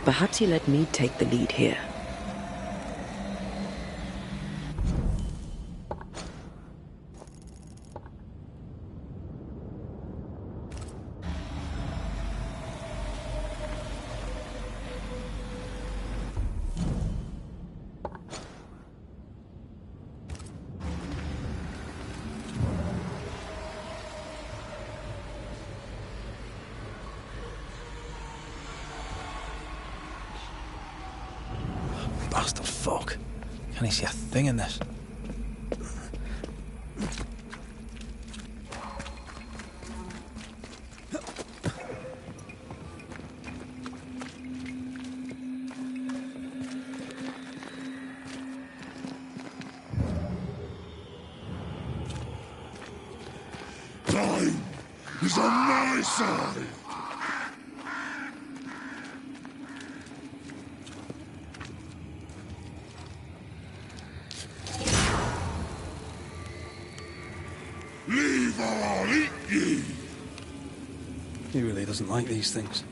Perhaps you let me take the lead here. Bastard fuck. Can't he see a thing in this? Time is on my side! Leave or I'll eat ye! He really doesn't like these things.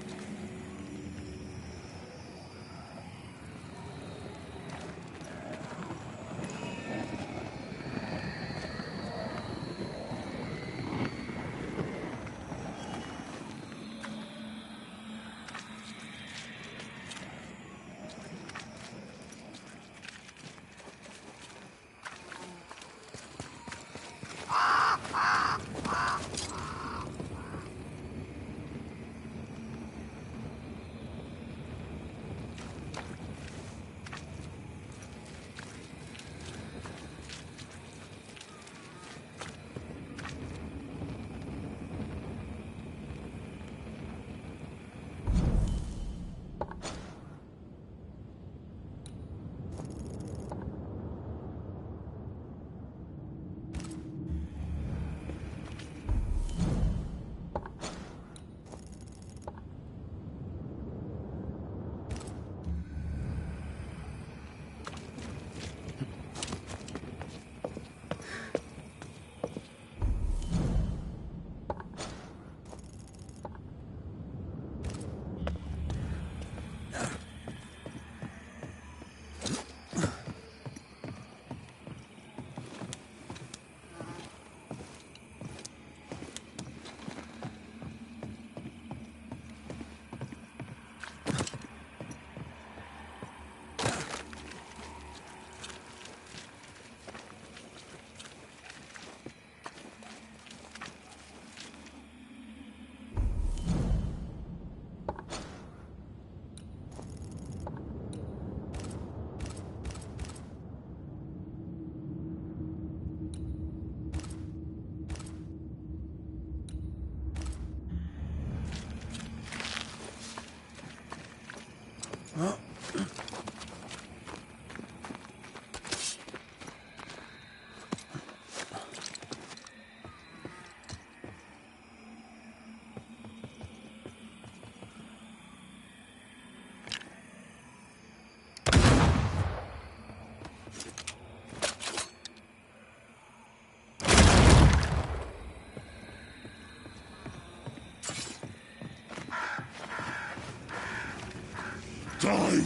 Time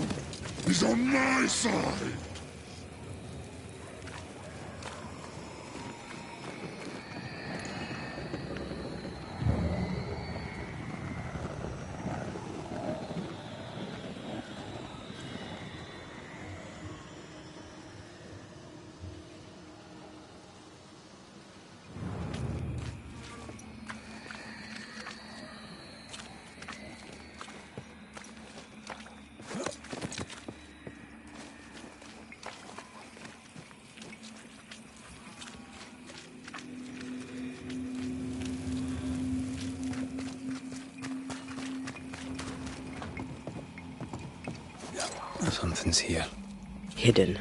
is on my side! Something's here. Hidden.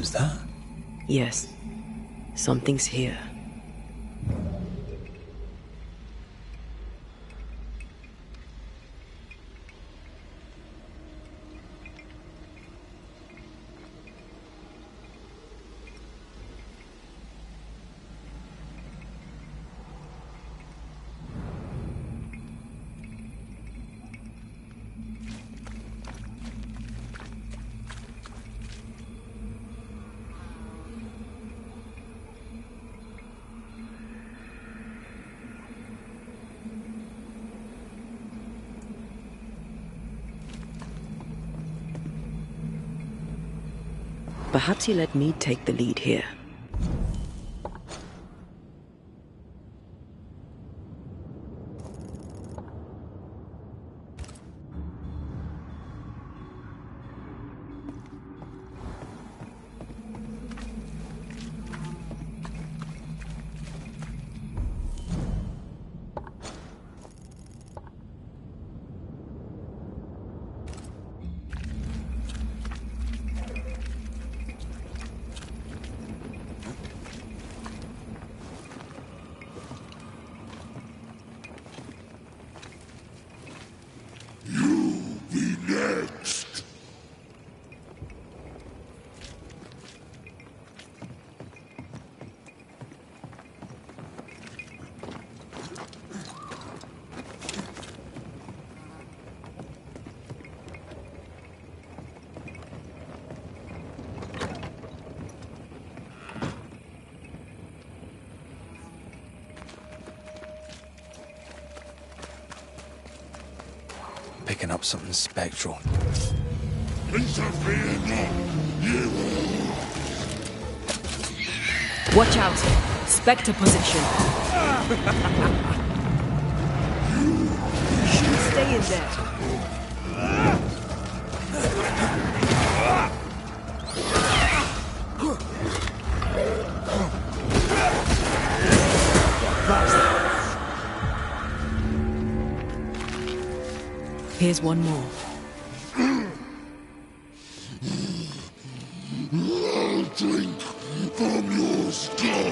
was that? Yes. Something's here. Perhaps you let me take the lead here. Be next. Picking up something spectral. Interfere not, you Watch out! Spectre position. Stay in there. Here's one more. I'll drink from your skull.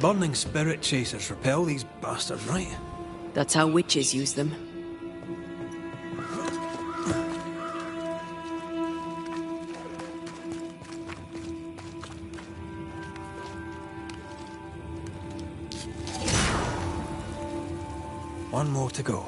Burning spirit chasers repel these bastards, right? That's how witches use them. One more to go.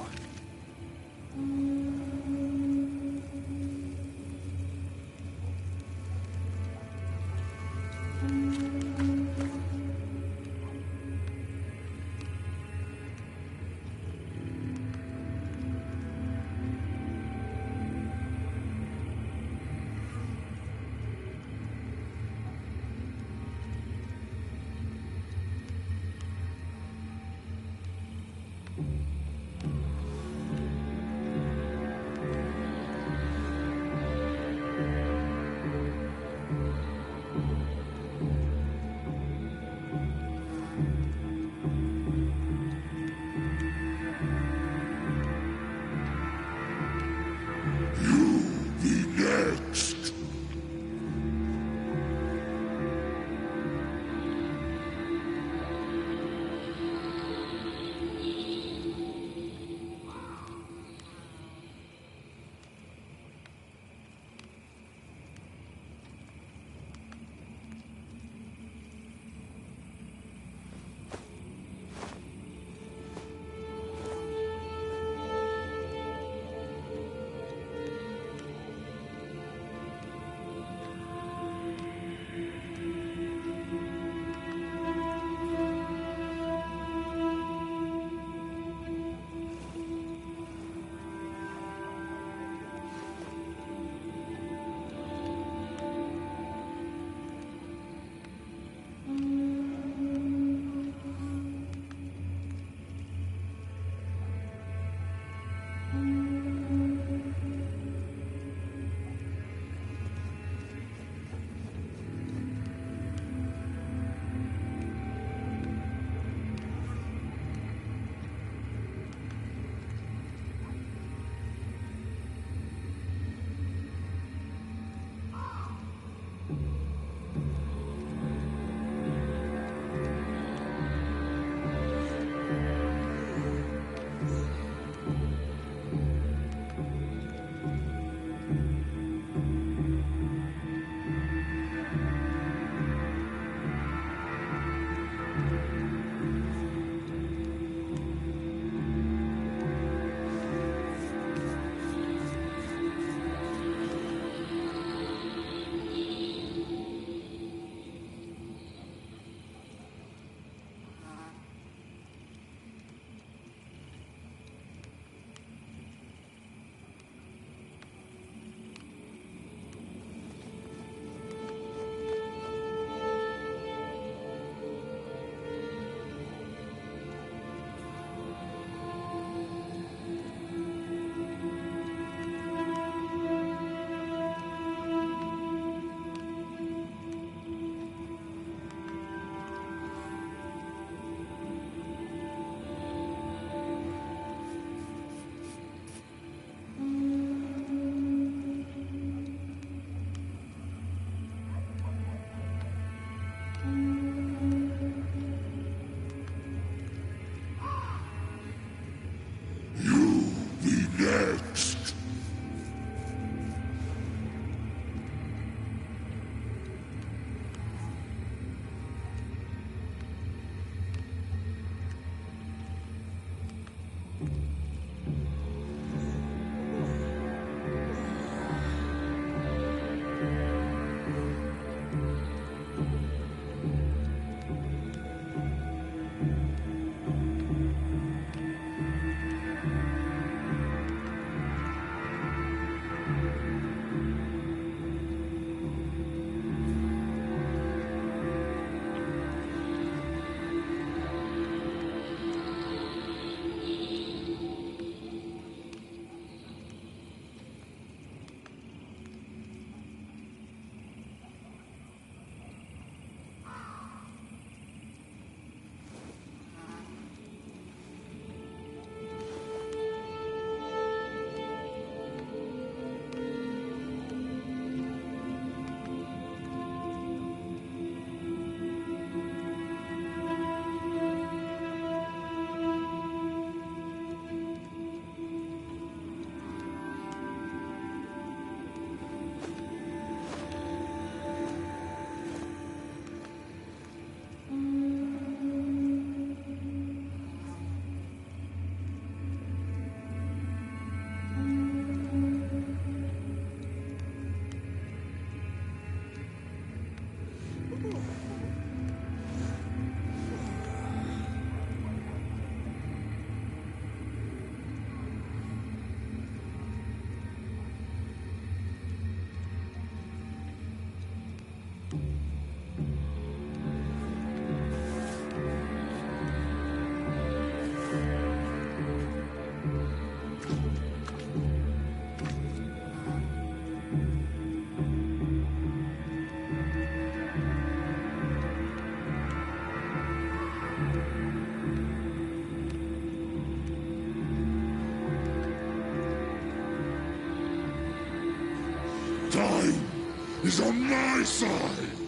is on my side.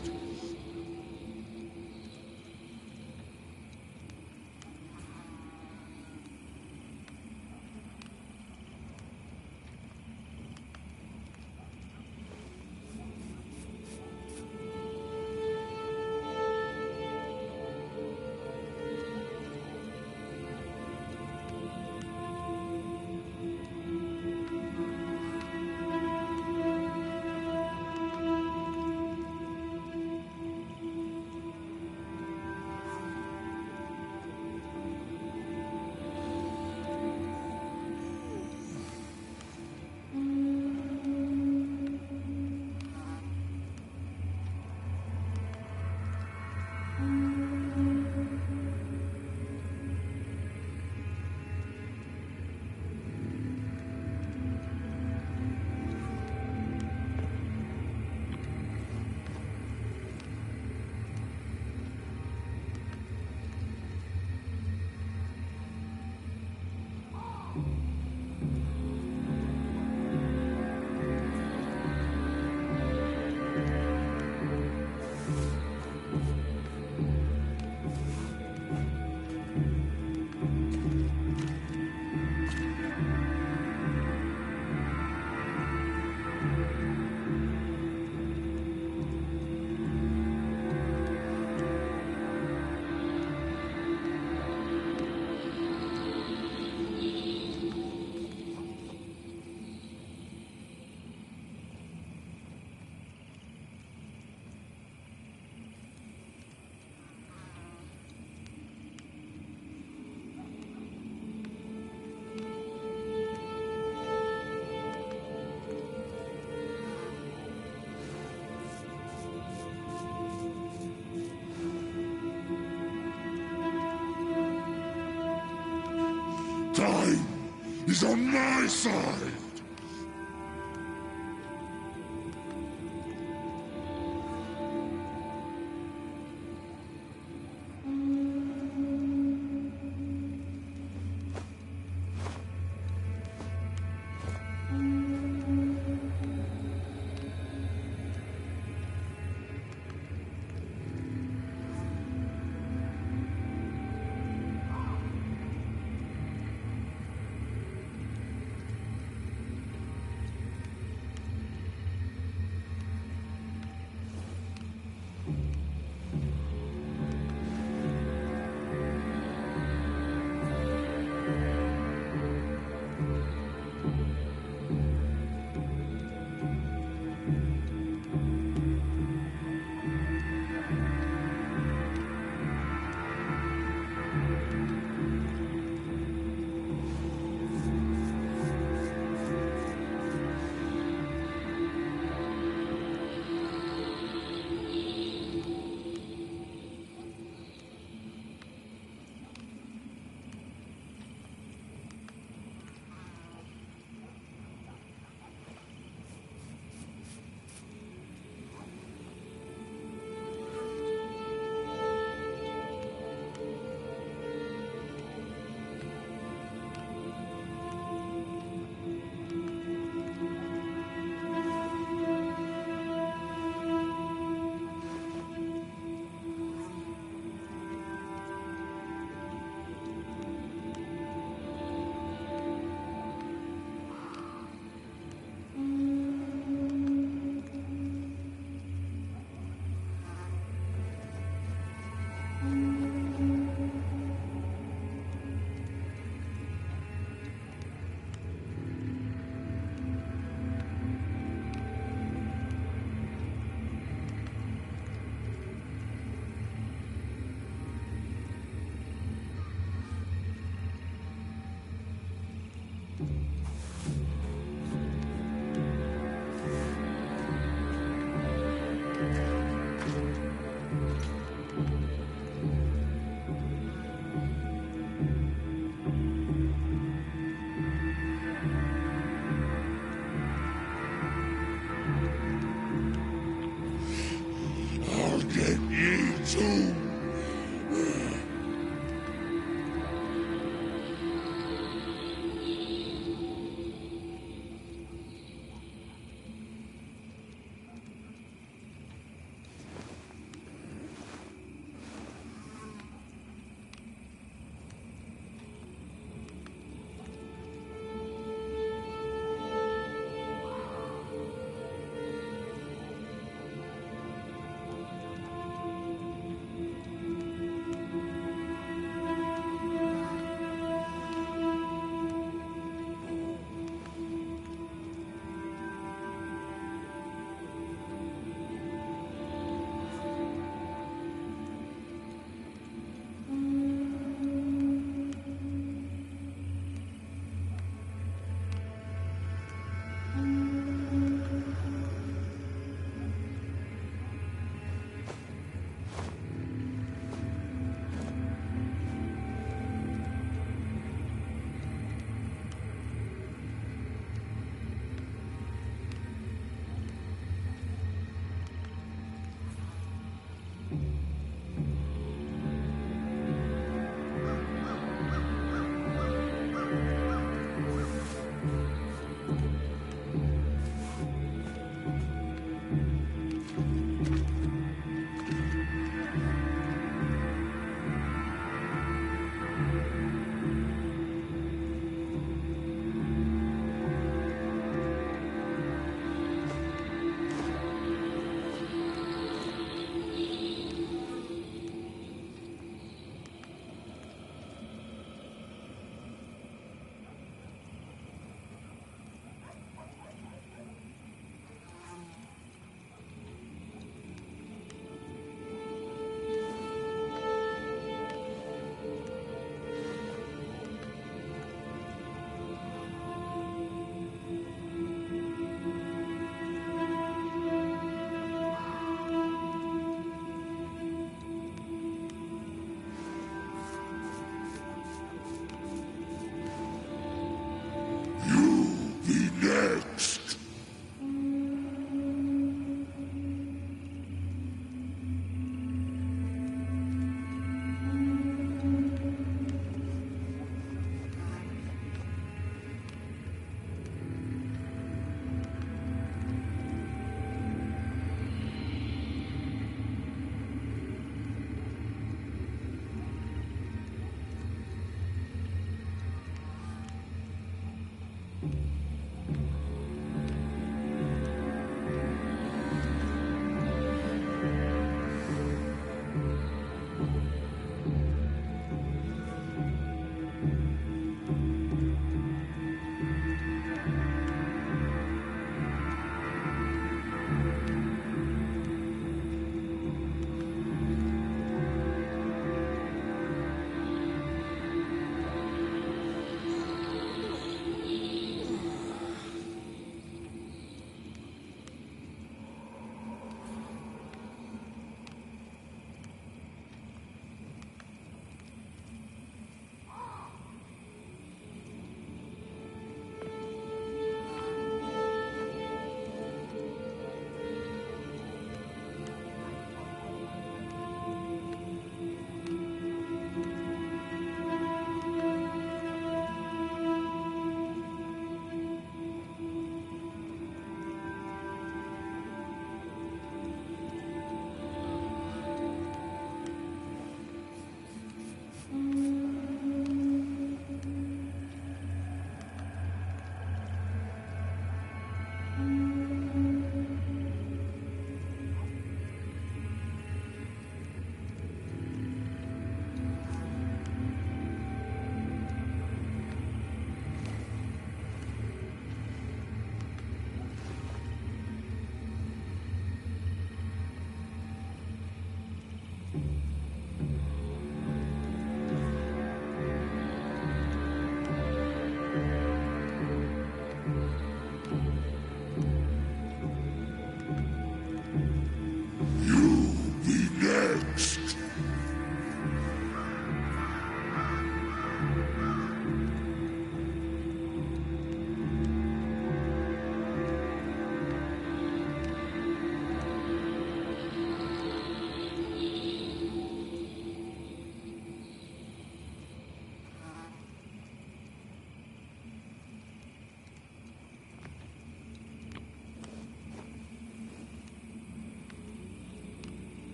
Time is on my side.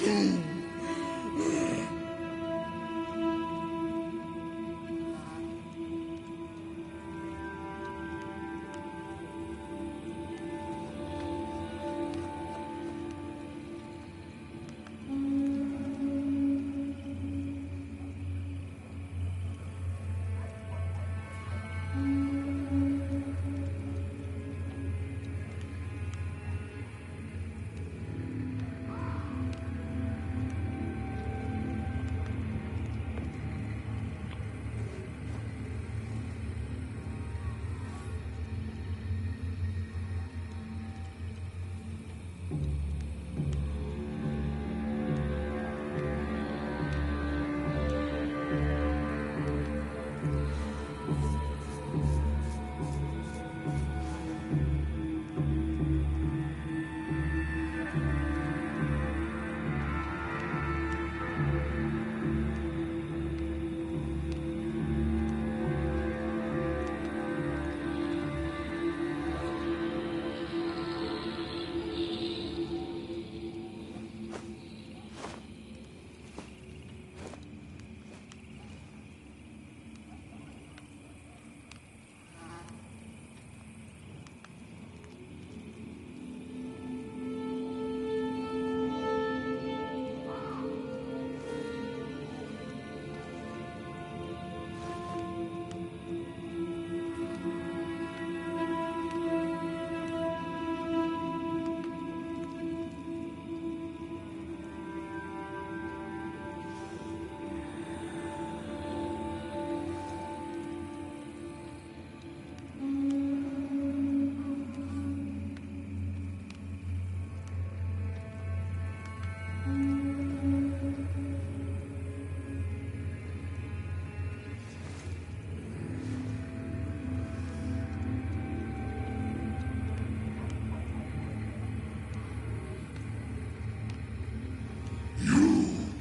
soon.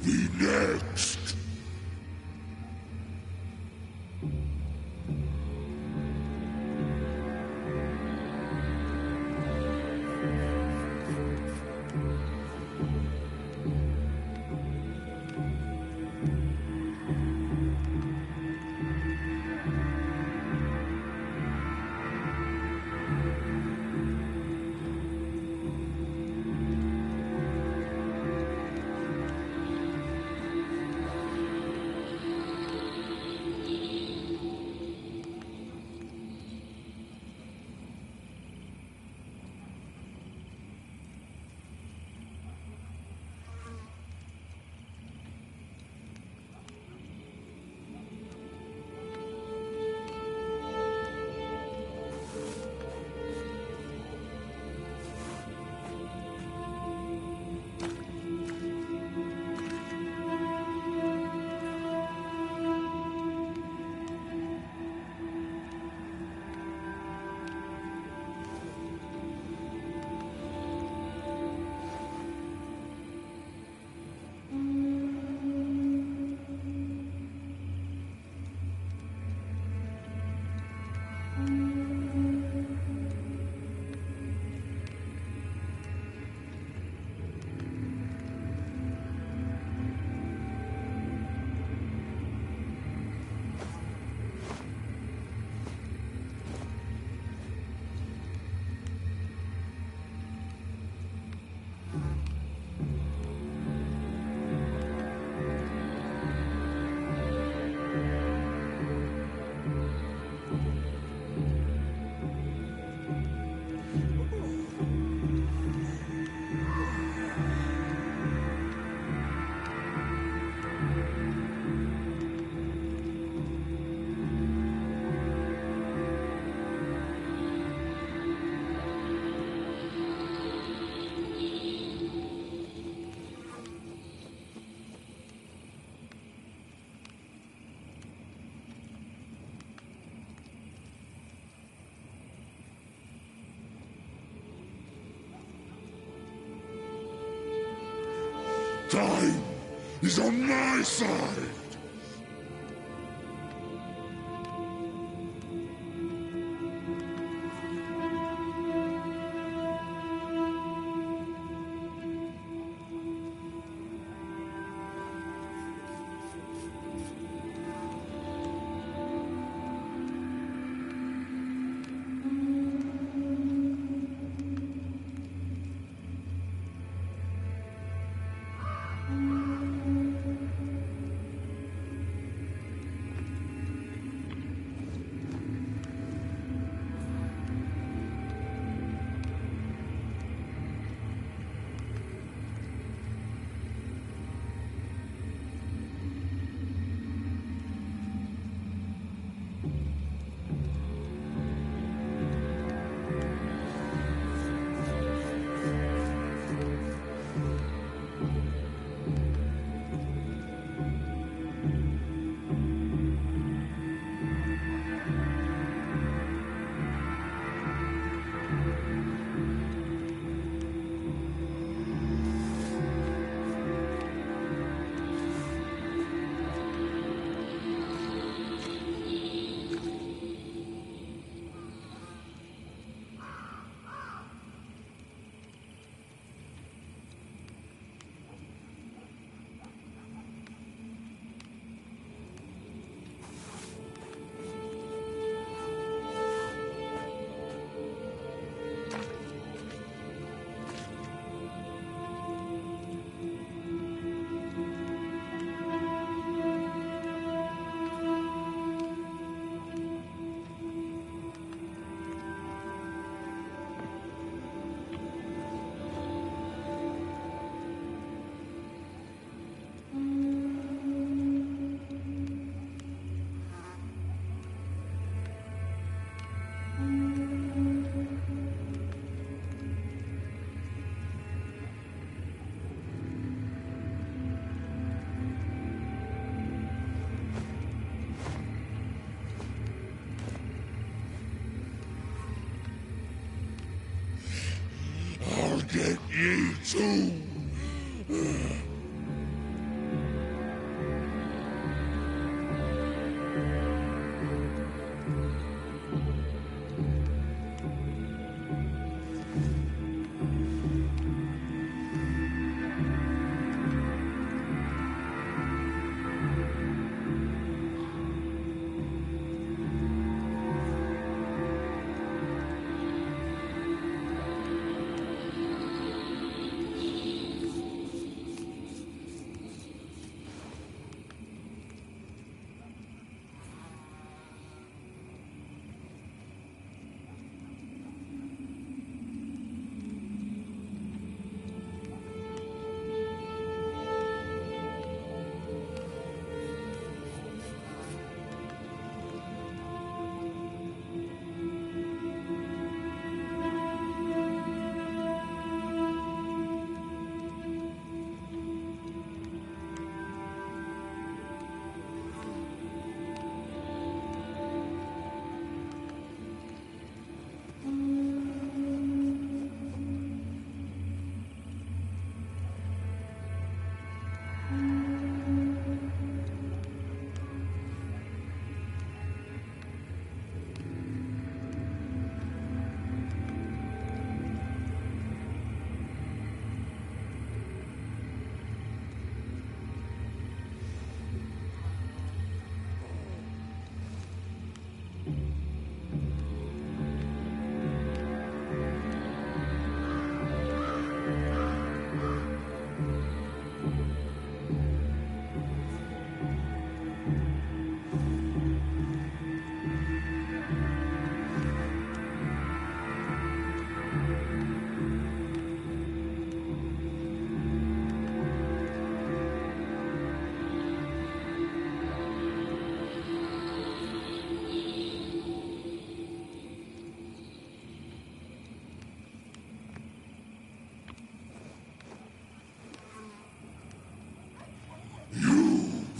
Be next. Time is on my side. ye too.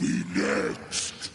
Be next.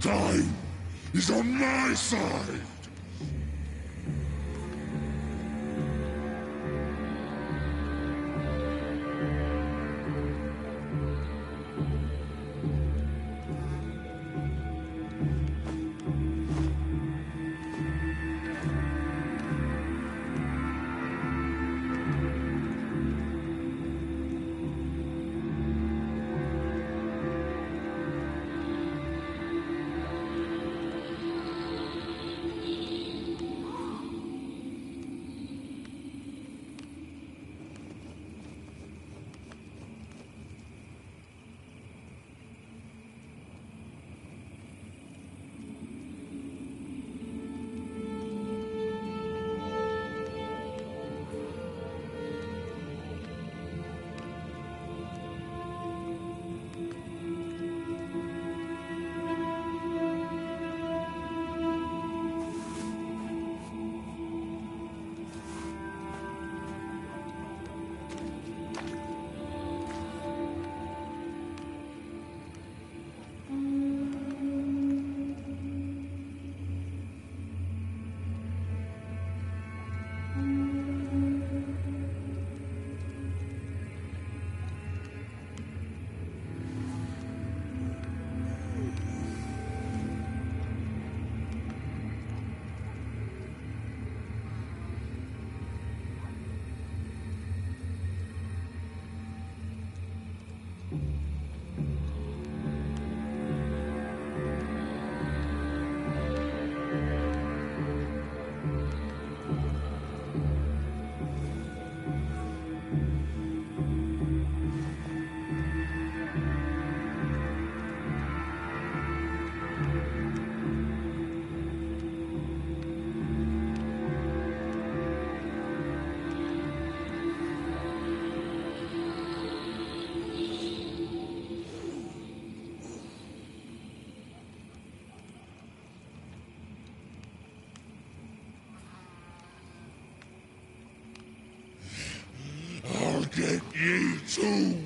Time is on my side. too.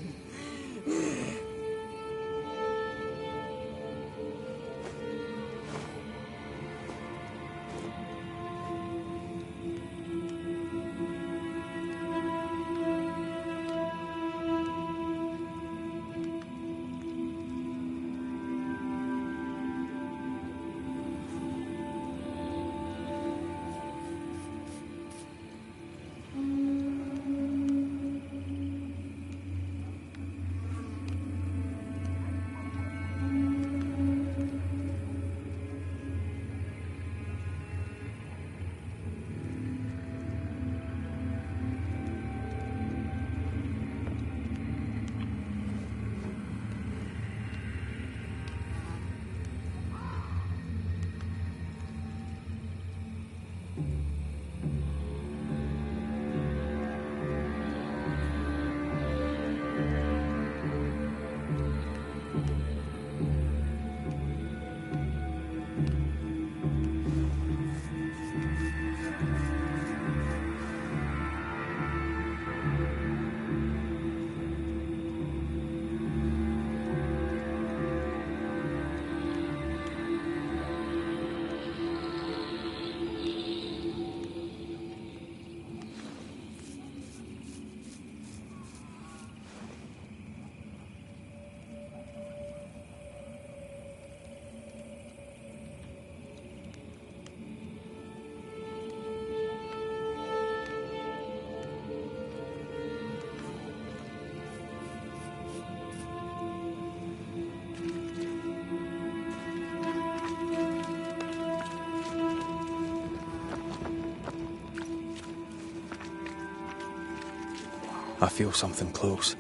I feel something close.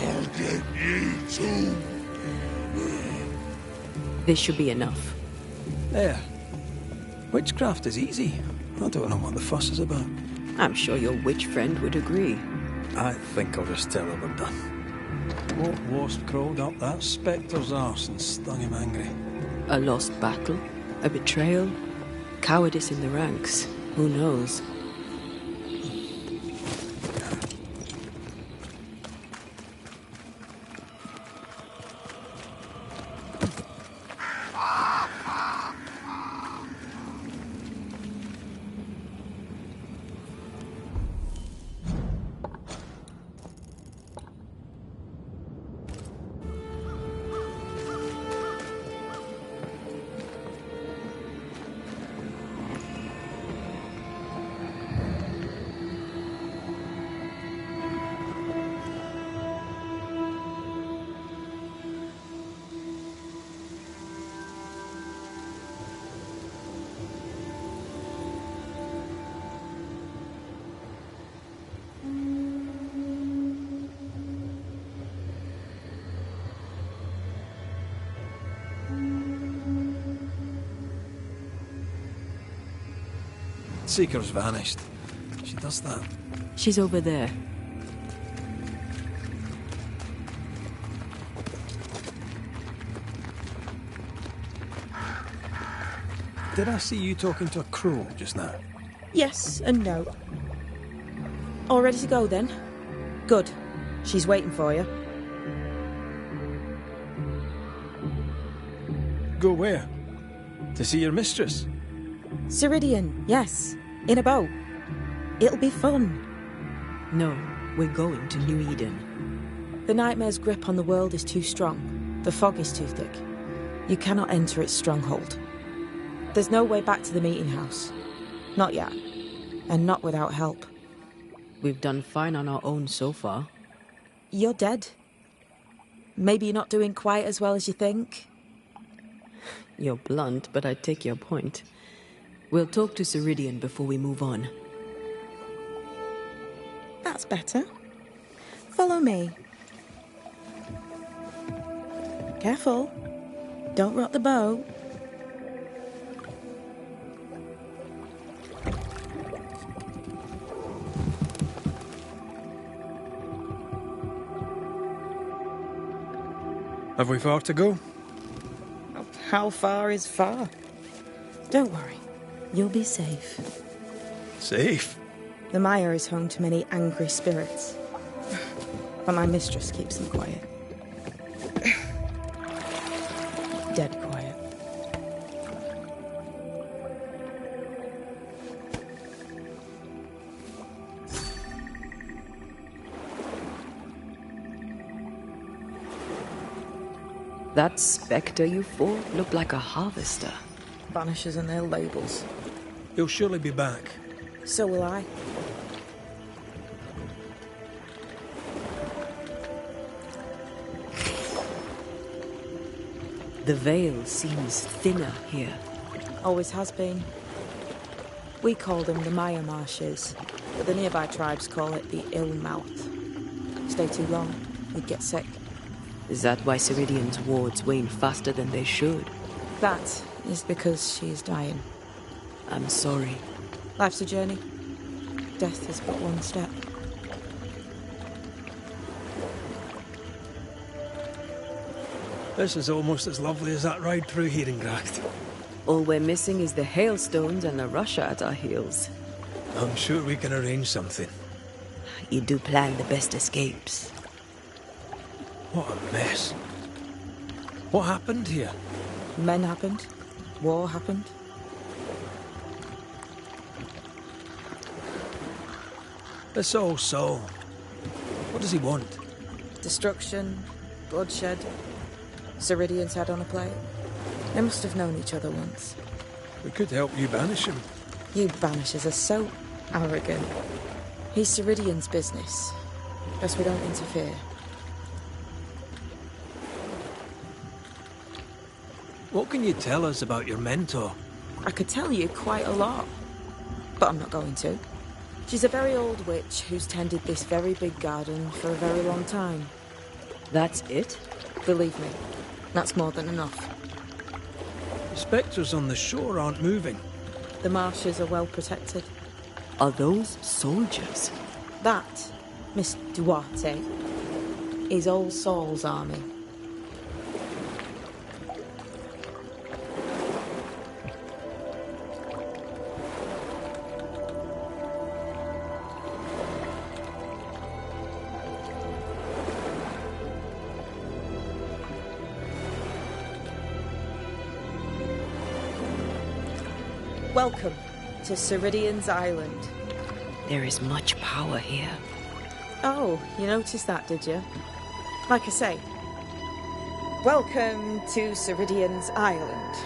I'll get you too. This should be enough. There. Witchcraft is easy. I don't know what the fuss is about. I'm sure your witch friend would agree. I think I'll just tell her we're done. What wasp crawled up that spectre's arse and stung him angry? A lost battle? A betrayal? Cowardice in the ranks? Who knows? Seeker's vanished. She does that. She's over there. Did I see you talking to a crow just now? Yes and no. All ready to go then? Good. She's waiting for you. Go where? To see your mistress? Ceridian, yes. In a boat. It'll be fun. No, we're going to New Eden. The nightmare's grip on the world is too strong. The fog is too thick. You cannot enter its stronghold. There's no way back to the meeting house. Not yet. And not without help. We've done fine on our own so far. You're dead. Maybe you're not doing quite as well as you think. You're blunt, but I take your point. We'll talk to Ceridian before we move on. That's better. Follow me. Careful. Don't rock the boat. Have we far to go? How far is far? Don't worry. You'll be safe. Safe? The Mire is home to many angry spirits. But my mistress keeps them quiet. Dead quiet. That spectre you fought looked like a harvester. Banishers and their labels. He'll surely be back. So will I. The veil seems thinner here. Always has been. We call them the Maya Marshes, but the nearby tribes call it the Ill Mouth. Stay too long, we'd get sick. Is that why Ceridian's wards wane faster than they should? That is because she is dying. I'm sorry. Life's a journey. Death is but one step. This is almost as lovely as that ride through Hearingracht. All we're missing is the hailstones and the Russia at our heels. I'm sure we can arrange something. You do plan the best escapes. What a mess. What happened here? Men happened. War happened. This old Saul. What does he want? Destruction, bloodshed. Ceridian's head on a plate. They must have known each other once. We could help you banish him. You Banishers are so arrogant. He's Ceridian's business. Best we don't interfere. What can you tell us about your mentor? I could tell you quite a lot, but I'm not going to. She's a very old witch who's tended this very big garden for a very long time. That's it? Believe me, that's more than enough. The spectres on the shore aren't moving. The marshes are well protected. Are those soldiers? That, Miss Duarte, is Old Saul's army. Welcome to Ceridian's Island. There is much power here. Oh, you noticed that, did you? Like I say, welcome to Ceridian's Island.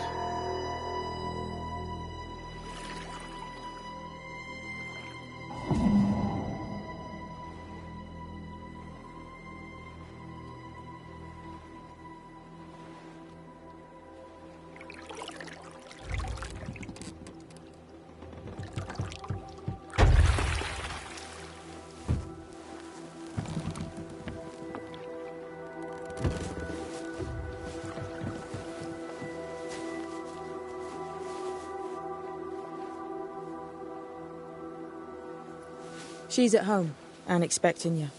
She's at home and expecting you.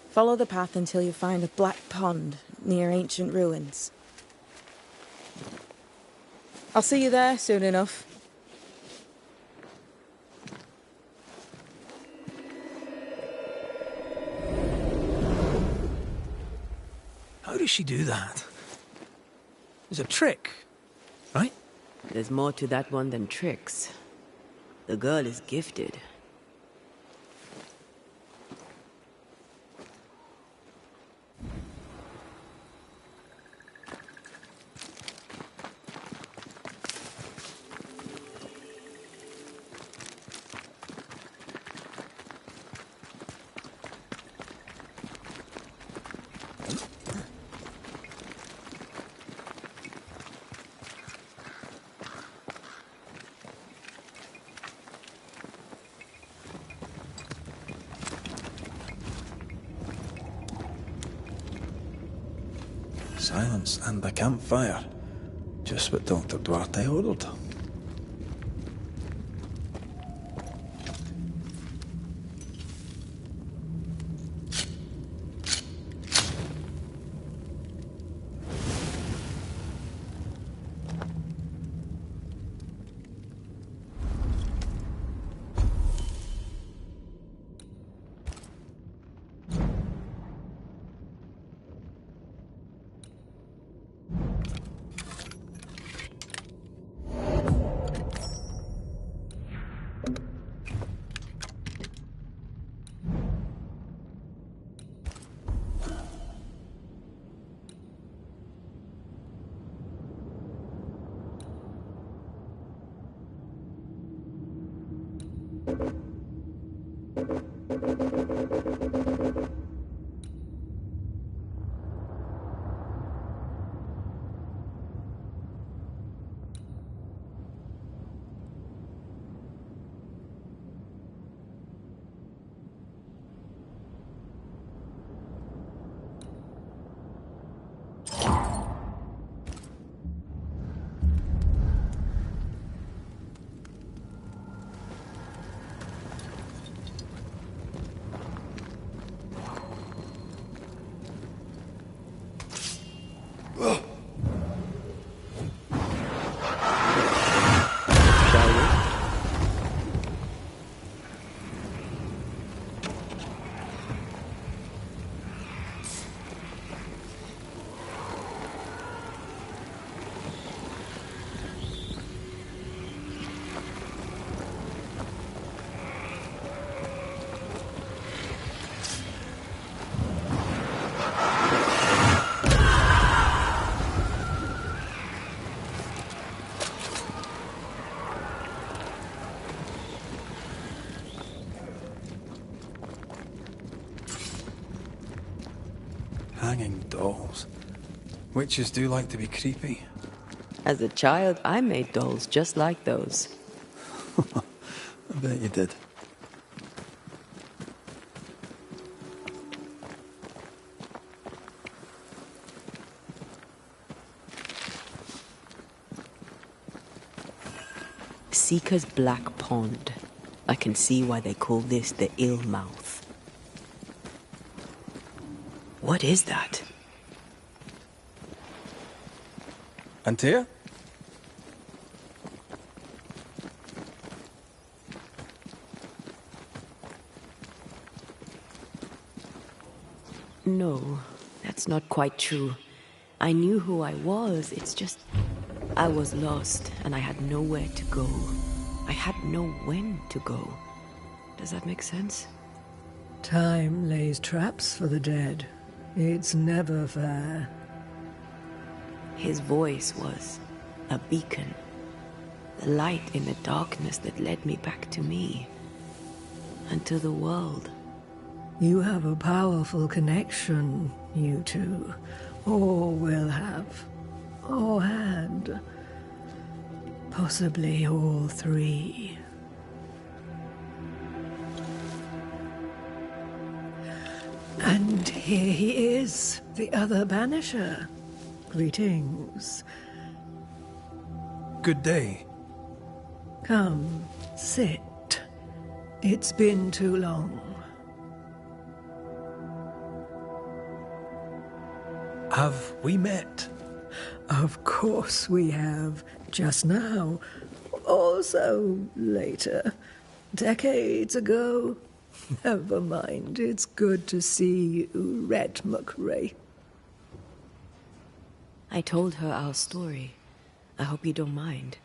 Follow the path until you find a black pond near ancient ruins. I'll see you there soon enough. How does she do that? It's a trick, right? There's more to that one than tricks. The girl is gifted. silence and the campfire. Just what Dr. Duarte ordered. Hanging dolls. Witches do like to be creepy. As a child, I made dolls just like those. I bet you did. Seeker's Black Pond. I can see why they call this the Ill Mouth. What is that? Antea? No, that's not quite true. I knew who I was, it's just... I was lost, and I had nowhere to go. I had no when to go. Does that make sense? Time lays traps for the dead. It's never fair. His voice was a beacon. The light in the darkness that led me back to me. And to the world. You have a powerful connection, you two. Or will have. Or had. Possibly all three. And here he is, the other Banisher. Greetings. Good day. Come, sit. It's been too long. Have we met? Of course we have. Just now. Also later. Decades ago. Never mind. It's good to see you, Red McRae. I told her our story. I hope you don't mind.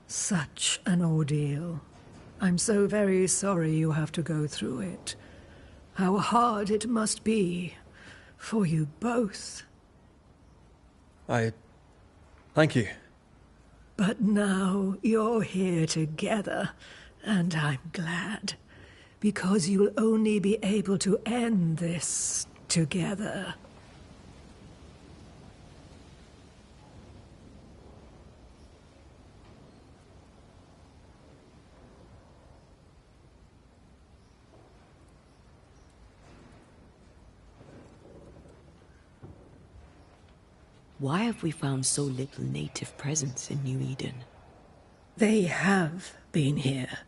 Such an ordeal. I'm so very sorry you have to go through it. How hard it must be for you both. Thank you. But now you're here together, and I'm glad. Because you'll only be able to end this together. Why have we found so little native presence in New Eden? They have been here,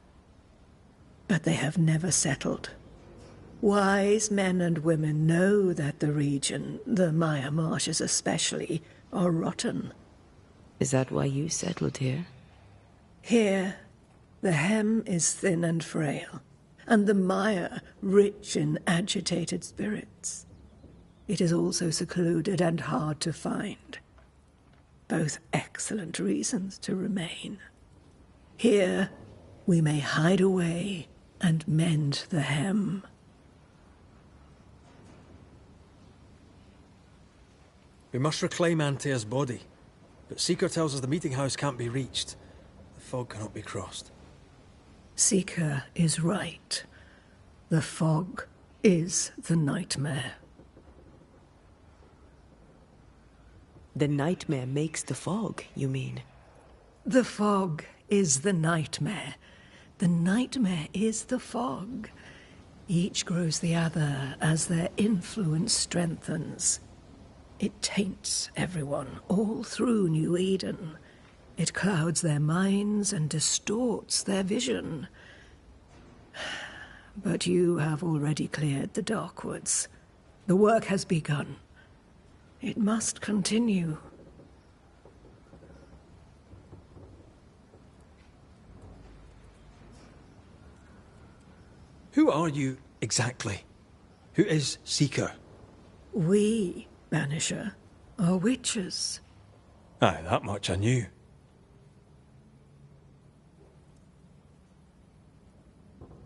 but they have never settled. Wise men and women know that the region, the Maya Marshes especially, are rotten. Is that why you settled here? Here, the hem is thin and frail, and the Maya rich in agitated spirits. It is also secluded and hard to find. Both excellent reasons to remain. Here, we may hide away and mend the hem. We must reclaim Antea's body, but Seeker tells us the meeting house can't be reached. The fog cannot be crossed. Seeker is right. The fog is the nightmare. The nightmare makes the fog, you mean? The fog is the nightmare. The nightmare is the fog. Each grows the other as their influence strengthens. It taints everyone all through New Eden. It clouds their minds and distorts their vision. But you have already cleared the Darkwoods. The work has begun. It must continue. Who are you exactly? Who is Seeker? We, Banisher, are witches. Aye, that much I knew.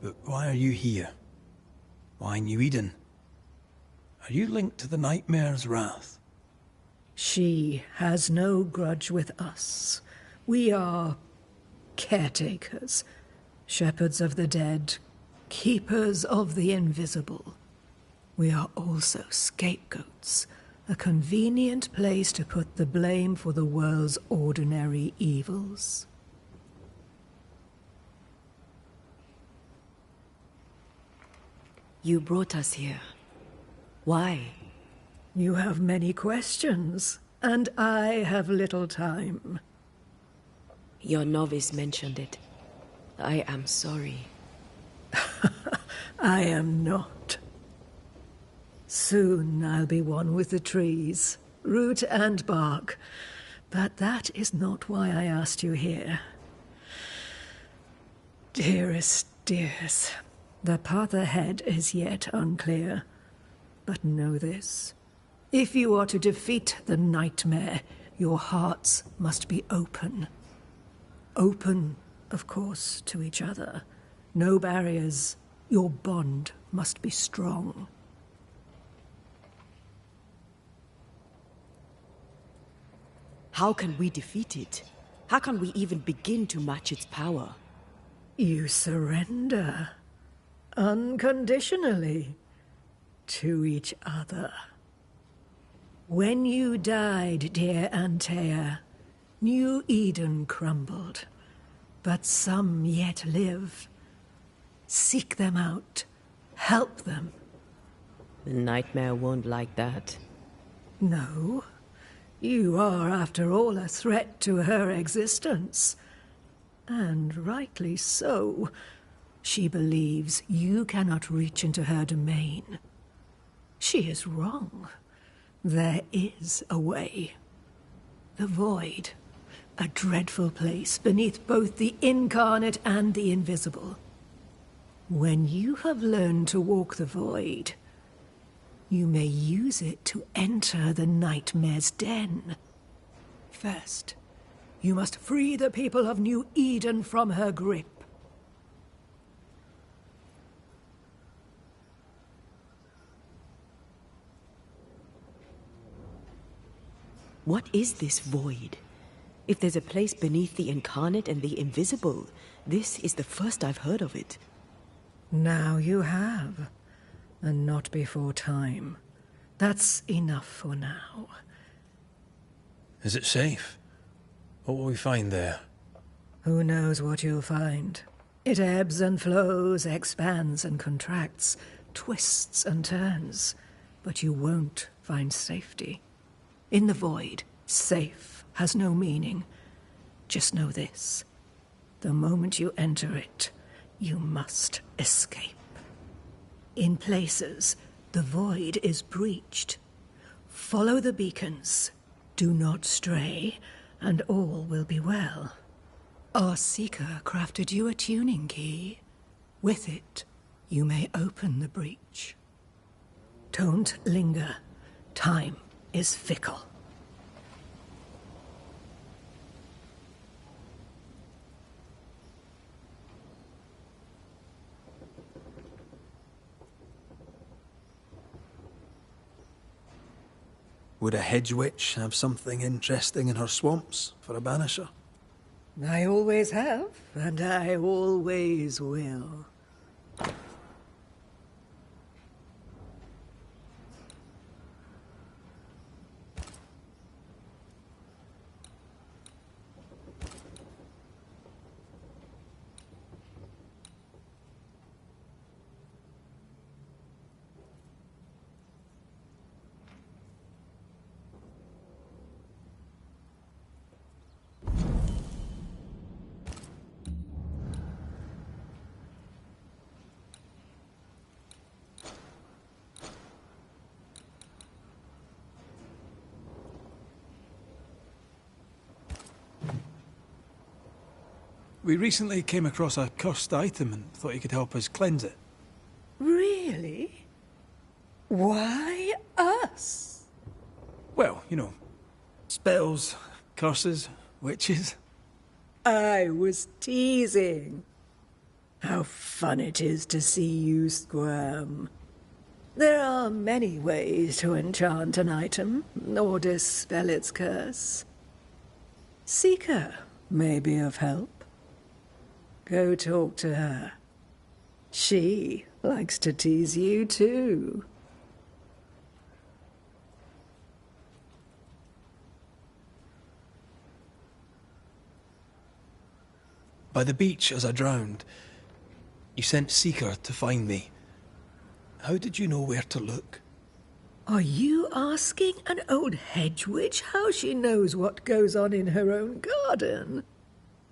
But why are you here? Why New Eden? Are you linked to the Nightmare's wrath? She has no grudge with us. We are caretakers, shepherds of the dead, keepers of the invisible. We are also scapegoats, a convenient place to put the blame for the world's ordinary evils. You brought us here. Why? You have many questions, and I have little time. Your novice mentioned it. I am sorry. I am not. Soon I'll be one with the trees, root and bark. But that is not why I asked you here. Dearest dears, the path ahead is yet unclear. But know this. If you are to defeat the nightmare, your hearts must be open. Open, of course, to each other. No barriers. Your bond must be strong. How can we defeat it? How can we even begin to match its power? You surrender. Unconditionally. To each other. When you died, dear Antea, New Eden crumbled. But some yet live. Seek them out. Help them. The nightmare won't like that. No. You are, after all, a threat to her existence. And rightly so. She believes you cannot reach into her domain. She is wrong. There is a way. The Void. A dreadful place beneath both the incarnate and the invisible. When you have learned to walk the Void, you may use it to enter the Nightmare's den. First, you must free the people of New Eden from her grip. What is this Void? If there's a place beneath the incarnate and the invisible, this is the first I've heard of it. Now you have. And not before time. That's enough for now. Is it safe? What will we find there? Who knows what you'll find? It ebbs and flows, expands and contracts, twists and turns. But you won't find safety. In the Void, Safe has no meaning. Just know this. The moment you enter it, you must escape. In places, the void is breached. Follow the beacons. Do not stray, and all will be well. Our Seeker crafted you a tuning key. With it, you may open the breach. Don't linger. Time is fickle. Would a hedge witch have something interesting in her swamps for a banisher? I always have, and I always will. We recently came across a cursed item and thought you could help us cleanse it. Really? Why us? Well, you know, spells, curses, witches. I was teasing. How fun it is to see you squirm. There are many ways to enchant an item, or dispel its curse. Seeker may be of help. Go talk to her. She likes to tease you too. By the beach as I drowned, you sent Seeker to find me. How did you know where to look? Are you asking an old hedge witch how she knows what goes on in her own garden?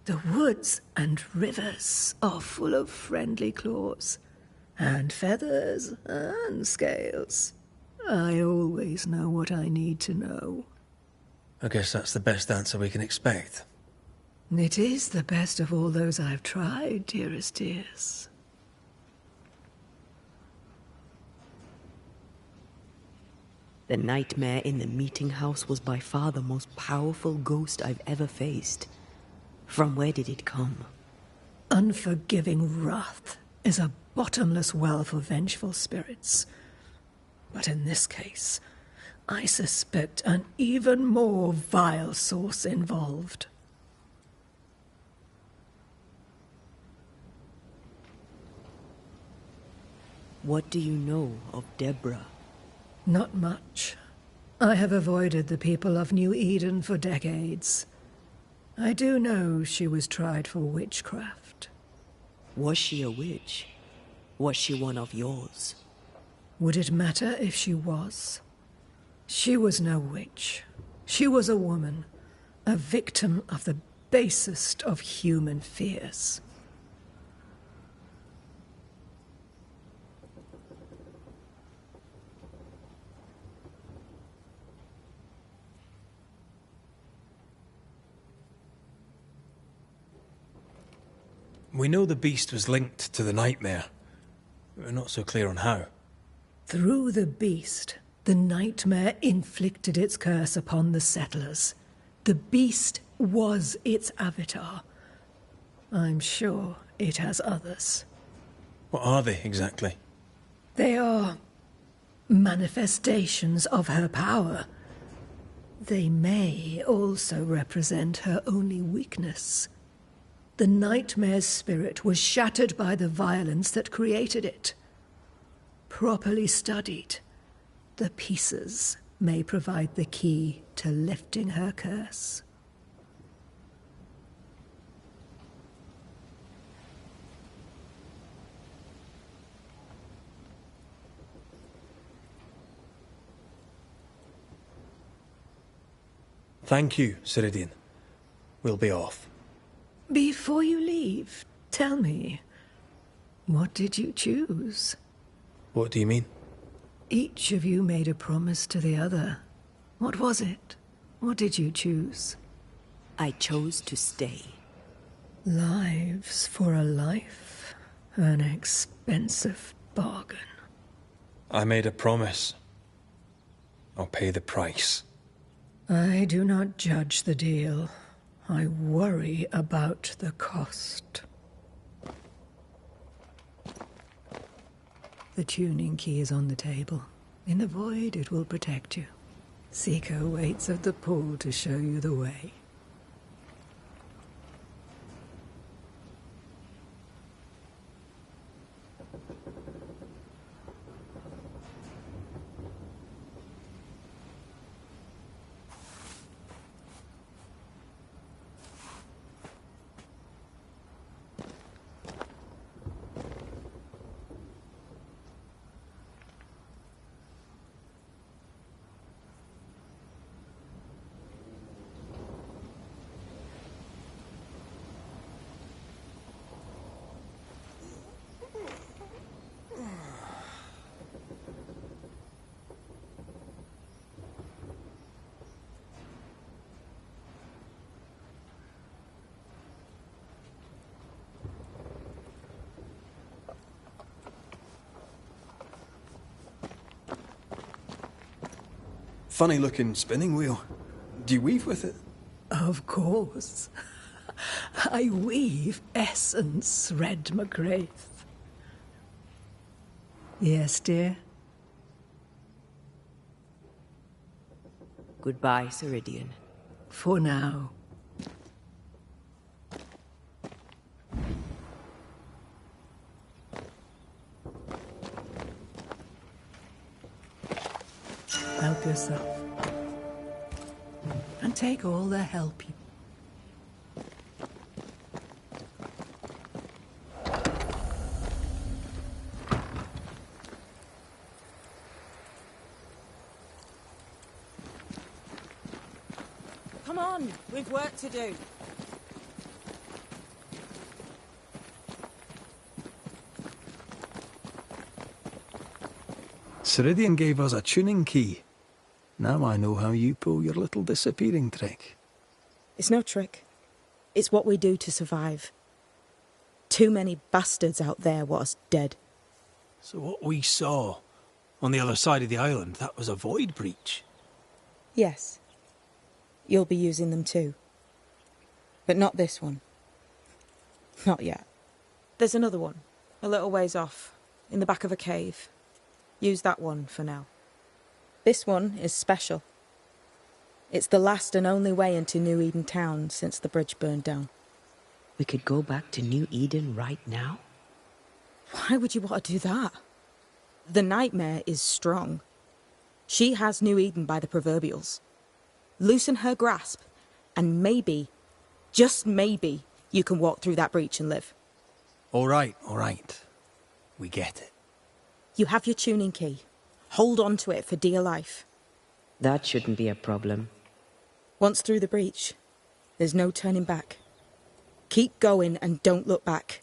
The woods and rivers are full of friendly claws, and feathers and scales. I always know what I need to know. I guess that's the best answer we can expect. It is the best of all those I've tried, dearest dears. The nightmare in the meeting house was by far the most powerful ghost I've ever faced. From where did it come? Unforgiving wrath is a bottomless well for vengeful spirits. But in this case, I suspect an even more vile source involved. What do you know of Deborah? Not much. I have avoided the people of New Eden for decades. I do know she was tried for witchcraft. Was she a witch? Was she one of yours? Would it matter if she was? She was no witch. She was a woman, a victim of the basest of human fears. We know the beast was linked to the nightmare. We're not so clear on how. Through the beast, the nightmare inflicted its curse upon the settlers. The beast was its avatar. I'm sure it has others. What are they, exactly? They are manifestations of her power. They may also represent her only weakness. The nightmare's spirit was shattered by the violence that created it. Properly studied, the pieces may provide the key to lifting her curse. Thank you, Ceridian. We'll be off. Before you leave, tell me, what did you choose? What do you mean? Each of you made a promise to the other. What was it? What did you choose? I chose to stay. Lives for a life. An expensive bargain. I made a promise. I'll pay the price. I do not judge the deal. I worry about the cost. The tuning key is on the table. In the void, it will protect you. Seeker waits at the pool to show you the way. Funny looking spinning wheel. Do you weave with it? Of course. I weave essence, Red McGrath. Yes, dear? Goodbye, Ceridian. For now. Help yourself. And take all the help you... Come on, we've work to do. Ceridian gave us a tuning key. Now I know how you pull your little disappearing trick. It's no trick. It's what we do to survive. Too many bastards out there want us dead. So what we saw on the other side of the island, that was a void breach? Yes. You'll be using them too. But not this one. Not yet. There's another one, a little ways off, in the back of a cave. Use that one for now. This one is special. It's the last and only way into New Eden town since the bridge burned down. We could go back to New Eden right now? Why would you want to do that? The Nightmare is strong. She has New Eden by the proverbials. Loosen her grasp, and maybe, just maybe, you can walk through that breach and live. All right. We get it. You have your tuning key. Hold on to it for dear life. That shouldn't be a problem. Once through the breach, there's no turning back. Keep going and don't look back.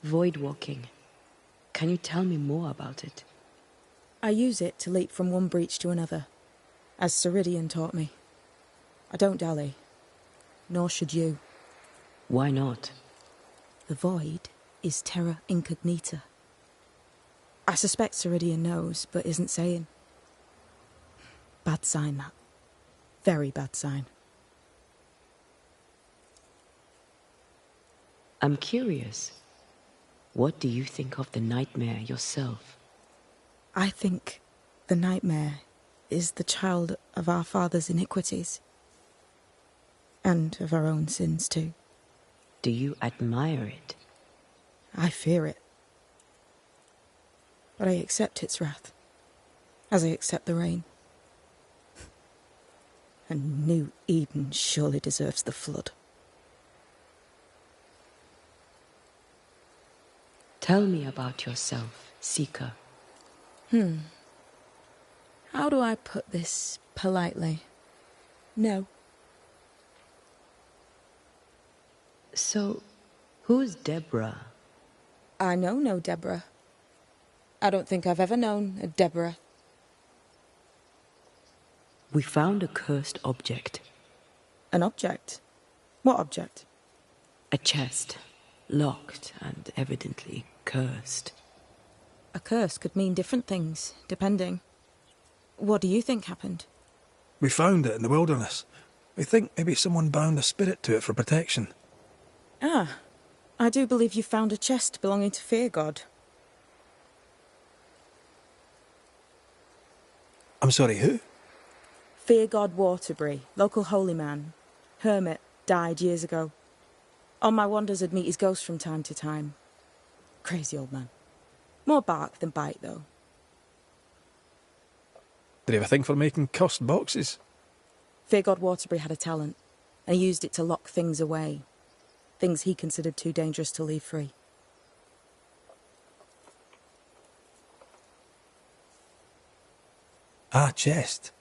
Void walking. Can you tell me more about it? I use it to leap from one breach to another, as Ceridian taught me. I don't dally, nor should you. Why not? The void is terra incognita. I suspect Ceridian knows, but isn't saying. Bad sign, that. Very bad sign. I'm curious. What do you think of the Nightmare yourself? I think the Nightmare is the child of our father's iniquities. And of our own sins, too. Do you admire it? I fear it. But I accept its wrath, as I accept the rain. And New Eden surely deserves the flood. Tell me about yourself, Seeker. How do I put this politely? No. So, who's Deborah? I know no Deborah. I don't think I've ever known a Deborah. We found a cursed object. An object? What object? A chest. Locked and evidently cursed. A curse could mean different things, depending. What do you think happened? We found it in the wilderness. We think maybe someone bound a spirit to it for protection. Ah, I do believe you found a chest belonging to Fear God. I'm sorry, who? Fear God Waterbury, local holy man. Hermit, died years ago. On my wanders I'd meet his ghost from time to time. Crazy old man. More bark than bite, though. Did he have a thing for making cursed boxes? Fear God Waterbury had a talent, and he used it to lock things away. Things he considered too dangerous to leave free. Ah, chest.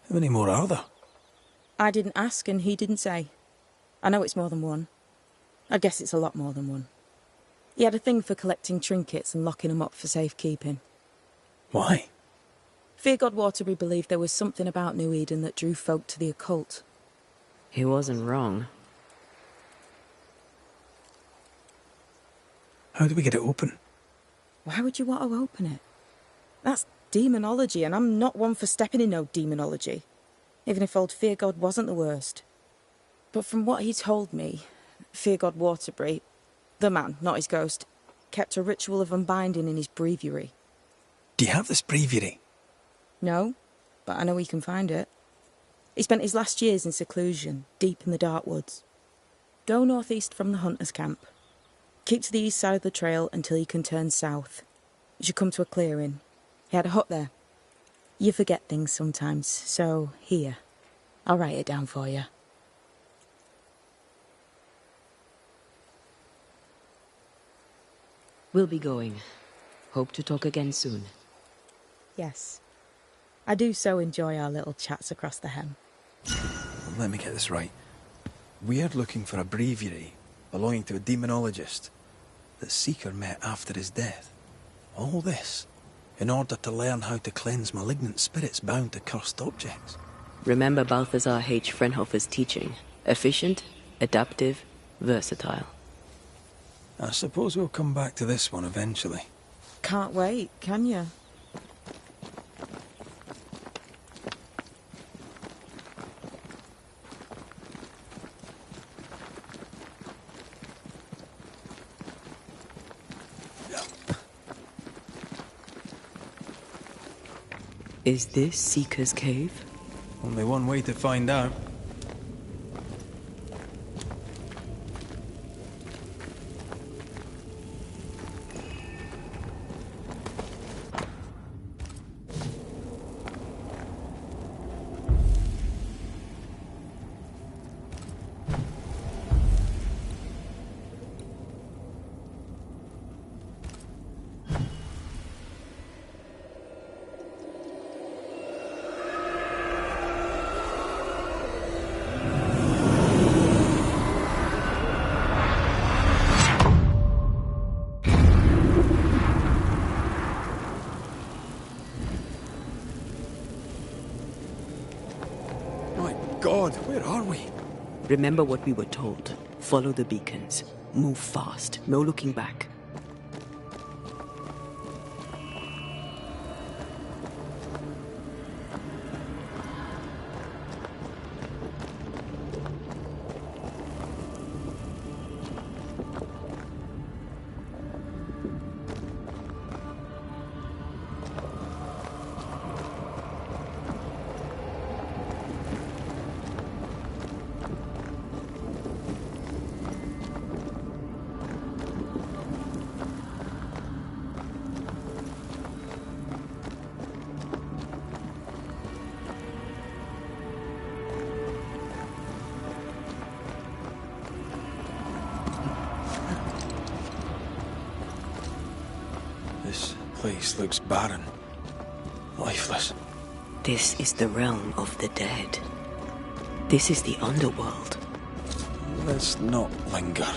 How many more are there? I didn't ask and he didn't say. I know it's more than one. I guess it's a lot more than one. He had a thing for collecting trinkets and locking them up for safekeeping. Why? Fear God Waterbury believed there was something about New Eden that drew folk to the occult. He wasn't wrong. How do we get it open? Why would you want to open it? That's demonology, and I'm not one for stepping in no demonology, even if old Fear God wasn't the worst. But from what he told me, Fear God Waterbury, the man, not his ghost, kept a ritual of unbinding in his breviary. Do you have this breviary? No, but I know he can find it. He spent his last years in seclusion, deep in the dark woods. Go northeast from the hunter's camp. Keep to the east side of the trail until you can turn south. You should come to a clearing. He had a hut there. You forget things sometimes, so here. I'll write it down for you. We'll be going. Hope to talk again soon. Yes. I do so enjoy our little chats across the hem. Let me get this right. We're looking for a breviary belonging to a demonologist that Seeker met after his death. All this in order to learn how to cleanse malignant spirits bound to cursed objects. Remember Balthazar H. Frenhofer's teaching. Efficient, adaptive, versatile. I suppose we'll come back to this one eventually. Can't wait, can you? Is this Seeker's Cave? Only one way to find out. God, where are we? Remember what we were told. Follow the beacons. Move fast. No looking back. This place looks barren, lifeless. This is the realm of the dead. This is the underworld. Let's not linger.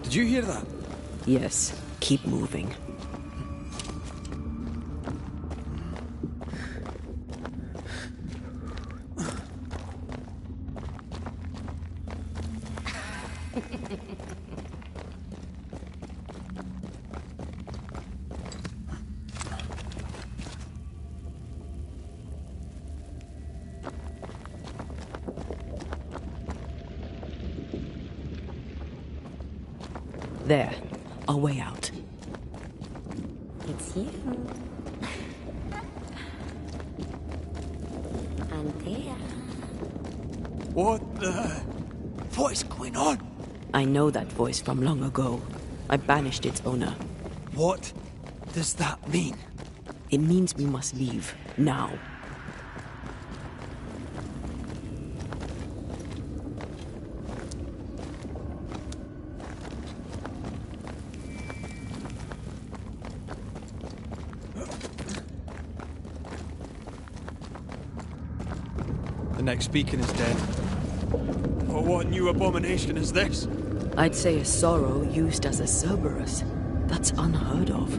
Did you hear that? Yes, keep moving. There, a way out. It's you. Antea. What is going on? I know that voice from long ago. I banished its owner. What does that mean? It means we must leave, now. The next beacon is dead. Oh, what new abomination is this? I'd say a sorrow used as a Cerberus. That's unheard of.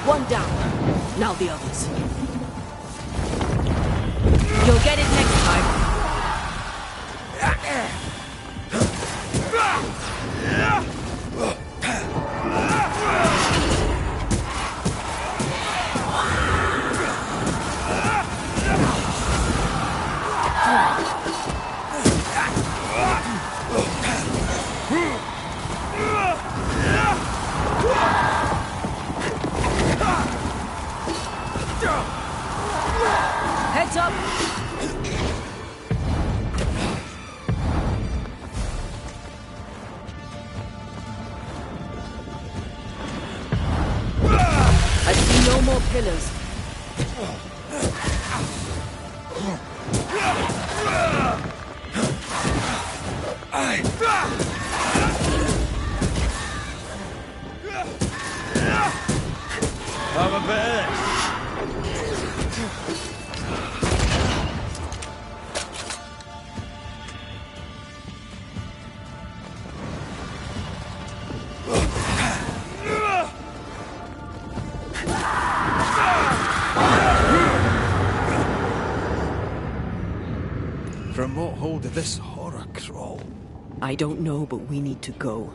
One down. Now the others. You'll get it next time. Heads up! I see no more pillars. I'm a bit. From what hole did this horror crawl? I don't know, but we need to go.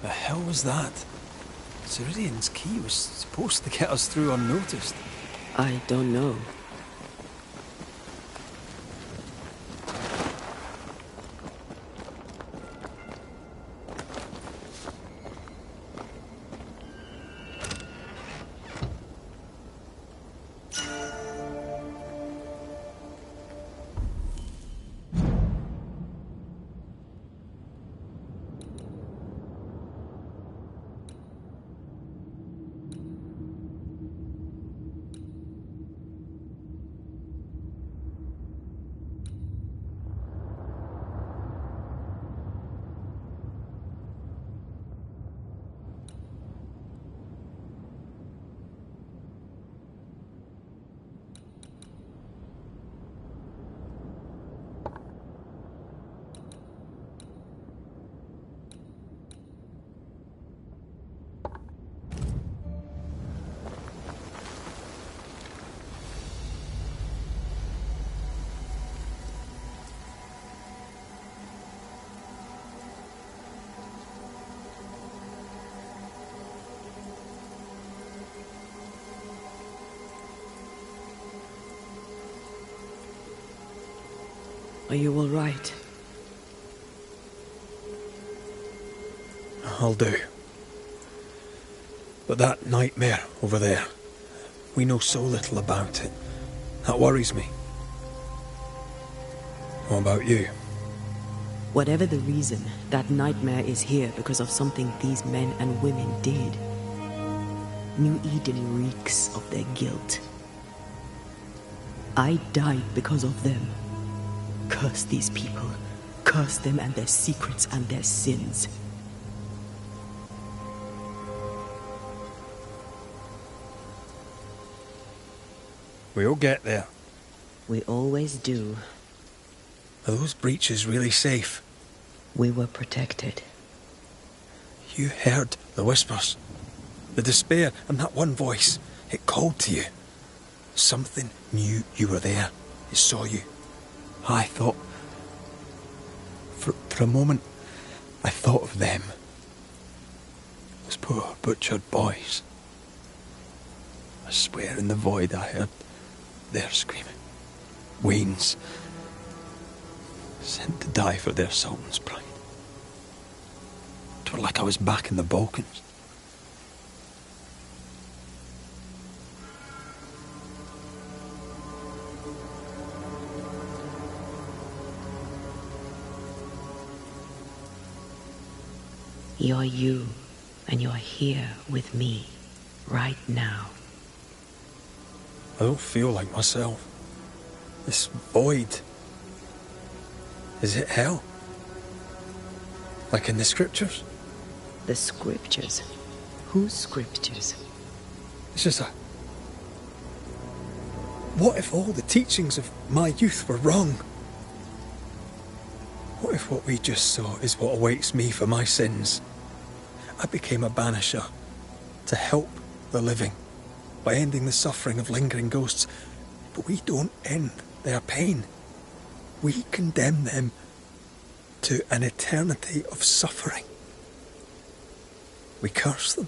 The hell was that? Ceridian's key was supposed to get us through unnoticed. I don't know. Are you all right? I'll do. But that nightmare over there, we know so little about it. That worries me. What about you? Whatever the reason, that nightmare is here because of something these men and women did. New Eden reeks of their guilt. I died because of them. Curse these people. Curse them and their secrets and their sins. We'll get there. We always do. Are those breaches really safe? We were protected. You heard the whispers, the despair, and that one voice. It called to you. Something knew you were there. It saw you. I thought... For a moment, I thought of them. Those poor butchered boys. I swear in the void I heard their screaming. Weans. Sent to die for their sultan's pride. It was like I was back in the Balkans. You're you, and you're here with me, right now. I don't feel like myself. This void. Is it hell? Like in the scriptures? The scriptures? Whose scriptures? It's just a... What if all the teachings of my youth were wrong? What if what we just saw is what awaits me for my sins? I became a banisher to help the living by ending the suffering of lingering ghosts. But we don't end their pain. We condemn them to an eternity of suffering. We curse them.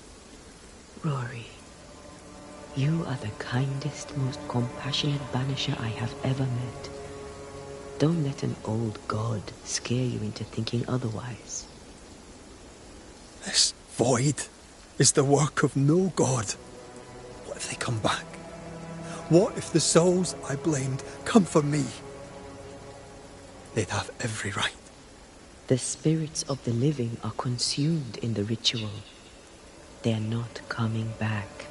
Rory, you are the kindest, most compassionate banisher I have ever met. Don't let an old god scare you into thinking otherwise. This void is the work of no god. What if they come back? What if the souls I blamed come for me? They'd have every right. The spirits of the living are consumed in the ritual. They are not coming back.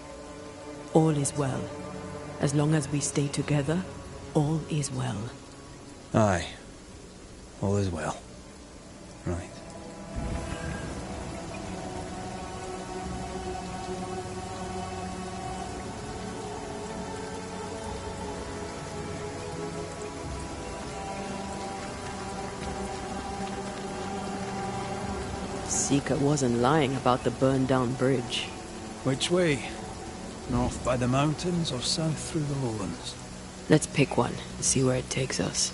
All is well. As long as we stay together, all is well. Aye. All is well. Right. Seeker wasn't lying about the burned-down bridge. Which way? North by the mountains or south through the lowlands? Let's pick one and see where it takes us.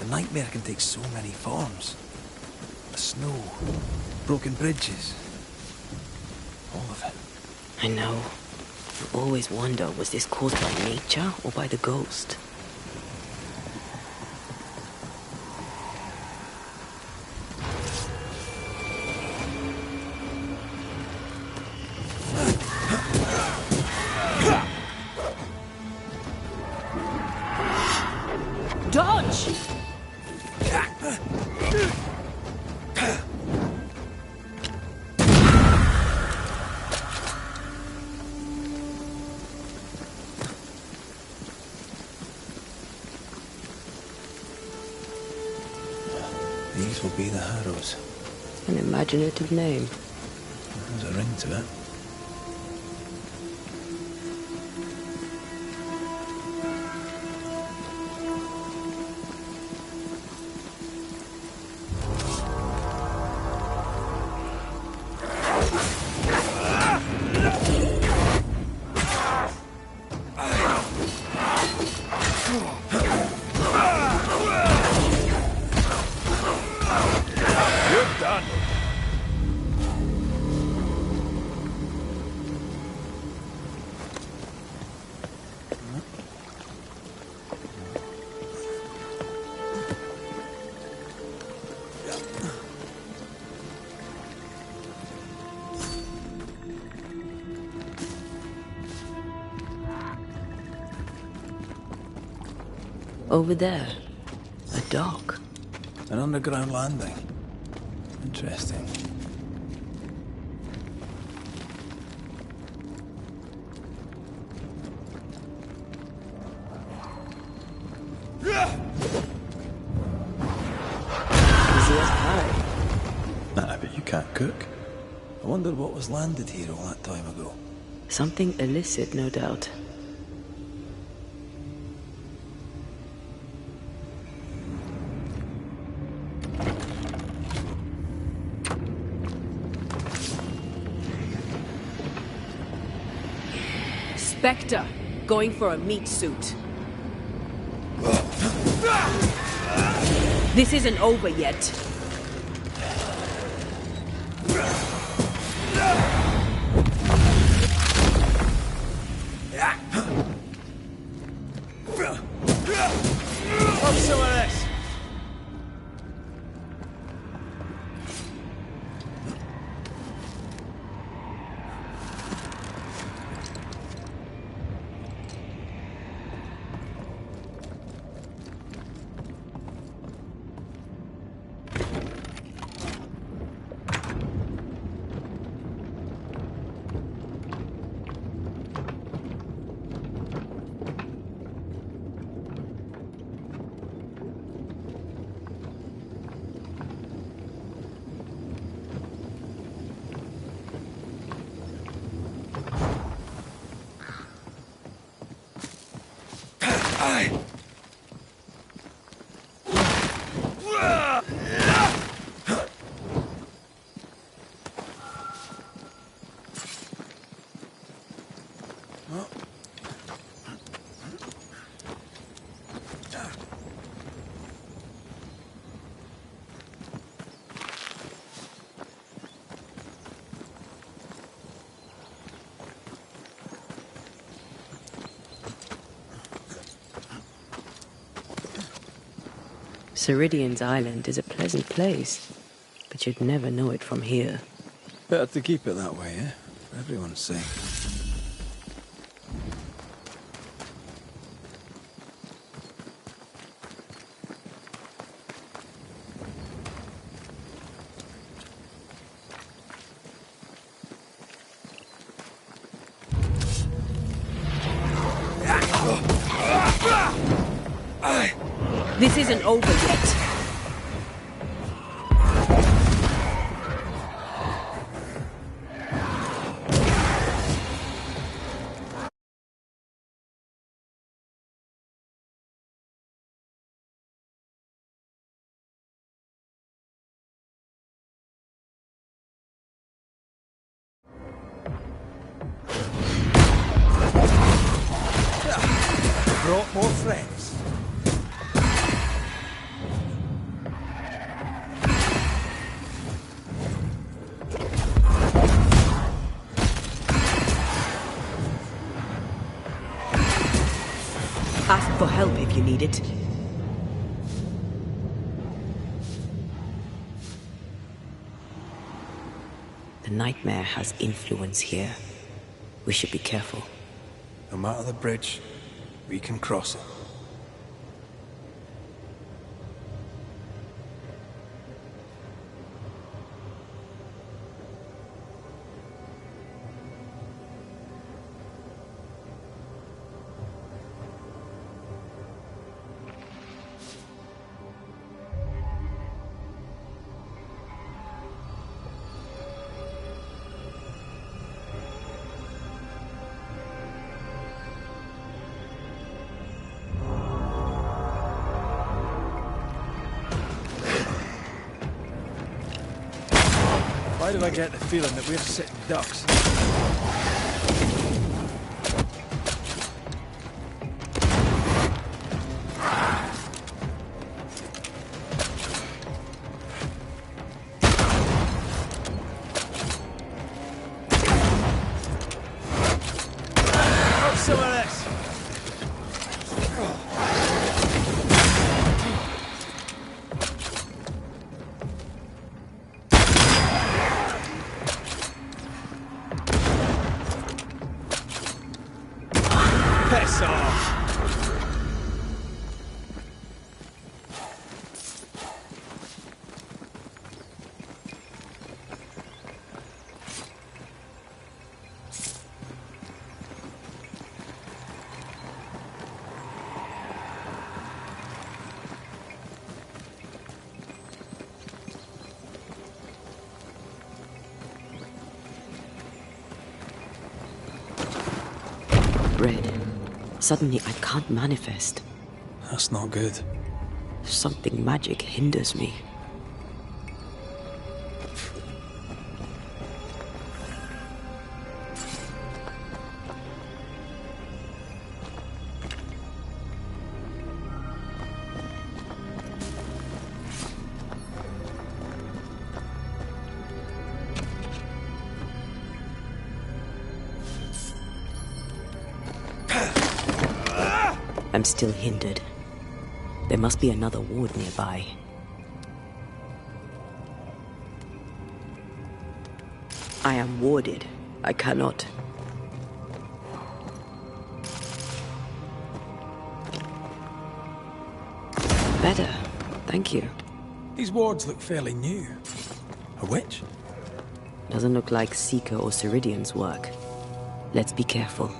The nightmare can take so many forms. The snow, broken bridges, all of it. I know. You always wonder, was this caused by nature or by the ghost? Dodge! These will be the Harrows. An imaginative name. There's a ring to it. Over there, a dock. An underground landing. Interesting. Easy as pie. I bet you can't cook. I wonder what was landed here all that time ago. Something illicit, no doubt. Spectre, going for a meat suit. This isn't over yet. Have some of this. Ceridian's island is a pleasant place, but you'd never know it from here. Better to keep it that way, eh? For everyone's sake. This isn't over yet. Brought more friends. help if you need it. The nightmare has influence here. We should be careful. No matter the bridge, we can cross it. Why do I get the feeling that we're sitting ducks? Have some of this! Piss off! Red. Suddenly I can't manifest. That's not good. Something magic hinders me. I'm still hindered. There must be another ward nearby. I am warded. I cannot. Better. Thank you. These wards look fairly new. A witch? Doesn't look like Seeker or Ceridian's work. Let's be careful.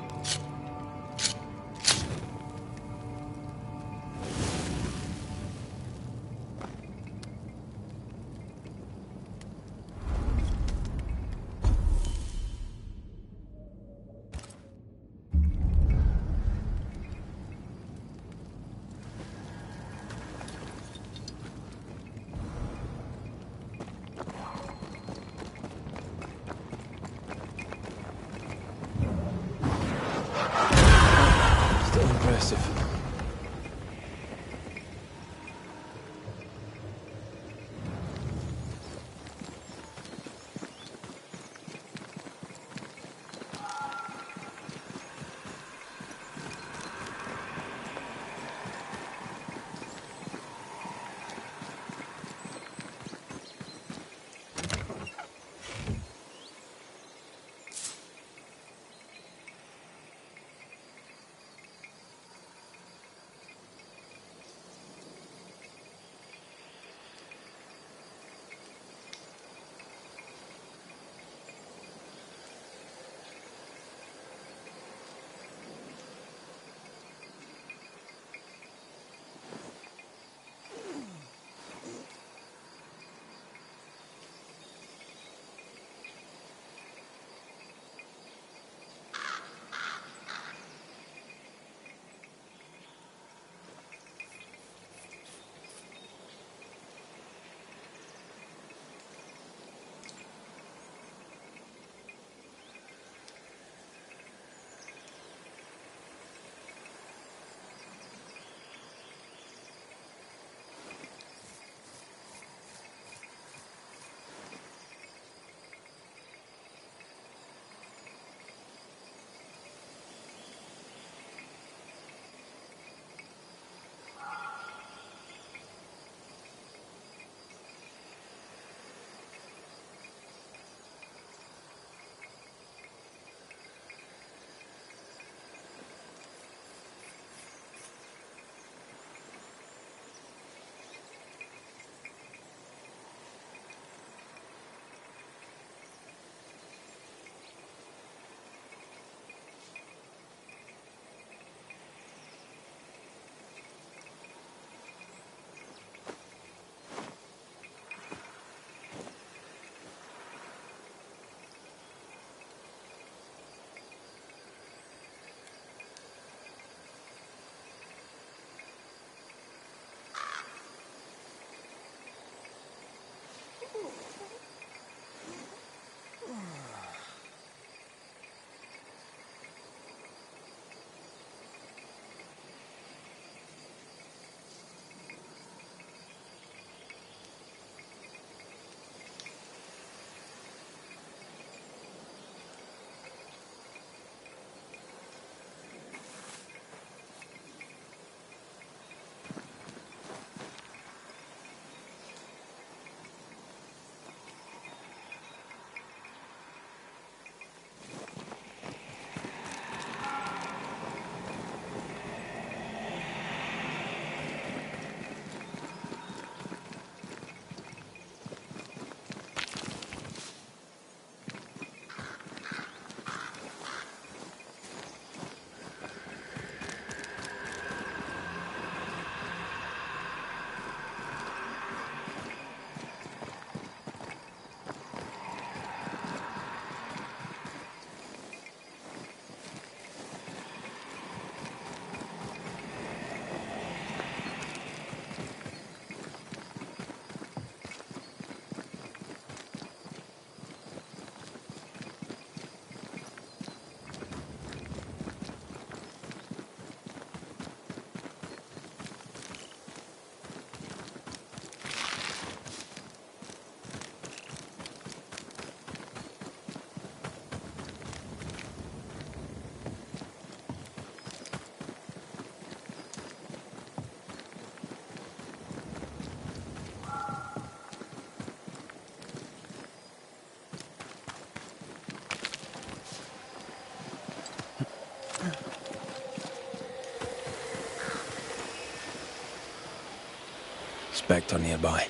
Spectre nearby.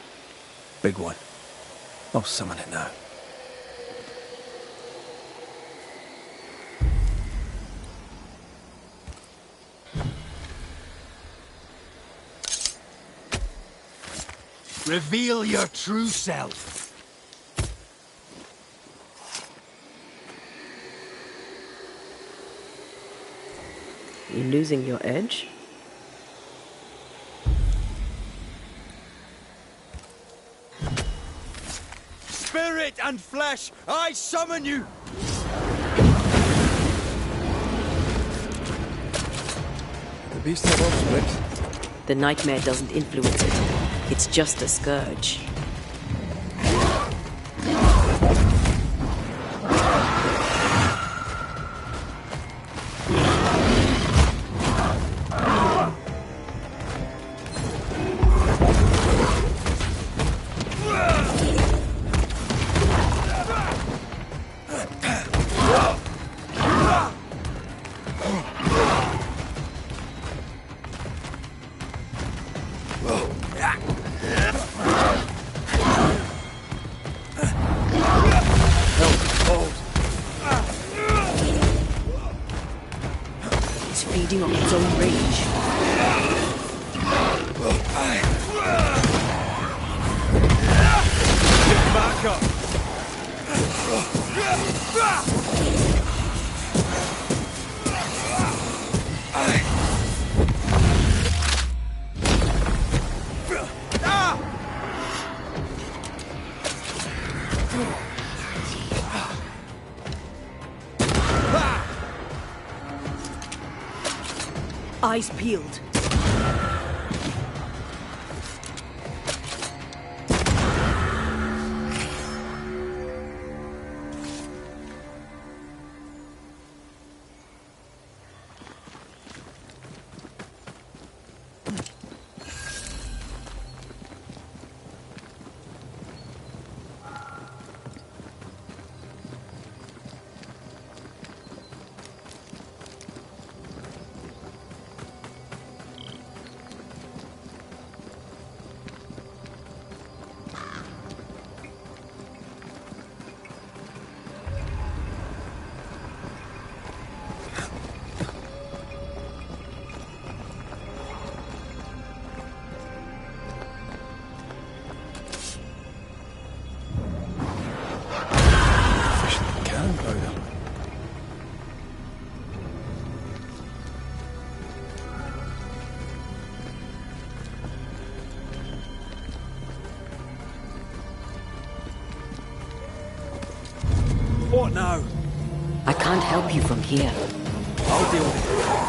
Big one. I'll summon it now. Reveal your true self. You losing your edge? Spirit and flesh, I summon you! The beast have offspring. The nightmare doesn't influence it. It's just a scourge. It's feeding on its own rage. Back up! Eyes peeled. What now? I can't help you from here. I'll deal with it.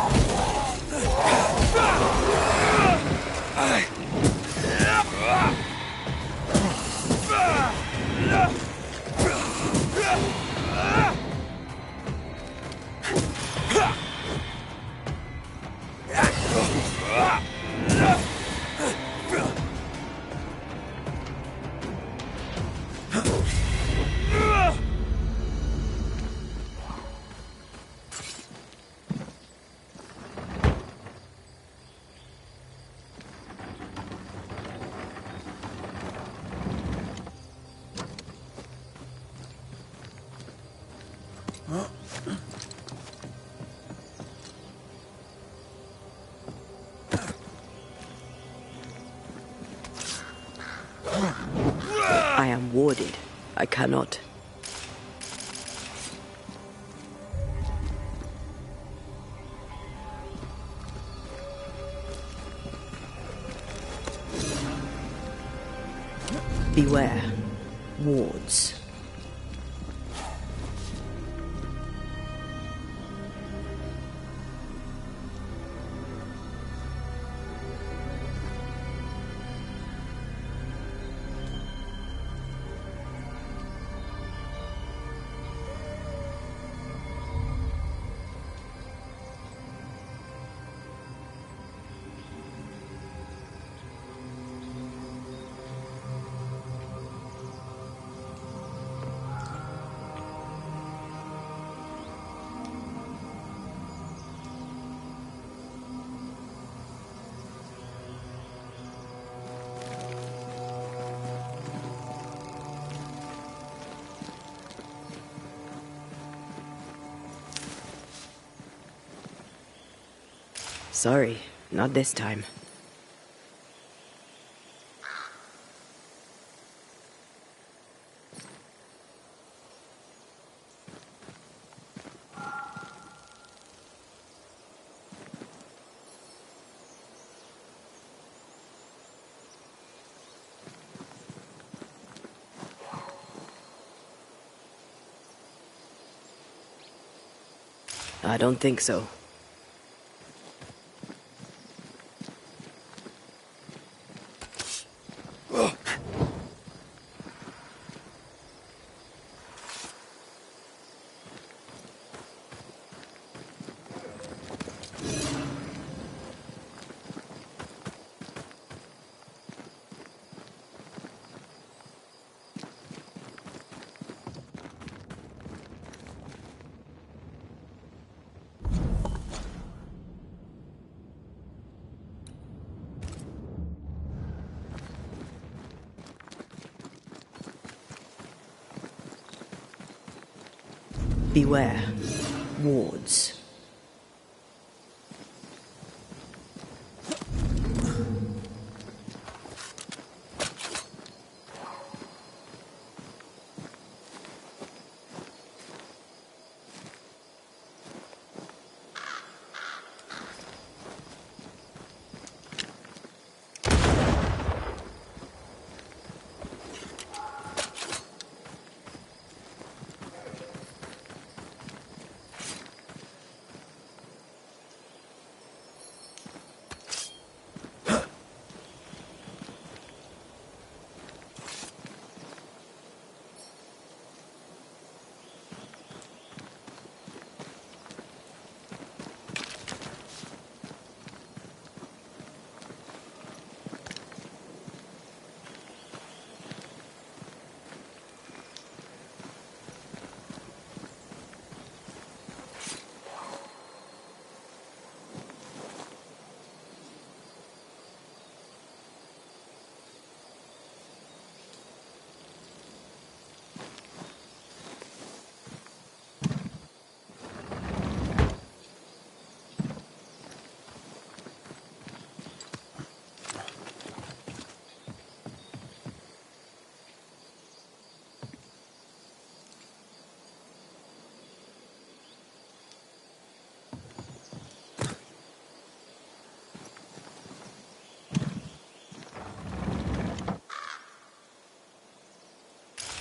I am warded. I cannot. Beware. Wards. Sorry, not this time. I don't think so. Beware. Wards.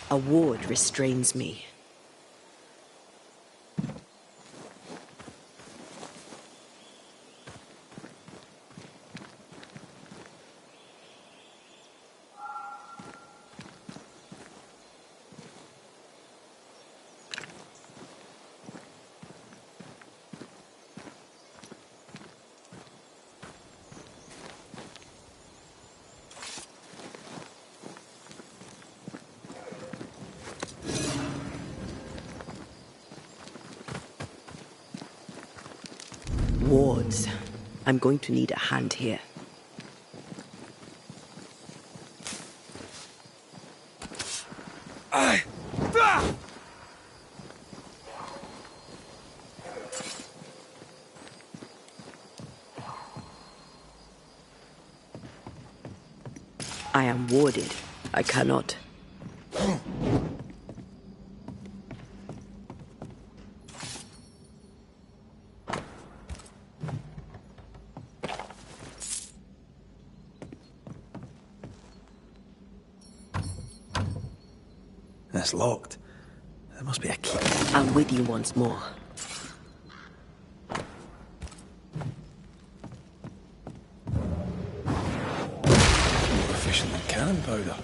A ward restrains me. Wards. I'm going to need a hand here. I am warded. I cannot. It's locked. There must be a key. I'm with you once more. More efficient than cannon powder.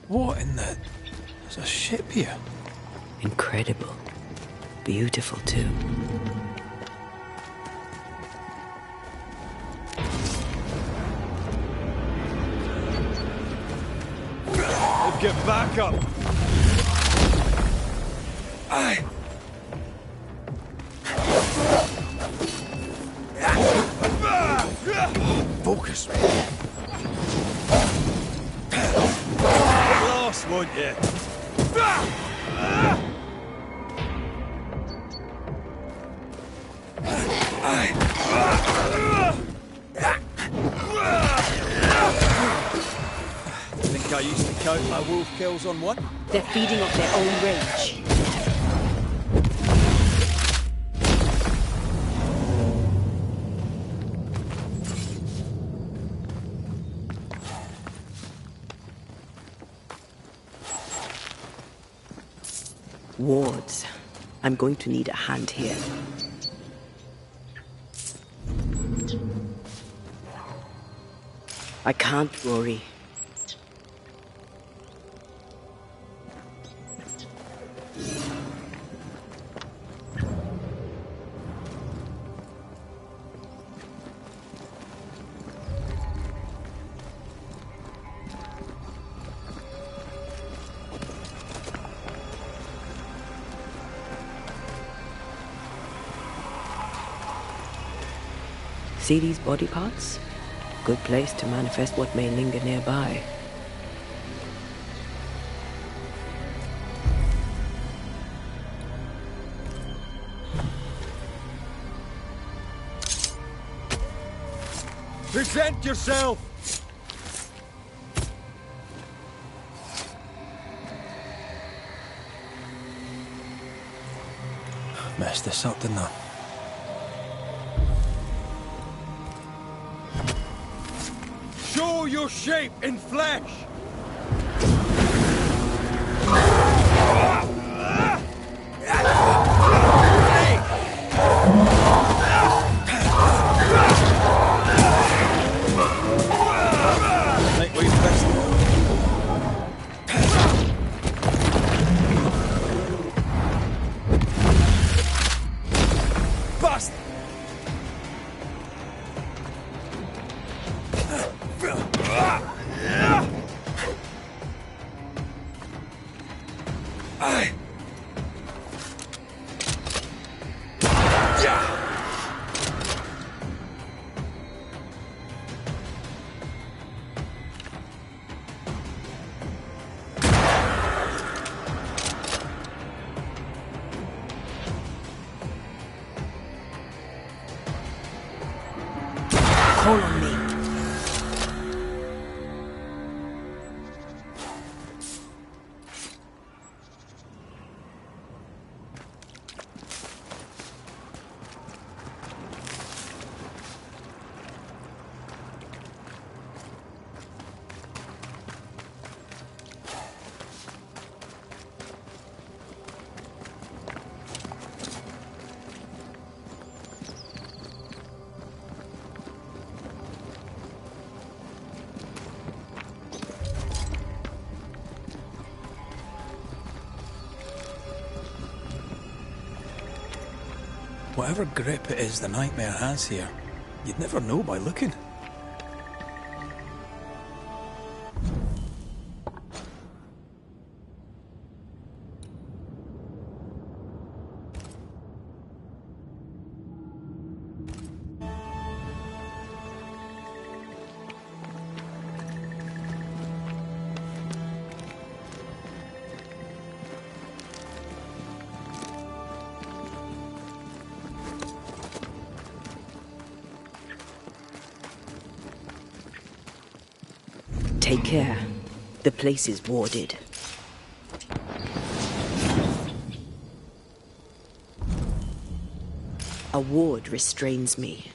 What in the... There's a ship here. Incredible. Beautiful, too. Get back up! Aye. Focus. Lost, won't you? Think I used to count my wolf kills on one? They're feeding off their own rage. Wards. I'm going to need a hand here. I can't worry. See these body parts? Good place to manifest what may linger nearby. Present yourself! Messed this up, didn't I? Show your shape in flesh! Think we've missed it. Bust! Call on me. Whatever grip it is the nightmare has here, you'd never know by looking. Take care. The place is warded. A ward restrains me.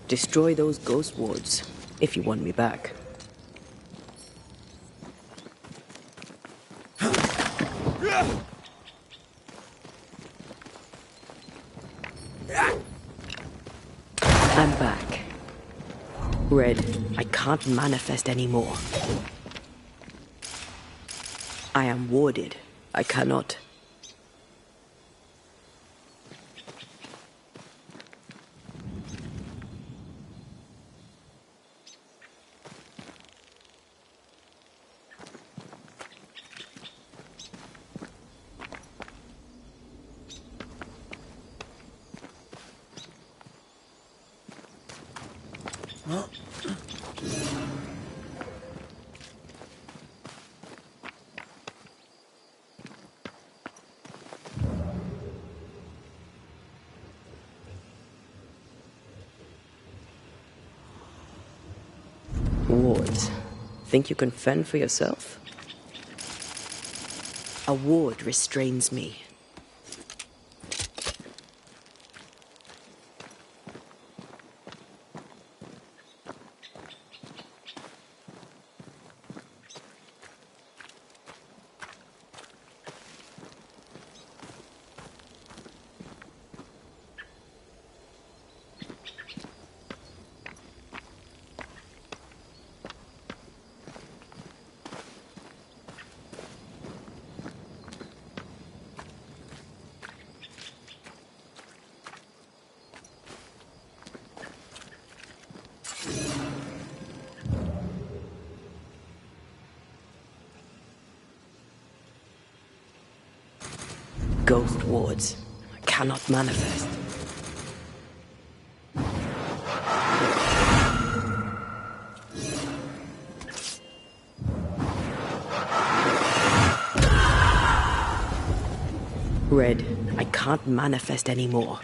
Destroy those ghost wards, if you want me back. I'm back. Red, I can't manifest anymore. I am warded. I cannot. Wards. Think you can fend for yourself? A ward restrains me. Ghost wards. I cannot manifest. Red, I can't manifest anymore.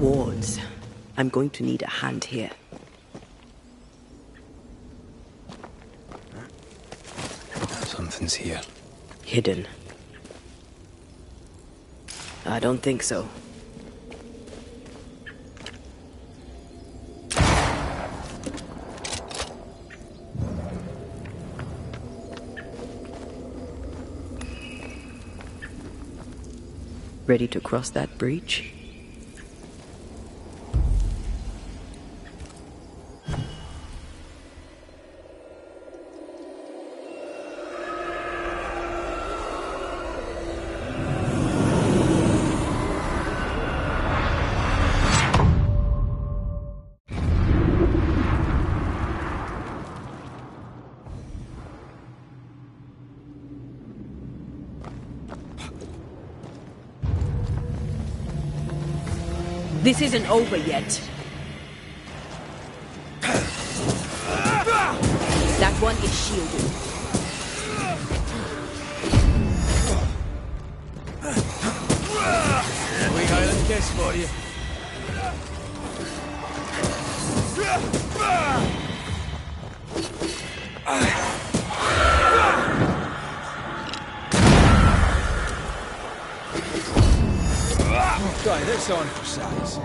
Wards. I'm going to need a hand here. Something's here. Hidden. I don't think so. Ready to cross that breach? This isn't over yet. That one is shielded. We Highland kiss for you. Try this on for size.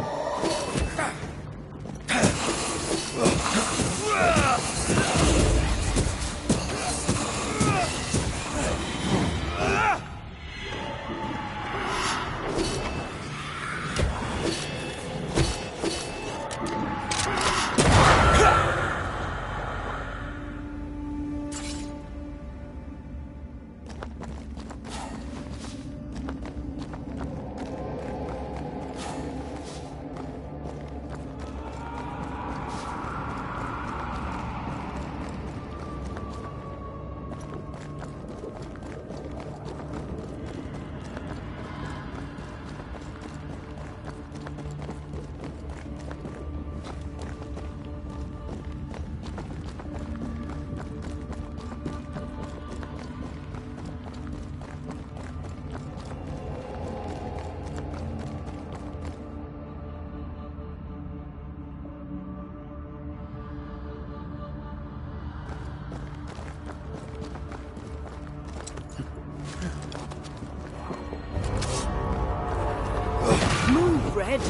Move, Red.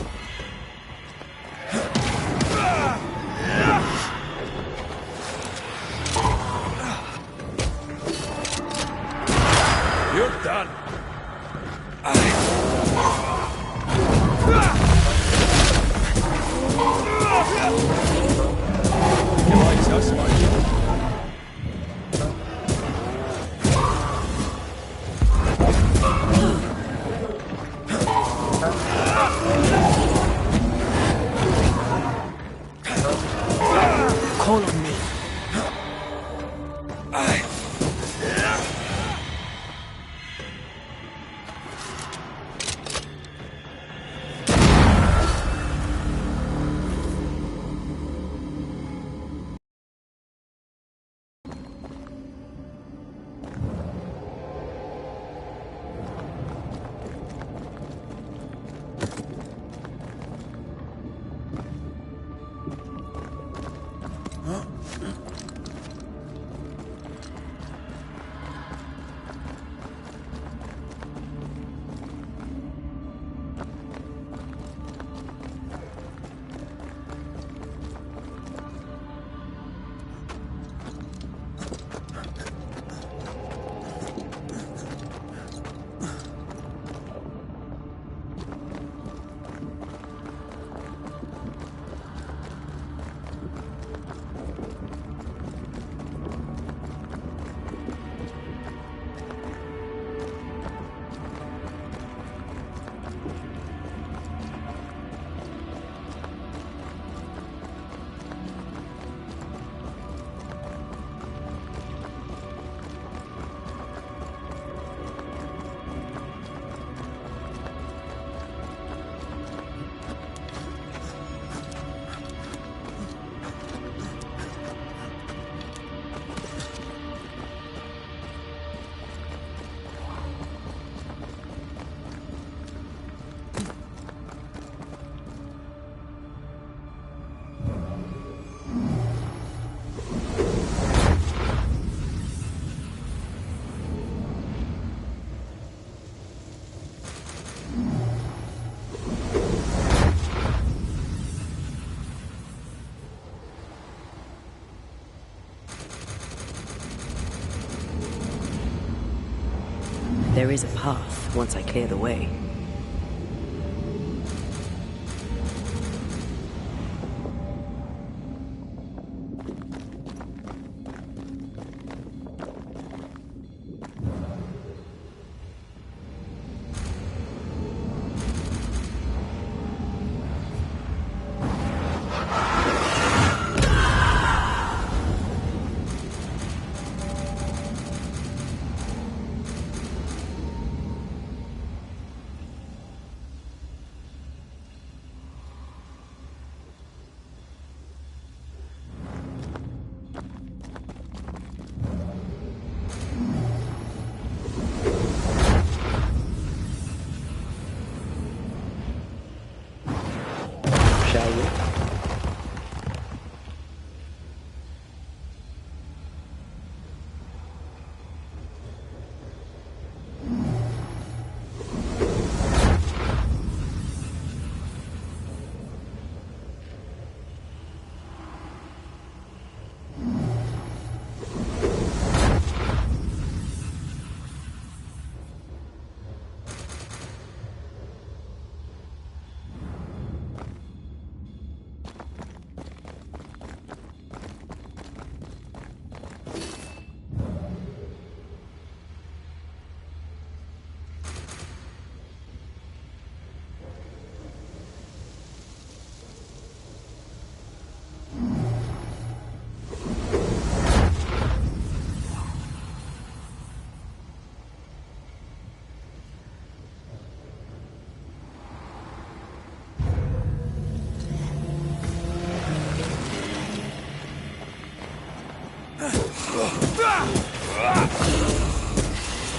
You're done. You like so smart. Call on me. There is a path once I clear the way.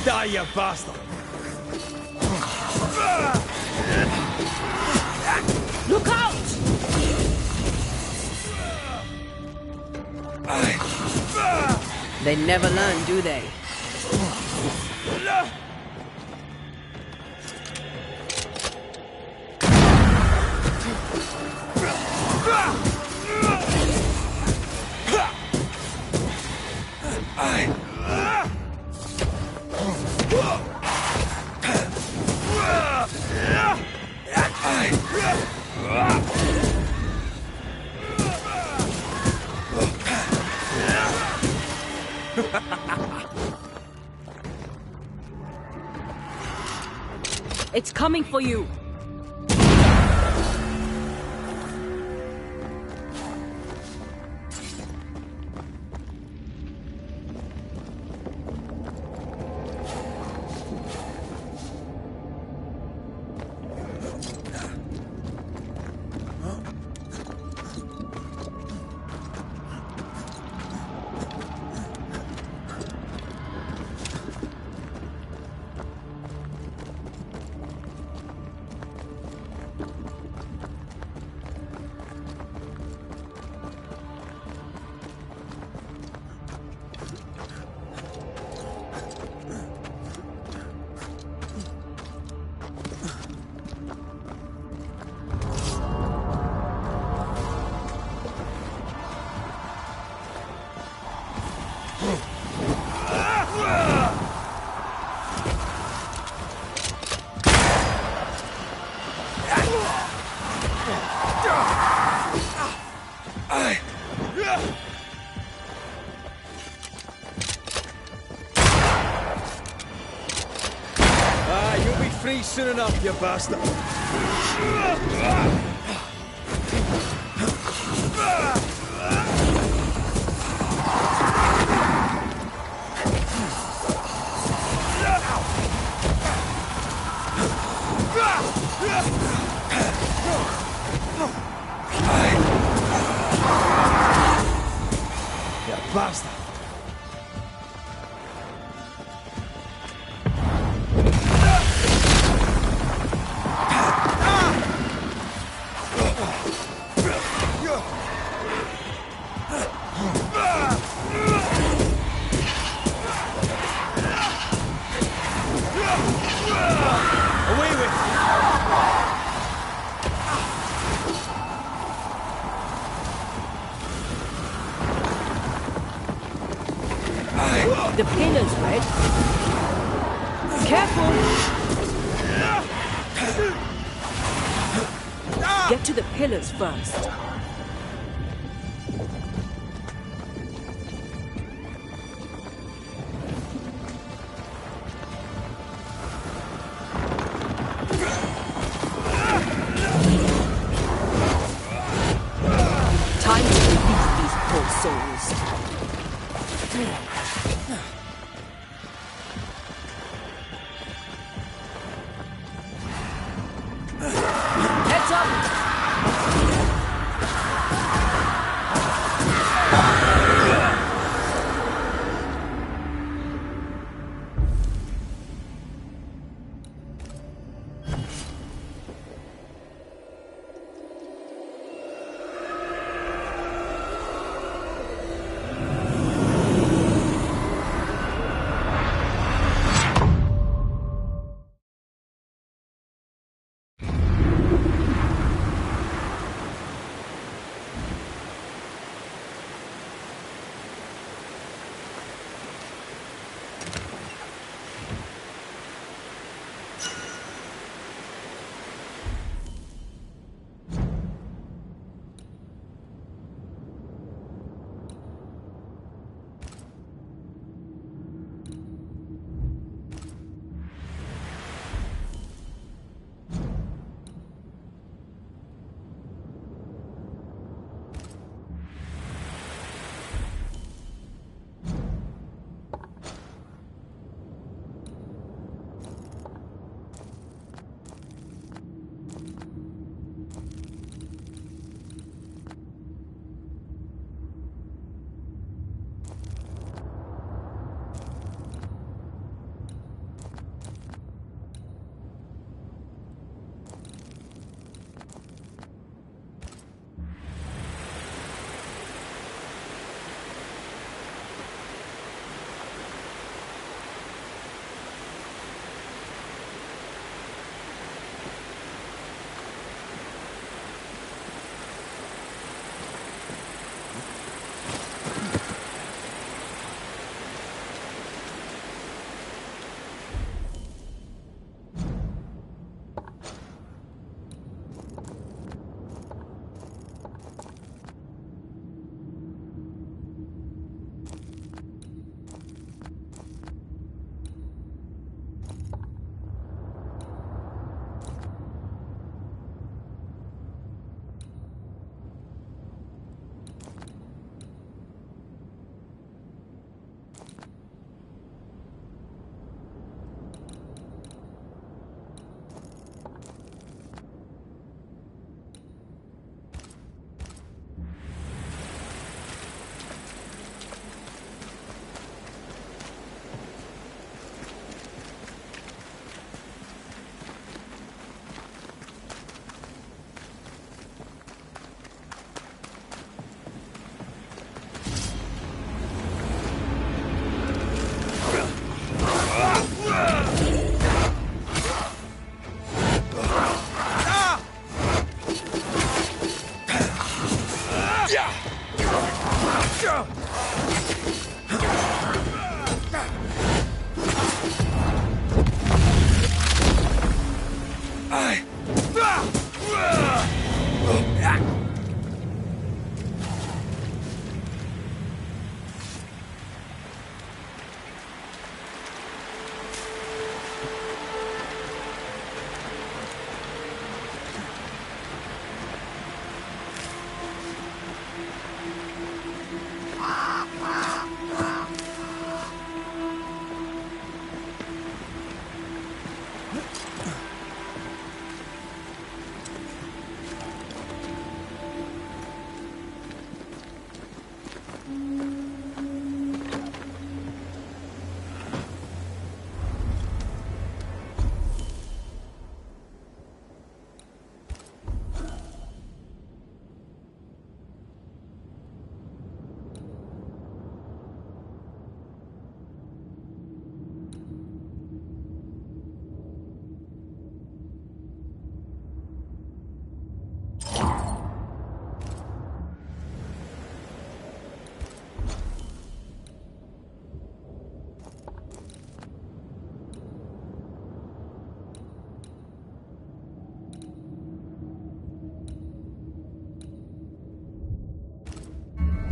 Die, you bastard! Look out! They never learn, do they? It's coming for you! You'll be free soon enough, you bastard! You bastard! Away with you! The pillars, Red. Careful! Get to the pillars first. Time to release these poor souls. Heads up!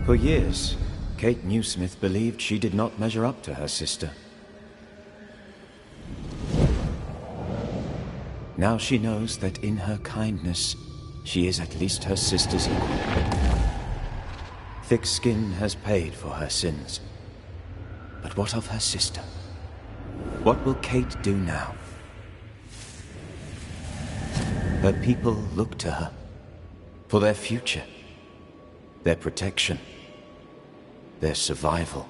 For years, Kate Newsmith believed she did not measure up to her sister. Now she knows that in her kindness, she is at least her sister's equal. Thick skin has paid for her sins. But what of her sister? What will Kate do now? Her people look to her for their future, their protection, their survival.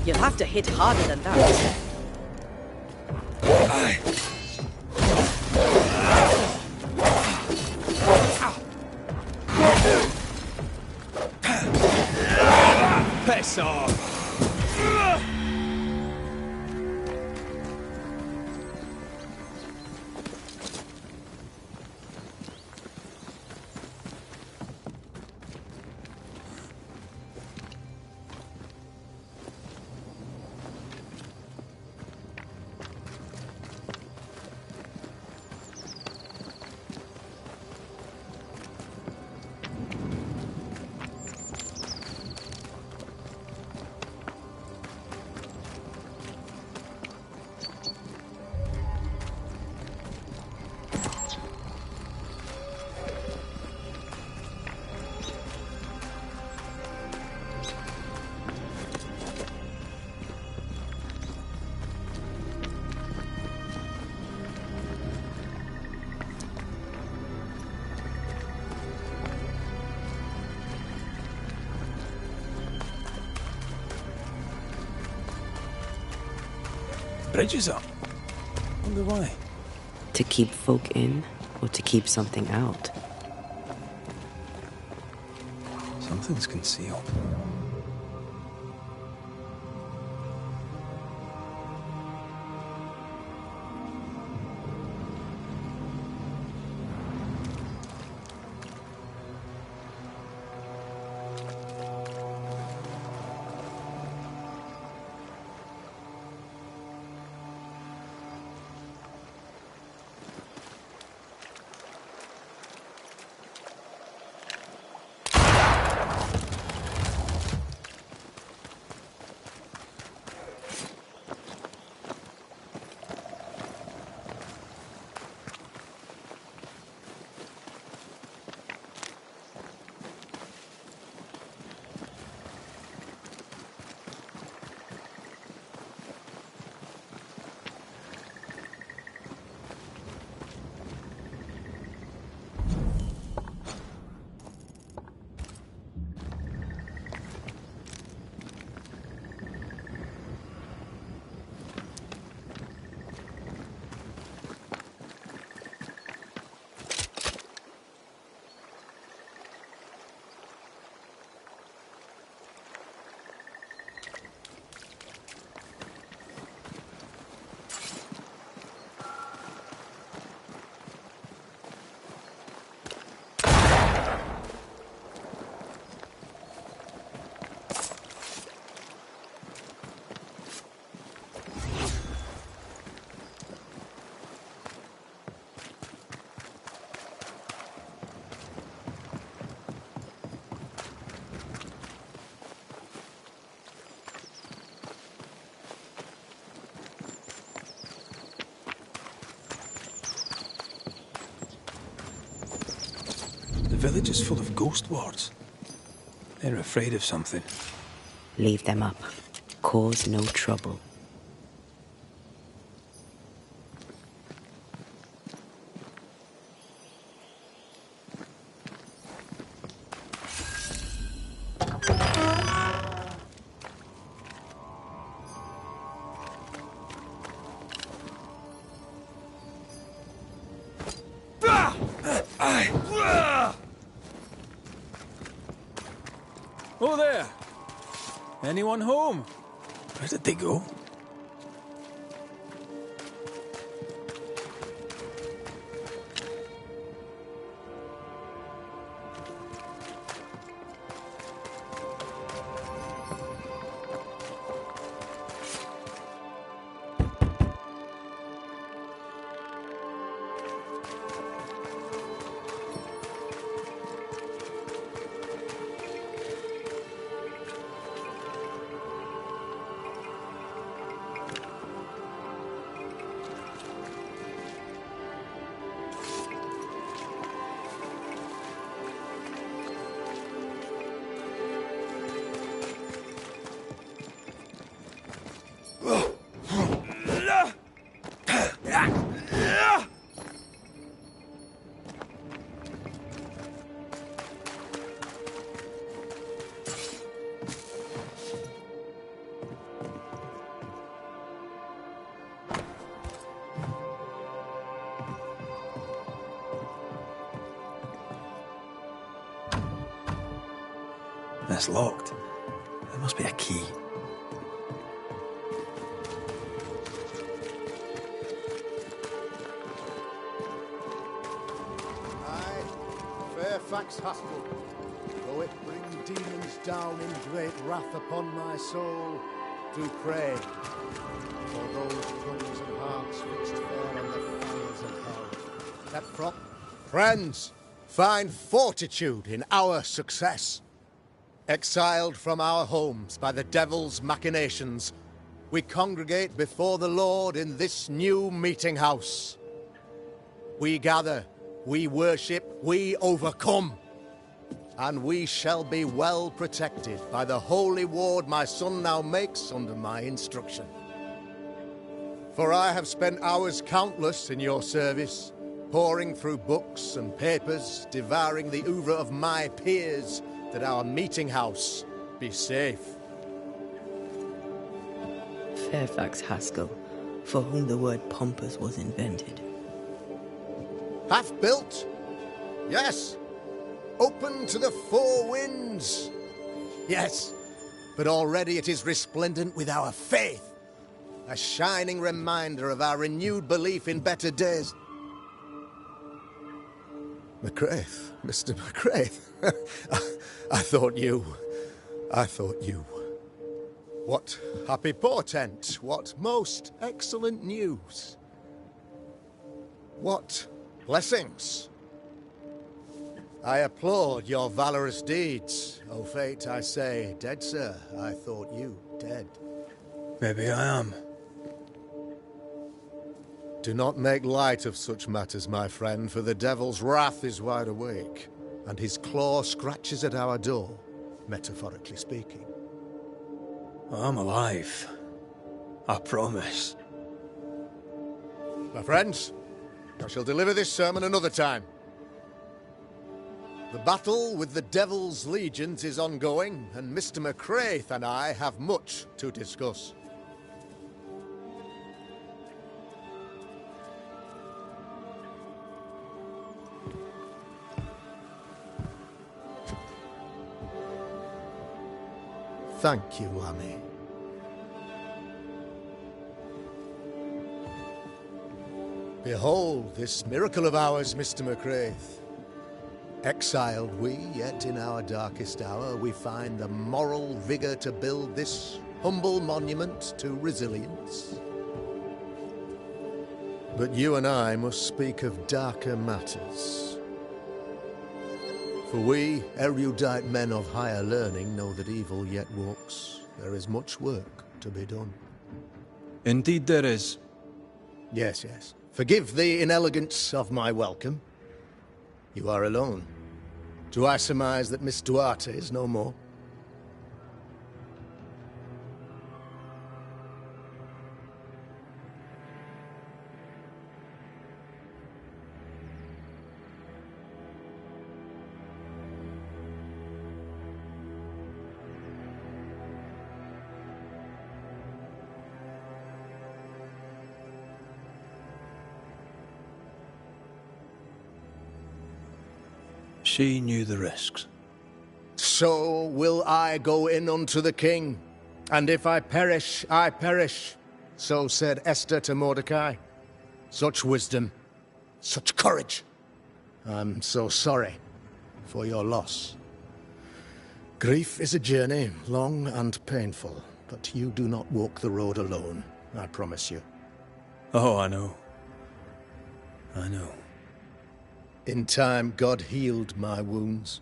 You'll have to hit harder than that. Piss off! Bridge is up. Wonder why. To keep folk in, or to keep something out? Something's concealed. The village is full of ghost wards. They're afraid of something. Leave them up. Cause no trouble. Ho there! Anyone home? Where did they go? It's locked. There must be a key. I, Fairfax Haskell, though it bring demons down in great wrath upon my soul, do pray for those tongues and hearts fixed fair on the fires of hell. That from friends, find fortitude in our success. Exiled from our homes by the devil's machinations, we congregate before the Lord in this new meeting house. We gather, we worship, we overcome. And we shall be well protected by the holy ward my son now makes under my instruction. For I have spent hours countless in your service, poring through books and papers, devouring the oeuvre of my peers, that our meeting house be safe. Fairfax Haskell, for whom the word pompous was invented. Half built? Yes. Open to the four winds? Yes. But already it is resplendent with our faith. A shining reminder of our renewed belief in better days. McCraith, Mr. McCraith. I thought you. What happy portent, what most excellent news. What blessings. I applaud your valorous deeds. O fate, I say, dead sir, I thought you dead. Maybe I am. Do not make light of such matters, my friend, for the devil's wrath is wide awake, and his claw scratches at our door, metaphorically speaking. I'm alive. I promise. My friends, I shall deliver this sermon another time. The battle with the devil's legions is ongoing, and Mr. McCraith and I have much to discuss. Thank you, Lammy. Behold this miracle of ours, Mr. McCraith. Exiled we, yet in our darkest hour we find the moral vigour to build this humble monument to resilience. But you and I must speak of darker matters. For we, erudite men of higher learning, know that evil yet walks. There is much work to be done. Indeed there is. Yes, yes. Forgive the inelegance of my welcome. You are alone. Do I surmise that Miss Duarte is no more? She knew the risks. So will I go in unto the king, and if I perish, I perish. So said Esther to Mordecai. Such wisdom, such courage. I'm so sorry for your loss. Grief is a journey, long and painful, but you do not walk the road alone, I promise you. Oh, I know. I know. In time, God healed my wounds.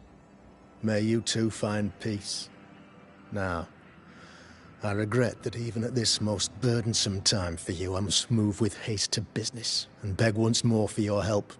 May you too find peace. Now, I regret that even at this most burdensome time for you, I must move with haste to business and beg once more for your help.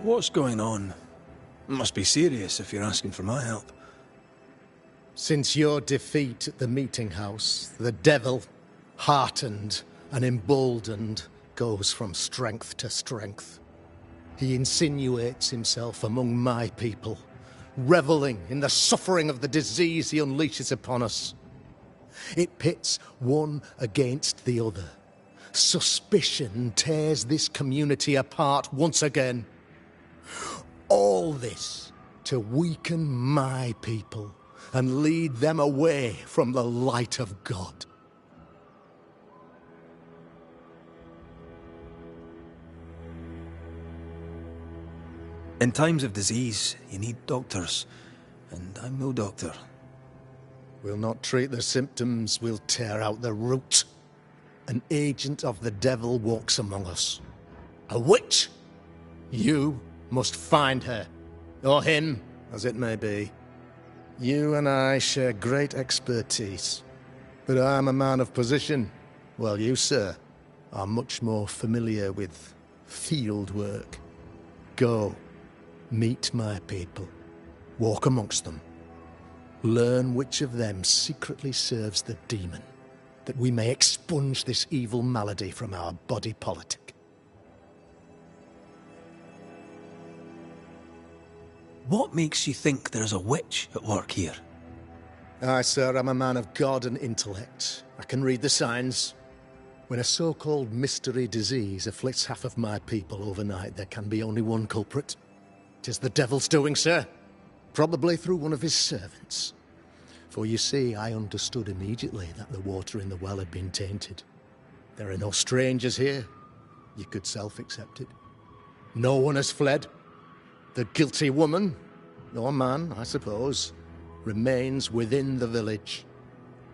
What's going on? It must be serious if you're asking for my help. Since your defeat at the meeting house, the devil, heartened and emboldened, goes from strength to strength. He insinuates himself among my people, reveling in the suffering of the disease he unleashes upon us. It pits one against the other. Suspicion tears this community apart once again. All this to weaken my people and lead them away from the light of God. In times of disease, you need doctors, and I'm no doctor. We'll not treat the symptoms, we'll tear out the root. An agent of the devil walks among us. A witch! You must find her, or him, as it may be. You and I share great expertise, but I'm a man of position, while you, sir, are much more familiar with field work. Go, meet my people, walk amongst them. Learn which of them secretly serves the demon, that we may expunge this evil malady from our body politic. What makes you think there's a witch at work here? Aye, sir, I'm a man of God and intellect. I can read the signs. When a so-called mystery disease afflicts half of my people overnight, there can be only one culprit. 'Tis the devil's doing, sir. Probably through one of his servants. For you see, I understood immediately that the water in the well had been tainted. There are no strangers here. You could self-accept it. No one has fled. The guilty woman, or man, I suppose, remains within the village.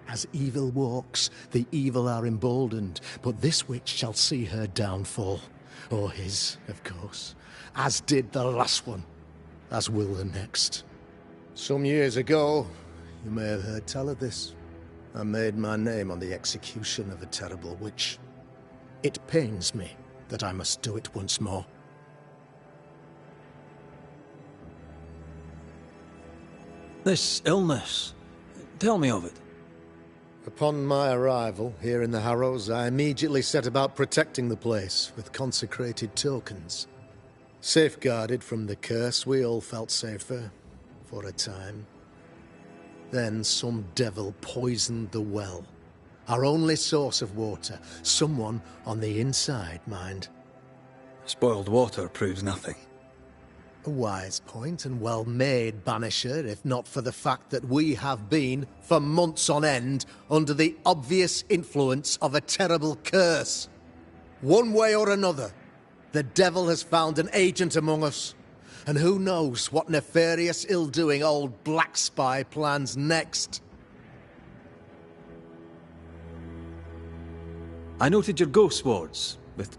As evil walks, the evil are emboldened, but this witch shall see her downfall. Or his, of course. As did the last one. As will the next. Some years ago, you may have heard tell of this. I made my name on the execution of a terrible witch. It pains me that I must do it once more. This illness, tell me of it. Upon my arrival here in the Harrows, I immediately set about protecting the place with consecrated tokens. Safeguarded from the curse, we all felt safer, for a time. Then some devil poisoned the well, our only source of water. Someone on the inside, mind. Spoiled water proves nothing. A wise point and well made, Banisher, if not for the fact that we have been, for months on end, under the obvious influence of a terrible curse. One way or another, the devil has found an agent among us, and who knows what nefarious ill-doing old Black Spy plans next. I noted your ghost wards with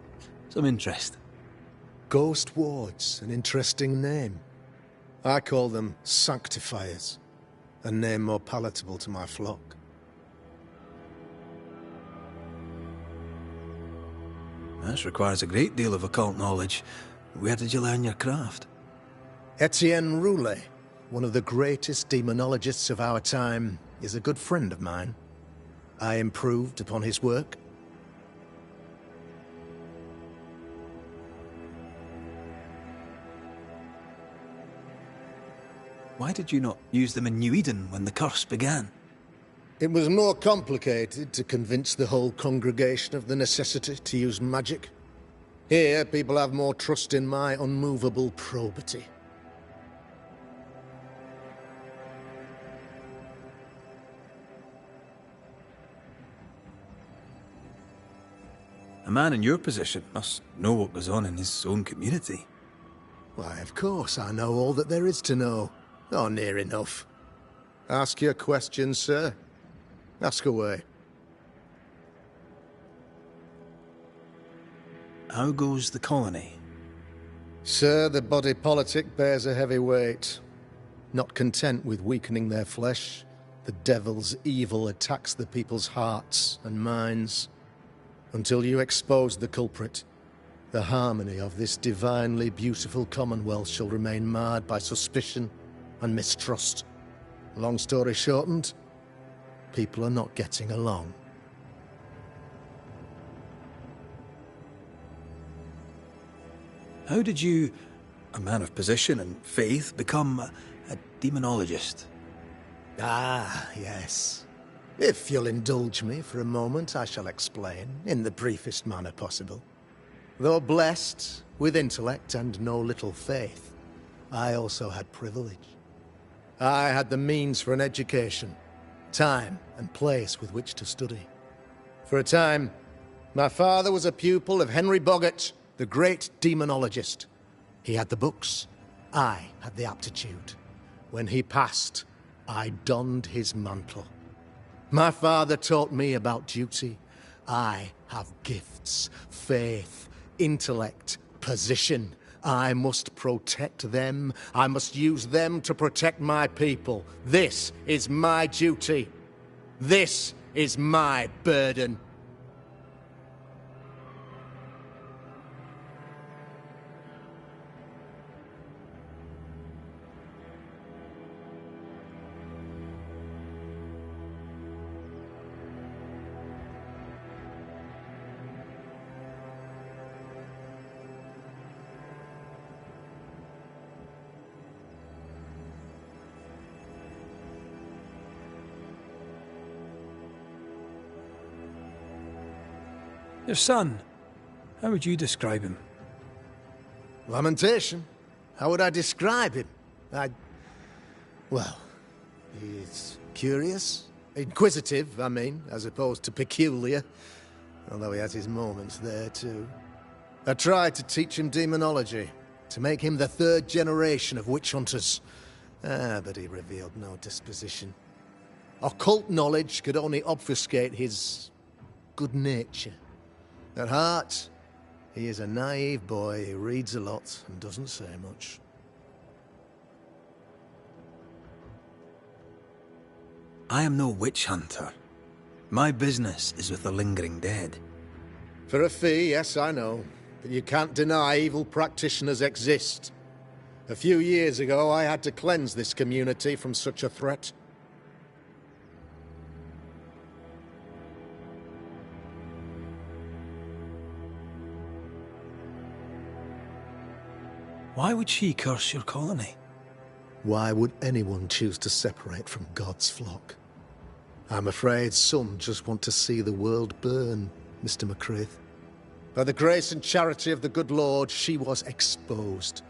some interest. Ghost wards, an interesting name. I call them sanctifiers, a name more palatable to my flock. This requires a great deal of occult knowledge. Where did you learn your craft? Etienne Roulet, one of the greatest demonologists of our time, is a good friend of mine. I improved upon his work. Why did you not use them in New Eden when the curse began? It was more complicated to convince the whole congregation of the necessity to use magic. Here, people have more trust in my unmovable probity. A man in your position must know what goes on in his own community. Why, of course, I know all that there is to know. Or near enough. Ask your questions, sir. Ask away. How goes the colony? Sir, the body politic bears a heavy weight. Not content with weakening their flesh, the devil's evil attacks the people's hearts and minds. Until you expose the culprit, The harmony of this divinely beautiful commonwealth shall remain marred by suspicion and mistrust. Long story shortened, people are not getting along. How did you, a man of position and faith, become a demonologist? Ah, yes. If you'll indulge me for a moment, I shall explain, in the briefest manner possible. Though blessed with intellect and no little faith, I also had privilege. I had the means for an education, time and place with which to study. For a time, my father was a pupil of Henry Boggart, the great demonologist. He had the books, I had the aptitude. When he passed, I donned his mantle. My father taught me about duty. I have gifts, faith, intellect, position. I must protect them. I must use them to protect my people. This is my duty. This is my burden. Your son, how would you describe him? Lamentation? How would I describe him? Well, he's curious. Inquisitive, I mean, as opposed to peculiar. Although he has his moments there, too. I tried to teach him demonology, to make him the third generation of witch hunters. But he revealed no disposition. Occult knowledge could only obfuscate his good nature. At heart, he is a naive boy who reads a lot and doesn't say much. I am no witch hunter. My business is with the lingering dead. For a fee, yes, I know. But you can't deny evil practitioners exist. A few years ago, I had to cleanse this community from such a threat. Why would she curse your colony? Why would anyone choose to separate from God's flock? I'm afraid some just want to see the world burn, Mr. McCraith. By the grace and charity of the good Lord, she was exposed.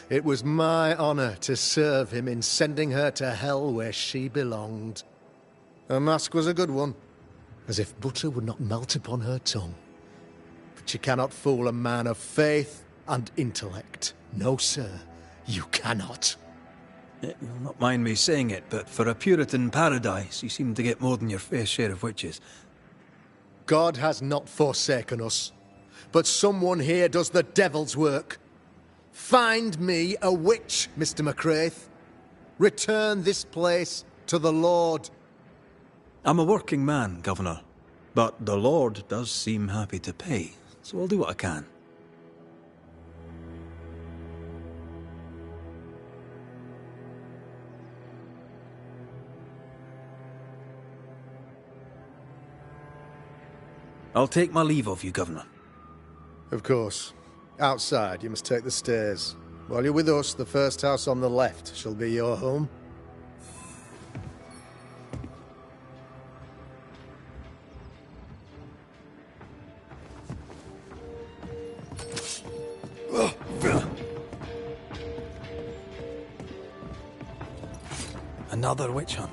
It was my honor to serve him in sending her to hell where she belonged. Her mask was a good one, as if butter would not melt upon her tongue. But you cannot fool a man of faith and intellect. No, sir, you cannot. You'll not mind me saying it, but for a Puritan paradise, you seem to get more than your fair share of witches. God has not forsaken us, but someone here does the devil's work. Find me a witch, Mr. McCraith. Return this place to the Lord. I'm a working man, Governor, but the Lord does seem happy to pay, so I'll do what I can. I'll take my leave of you, Governor. Of course. Outside, you must take the stairs. While you're with us, the first house on the left shall be your home. Another witch hunt.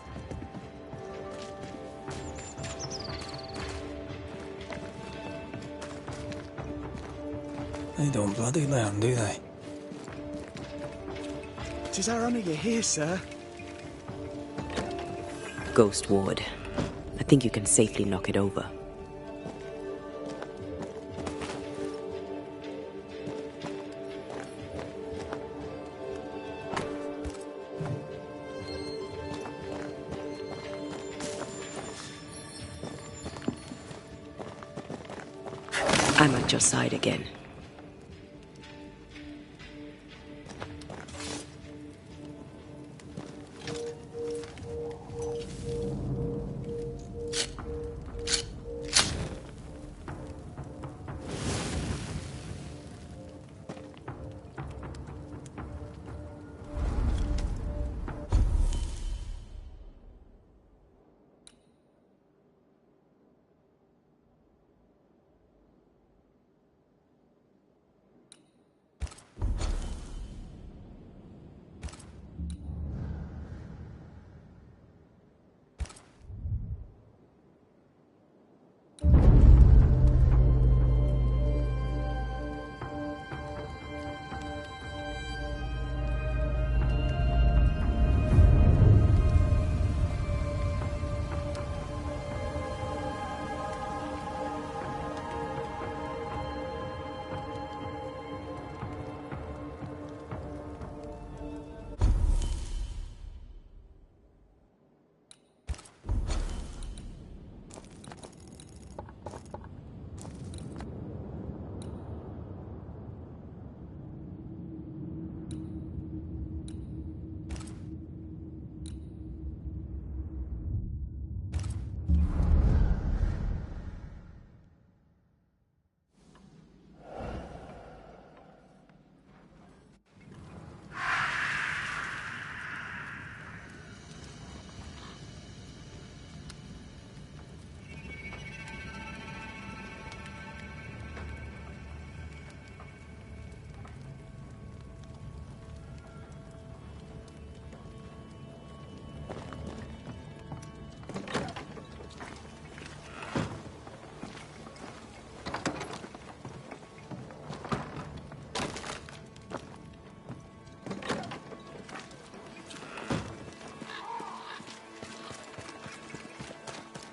They don't bloody learn, do they? 'Tis our honour you're here, sir. Ghost Ward. I think you can safely knock it over. I'm at your side again.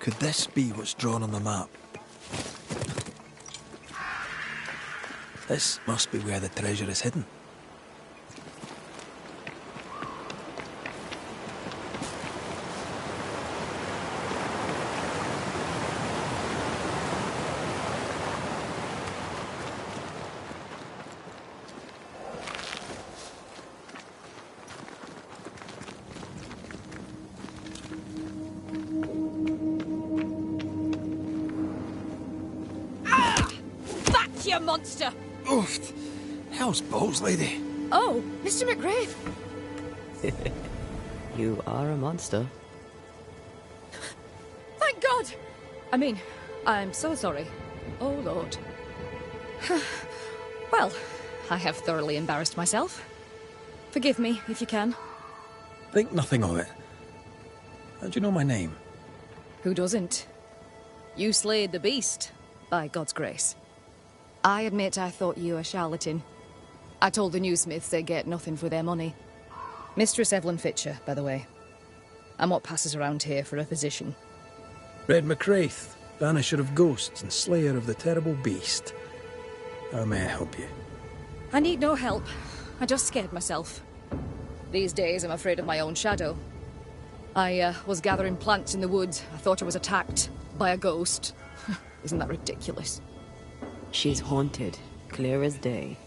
Could this be what's drawn on the map? This must be where the treasure is hidden. You monster! Oof! Hell's balls, lady. Oh, Mr. McGrath! You are a monster. Thank God! I mean, I'm so sorry. Oh, Lord. Well, I have thoroughly embarrassed myself. Forgive me, if you can. Think nothing of it. How do you know my name? Who doesn't? You slayed the beast, by God's grace. I admit I thought you a charlatan. I told the newsmiths they'd get nothing for their money. Mistress Evelyn Fitcher, by the way. I'm what passes around here for a physician. Red McCraith, banisher of ghosts and slayer of the terrible beast. How may I help you? I need no help. I just scared myself. These days I'm afraid of my own shadow. I was gathering plants in the woods. I thought I was attacked by a ghost. Isn't that ridiculous? She's haunted, clear as day.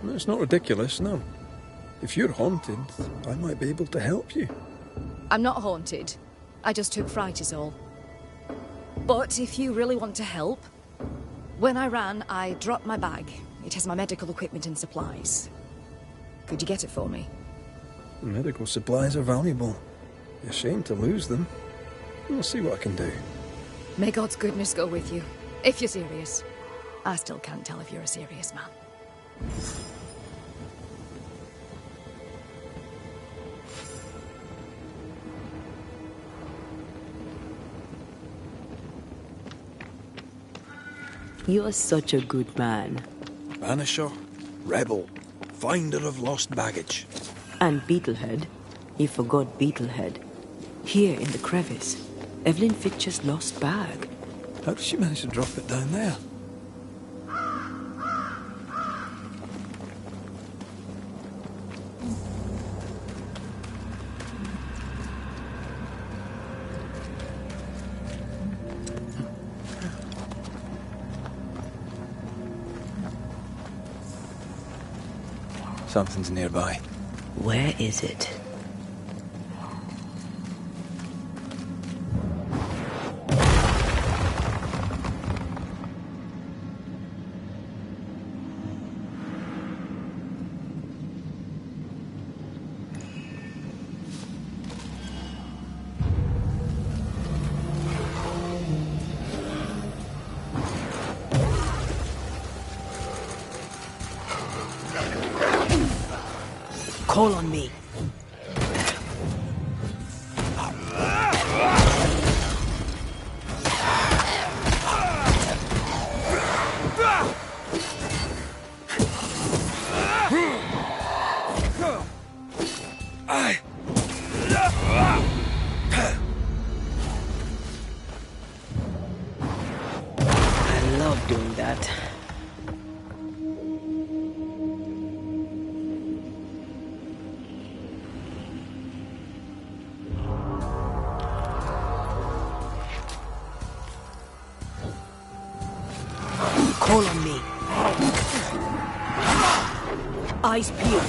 It's not ridiculous, no. If you're haunted, I might be able to help you. I'm not haunted. I just took fright is all. But if you really want to help... When I ran, I dropped my bag. It has my medical equipment and supplies. Could you get it for me? Medical supplies are valuable. Be a shame to lose them. I'll see what I can do. May God's goodness go with you, if you're serious. I still can't tell if you're a serious man. You are such a good man. Banisher, rebel, finder of lost baggage. And Beetlehead. You forgot Beetlehead. Here in the crevice. Evelyn Fitcher's lost bag. How did she manage to drop it down there? Something's nearby. Where is it? Call on me. I love doing that. Call on me. Eyes peeled.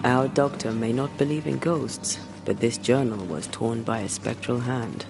Our doctor may not believe in ghosts, but this journal was torn by a spectral hand.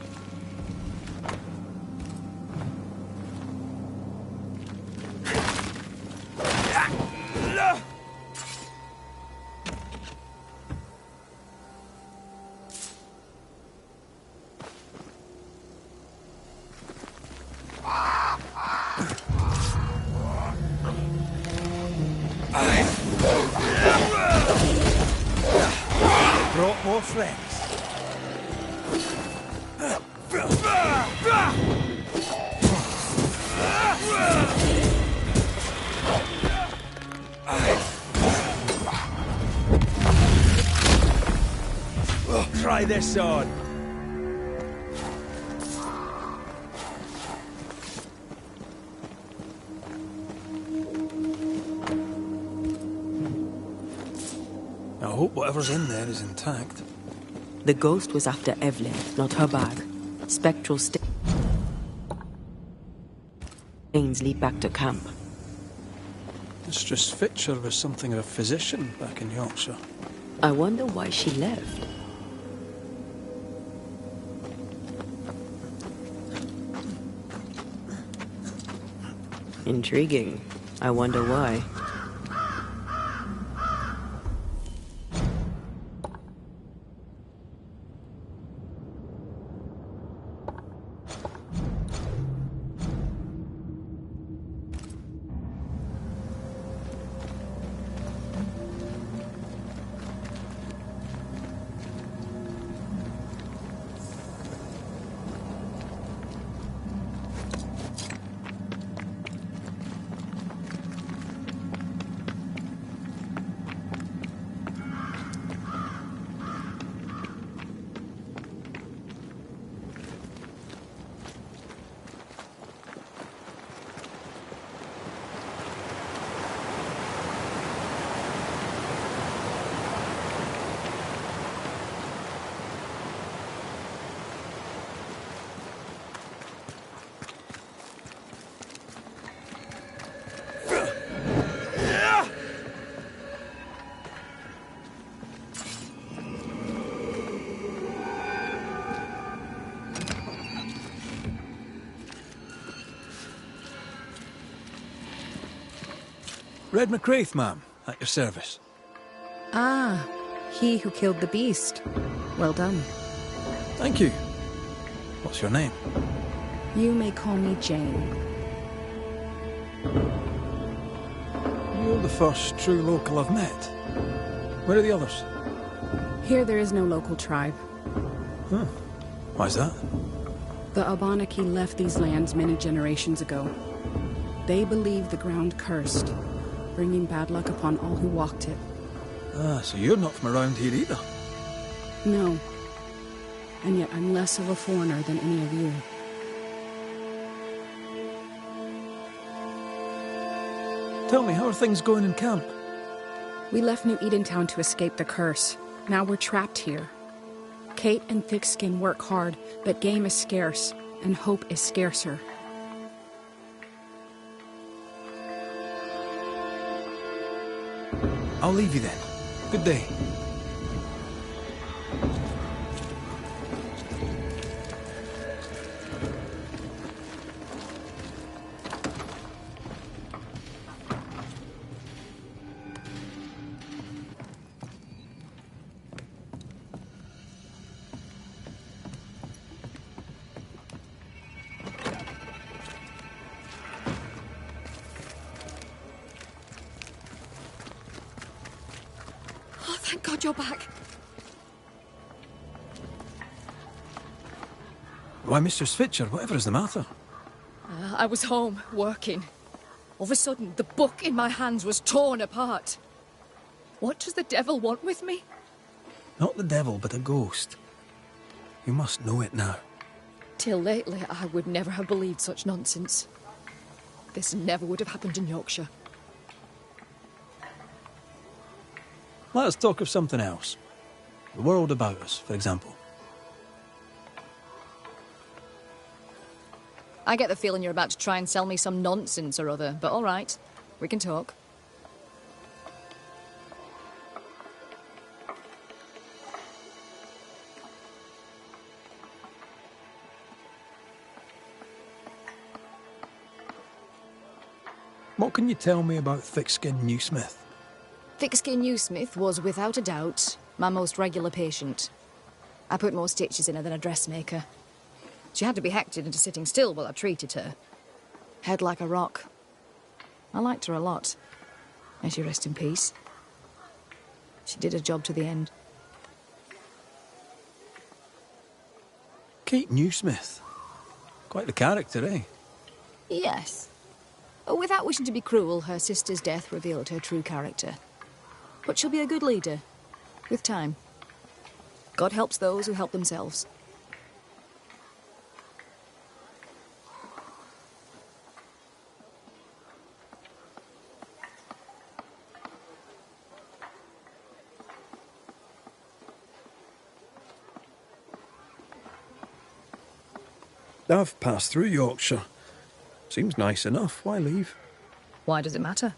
Brought more friends. Try this on. I hope whatever's in there is intact. The ghost was after Evelyn, not her bag. Spectral stains lead back to camp. Mistress Fitcher was something of a physician back in Yorkshire. I wonder why she left. Intriguing. I wonder why. Red McCraith, ma'am, at your service. Ah, he who killed the beast. Well done. Thank you. What's your name? You may call me Jane. You're the first true local I've met. Where are the others? Here there is no local tribe. Why's that? The Abenaki left these lands many generations ago. They believe the ground cursed, bringing bad luck upon all who walked it. Ah, so you're not from around here either. No. And yet I'm less of a foreigner than any of you. Tell me, how are things going in camp? We left New Edentown to escape the curse. Now we're trapped here. Kate and Thickskin work hard, but game is scarce, and hope is scarcer. I'll leave you then. Good day. Thank God you're back. Why, Mistress Fitcher, whatever is the matter? I was home, working. All of a sudden, the book in my hands was torn apart. What does the devil want with me? Not the devil, but a ghost. You must know it now. Till lately, I would never have believed such nonsense. This never would have happened in Yorkshire. Let us talk of something else. The world about us, for example. I get the feeling you're about to try and sell me some nonsense or other, but all right, we can talk. What can you tell me about Thickskin Newsmith? Thickskin Newsmith was, without a doubt, my most regular patient. I put more stitches in her than a dressmaker. She had to be hectored into sitting still while I treated her. Head like a rock. I liked her a lot. May she rest in peace. She did her job to the end. Kate Newsmith. Quite the character, eh? Yes. Without wishing to be cruel, her sister's death revealed her true character. But she'll be a good leader, with time. God helps those who help themselves. I've passed through Yorkshire. Seems nice enough. Why leave? Why does it matter?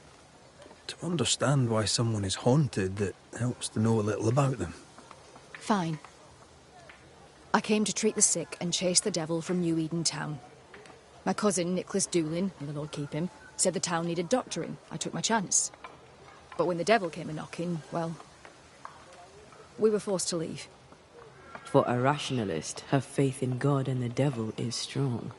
To understand why someone is haunted, it helps to know a little about them. Fine. I came to treat the sick and chase the devil from New Eden Town. My cousin, Nicholas Doolin, and the Lord keep him, said the town needed doctoring. I took my chance. But when the devil came a-knocking, well, we were forced to leave. For a rationalist, her faith in God and the devil is strong.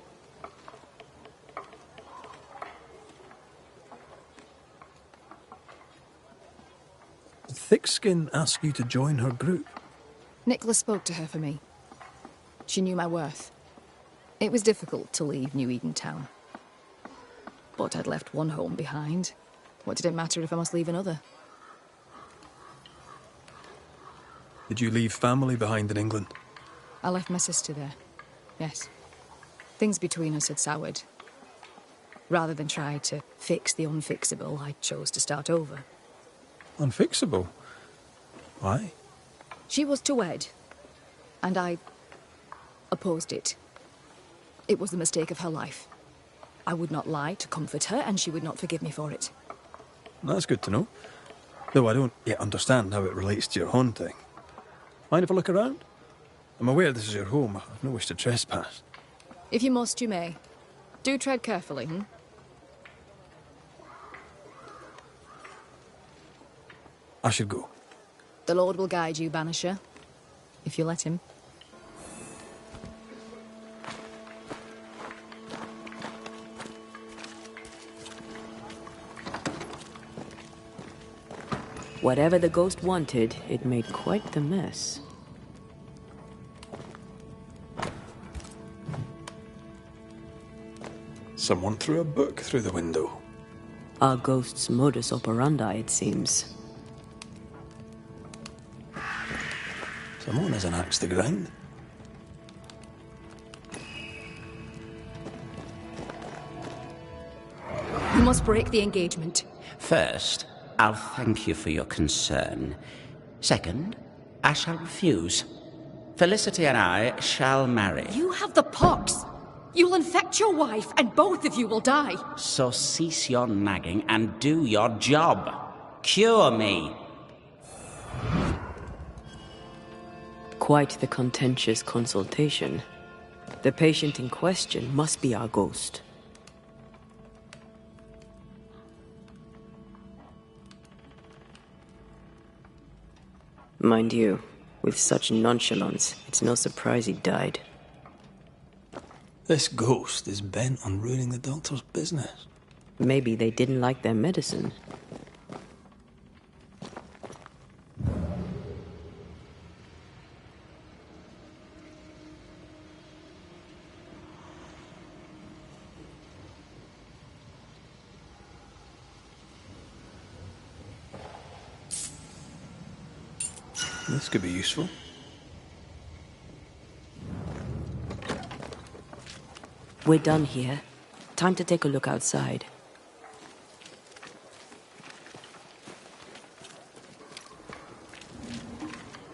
Did Thickskin ask you to join her group? Nicholas spoke to her for me. She knew my worth. It was difficult to leave New Eden Town. But I'd left one home behind. What did it matter if I must leave another? Did you leave family behind in England? I left my sister there. Yes. Things between us had soured. Rather than try to fix the unfixable, I chose to start over. Unfixable? Why? She was to wed, and I opposed it. It was the mistake of her life. I would not lie to comfort her, and she would not forgive me for it. That's good to know. Though I don't yet understand how it relates to your haunting. Mind if I look around? I'm aware this is your home. I've no wish to trespass. If you must, you may. Do tread carefully, I should go. The Lord will guide you, Banisher, if you let him. Whatever the ghost wanted, it made quite the mess. Someone threw a book through the window. Our ghost's modus operandi, it seems. Someone has an axe to grind. You must break the engagement. First, I'll thank you for your concern. Second, I shall refuse. Felicity and I shall marry. You have the pox. You'll infect your wife, and both of you will die. So cease your nagging and do your job. Cure me. Quite the contentious consultation. The patient in question must be our ghost. Mind you, with such nonchalance, it's no surprise he died. This ghost is bent on ruining the doctor's business. Maybe they didn't like their medicine. This could be useful. We're done here. Time to take a look outside.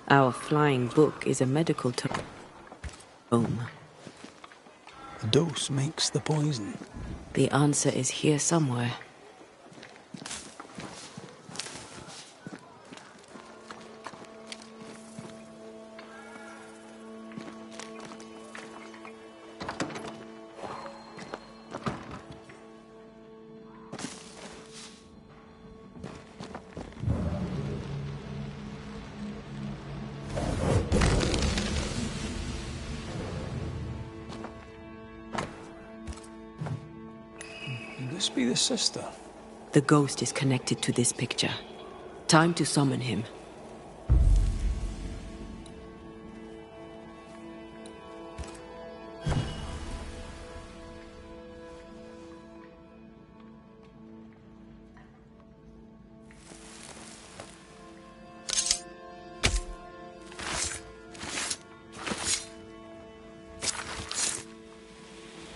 Our flying book is a medical tome. The dose makes the poison. The answer is here somewhere. this be the sister? The ghost is connected to this picture. Time to summon him.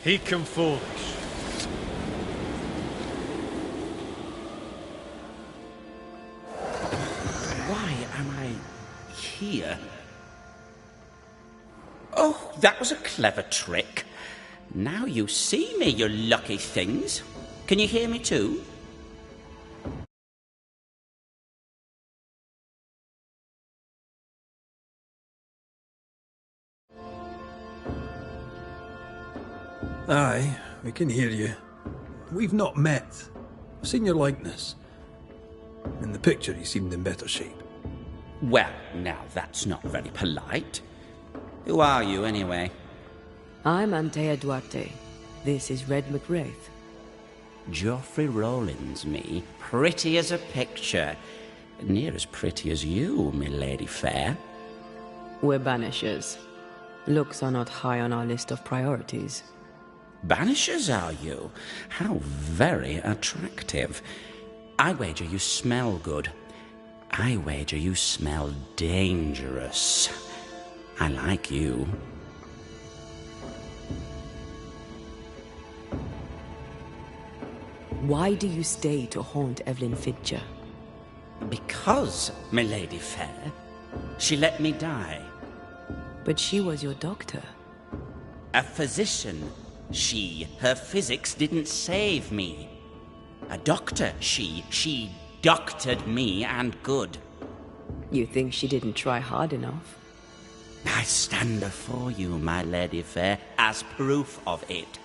He come foolish. Why am I here? Oh, that was a clever trick. Now you see me, you lucky things. Can you hear me too? Aye, we can hear you. We've not met. I've seen your likeness. In the picture, you seemed in better shape. Well, now that's not very polite. Who are you, anyway? I'm Antea Duarte. This is Red McWraith. Geoffrey Rollins, me. Pretty as a picture. Near as pretty as you, my lady fair. We're Banishers. Looks are not high on our list of priorities. Banishers, are you? How very attractive. I wager you smell good. I wager you smell dangerous. I like you. Why do you stay to haunt Evelyn Fitcher? Because, my lady fair, she let me die. But she was your doctor. A physician. Her physics didn't save me. A doctor, she doctored me and good. You think she didn't try hard enough? I stand before you, my lady fair, as proof of it.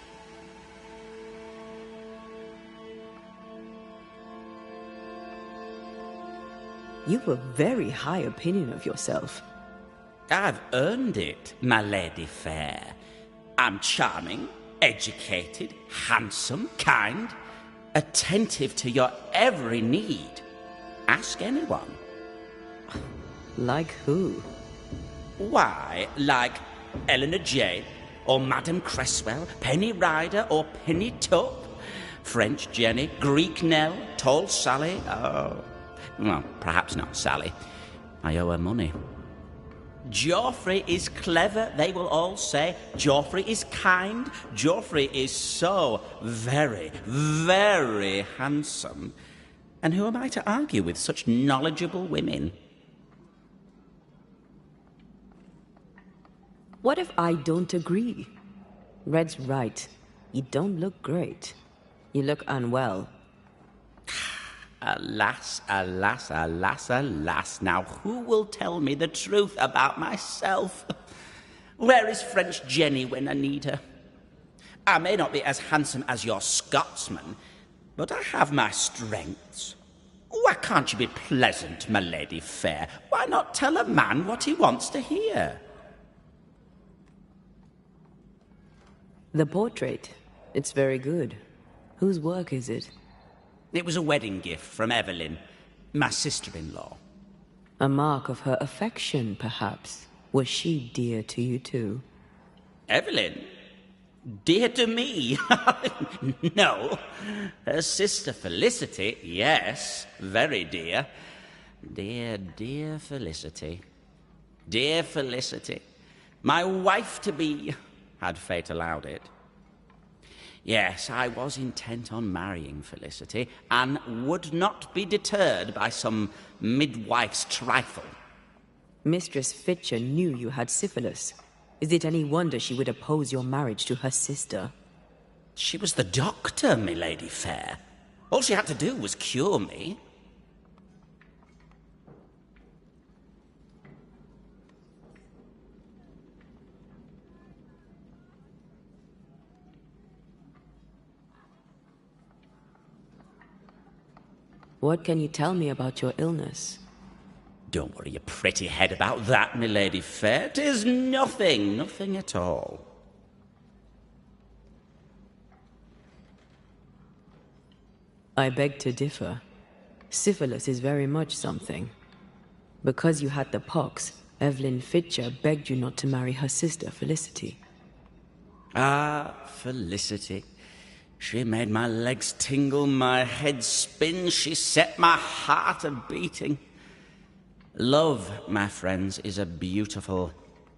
You've a very high opinion of yourself. I've earned it, my lady fair. I'm charming, educated, handsome, kind, attentive to your every need. Ask anyone. Like who? Why, like Eleanor Jane, or Madame Cresswell, Penny Ryder, or Penny Tup, French Jenny, Greek Nell, Tall Sally, well, perhaps not Sally. I owe her money. Geoffrey is clever, they will all say. Geoffrey is kind. Geoffrey is so very, very handsome. And who am I to argue with such knowledgeable women? What if I don't agree? Red's right. You don't look great. You look unwell. Alas, alas, alas, alas. Now, who will tell me the truth about myself? Where is French Jenny when I need her? I may not be as handsome as your Scotsman, but I have my strengths. Why can't you be pleasant, my lady fair? Why not tell a man what he wants to hear? The portrait. It's very good. Whose work is it? It was a wedding gift from Evelyn, my sister-in-law. A mark of her affection, perhaps. Was she dear to you too? Evelyn? Dear to me? No. Her sister Felicity, yes, very dear. Dear, dear Felicity. Dear Felicity. My wife-to-be, had fate allowed it. Yes, I was intent on marrying Felicity, and would not be deterred by some midwife's trifle. Mistress Fitcher knew you had syphilis. Is it any wonder she would oppose your marriage to her sister? She was the doctor, my lady fair. All she had to do was cure me. What can you tell me about your illness? Don't worry your pretty head about that, my lady fair. 'Tis nothing, nothing at all. I beg to differ. Syphilis is very much something. Because you had the pox, Evelyn Fitcher begged you not to marry her sister, Felicity. Ah, Felicity. She made my legs tingle, my head spin. She set my heart a-beating. Love, my friends, is a beautiful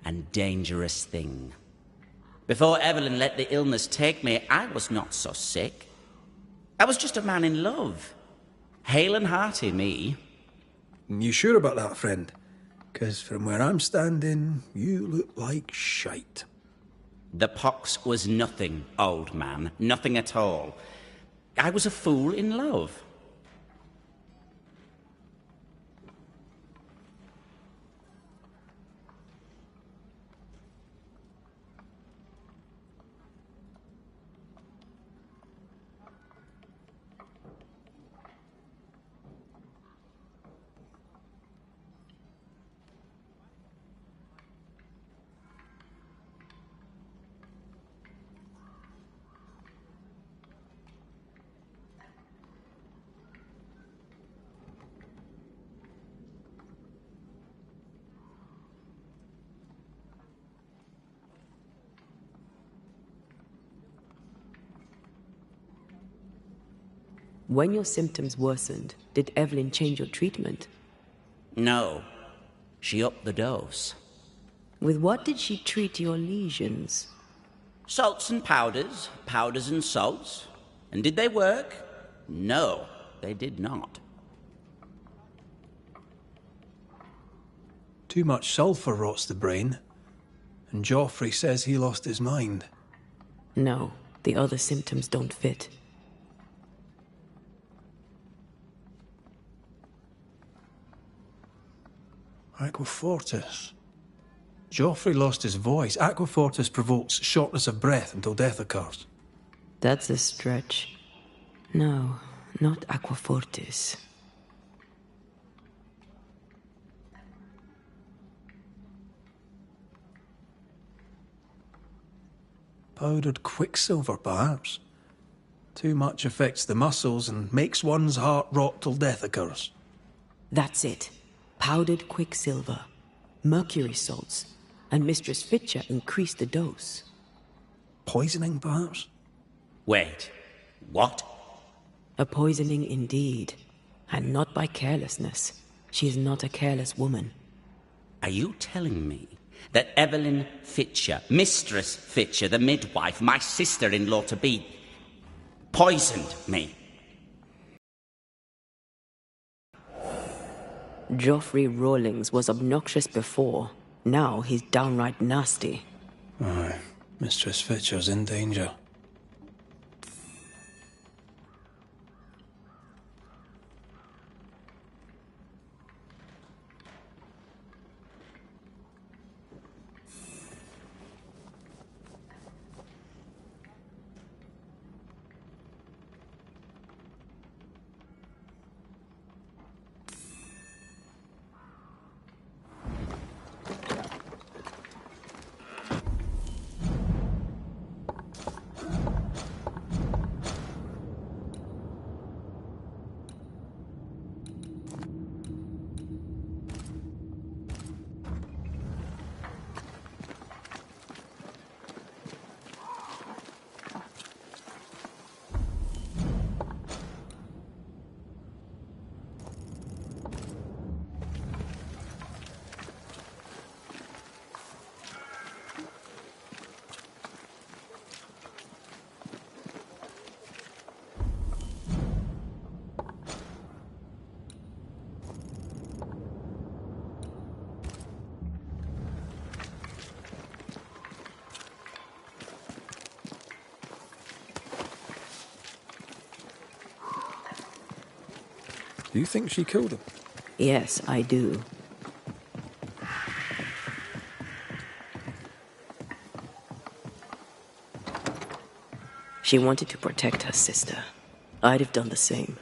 and dangerous thing. Before Evelyn let the illness take me, I was not so sick. I was just a man in love. Hale and hearty, me. You sure about that, friend? 'Cause from where I'm standing, you look like shite. The pox was nothing, old man. Nothing at all. I was a fool in love. When your symptoms worsened, did Evelyn change your treatment? No. She upped the dose. With what did she treat your lesions? Salts and powders, powders and salts. And did they work? No, they did not. Too much sulphur rots the brain. And Joffrey says he lost his mind. No, the other symptoms don't fit. Aquafortis. Joffrey lost his voice. Aquafortis provokes shortness of breath until death occurs. That's a stretch. No, not Aquafortis. Powdered quicksilver, perhaps. Too much affects the muscles and makes one's heart rot till death occurs. That's it. Powdered quicksilver, mercury salts, and Mistress Fitcher increased the dose. Poisoning, perhaps? Wait, what? A poisoning indeed, and not by carelessness. She is not a careless woman. Are you telling me that Evelyn Fitcher, Mistress Fitcher, the midwife, my sister-in-law to be, poisoned me? Joffrey Rawlings was obnoxious before. Now he's downright nasty. Aye, Mistress Fitcher's in danger. Do you think she killed him? Yes, I do. She wanted to protect her sister. I'd have done the same.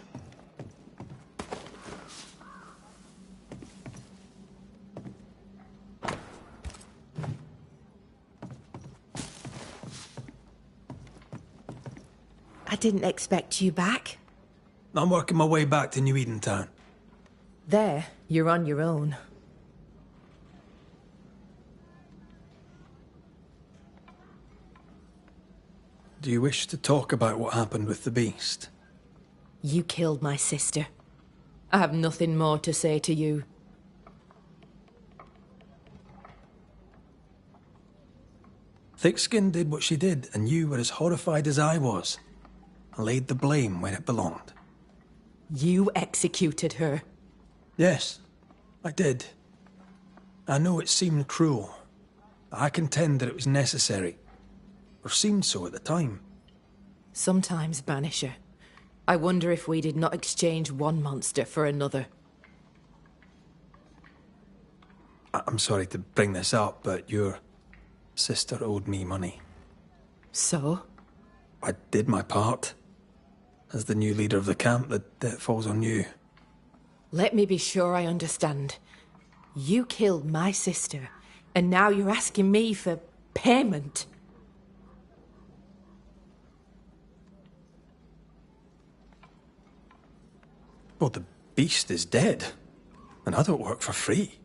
I didn't expect you back. I'm working my way back to New Edentown. There, you're on your own. Do you wish to talk about what happened with the beast? You killed my sister. I have nothing more to say to you. Thickskin did what she did, and you were as horrified as I was, and laid the blame where it belonged. You executed her. Yes, I did. I know it seemed cruel. I contend that it was necessary, or seemed so at the time. Sometimes, Banisher, I wonder if we did not exchange one monster for another. I'm sorry to bring this up, but your sister owed me money. So? I did my part. As the new leader of the camp, the debt falls on you. Let me be sure I understand. You killed my sister, and now you're asking me for payment. Well, the beast is dead, and I don't work for free.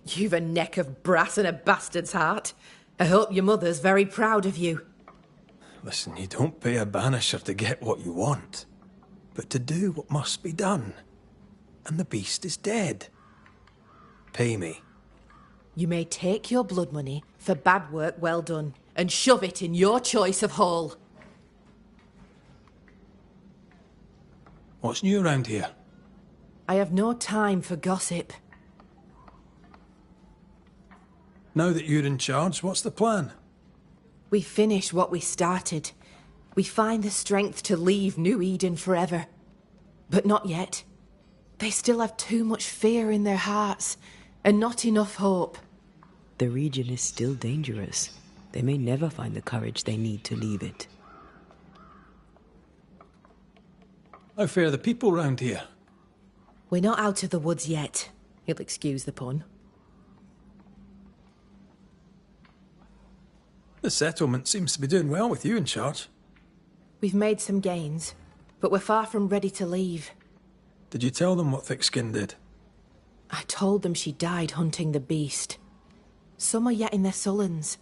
You've a neck of brass and a bastard's heart. I hope your mother's very proud of you. Listen, you don't pay a banisher to get what you want, but to do what must be done. And the beast is dead. Pay me. You may take your blood money for bad work well done, and shove it in your choice of hole. What's new around here? I have no time for gossip. Now that you're in charge, what's the plan? We finish what we started. We find the strength to leave New Eden forever. But not yet. They still have too much fear in their hearts, and not enough hope. The region is still dangerous. They may never find the courage they need to leave it. How fare the people round here? We're not out of the woods yet. You'll excuse the pun. The settlement seems to be doing well with you in charge. We've made some gains, but we're far from ready to leave. Did you tell them what Thickskin did? I told them she died hunting the beast. Some are yet in their sullens,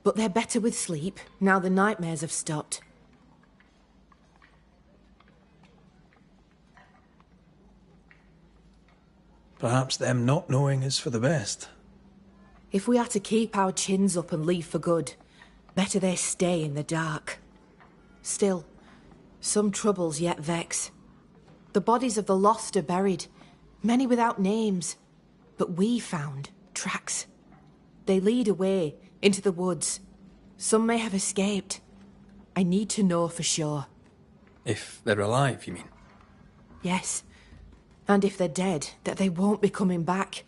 but they're better with sleep now the nightmares have stopped. Perhaps them not knowing is for the best. If we are to keep our chins up and leave for good, better they stay in the dark. Still, some troubles yet vex. The bodies of the lost are buried, many without names, but we found tracks. They lead away into the woods. Some may have escaped. I need to know for sure. If they're alive, you mean? Yes. And if they're dead, that they won't be coming back.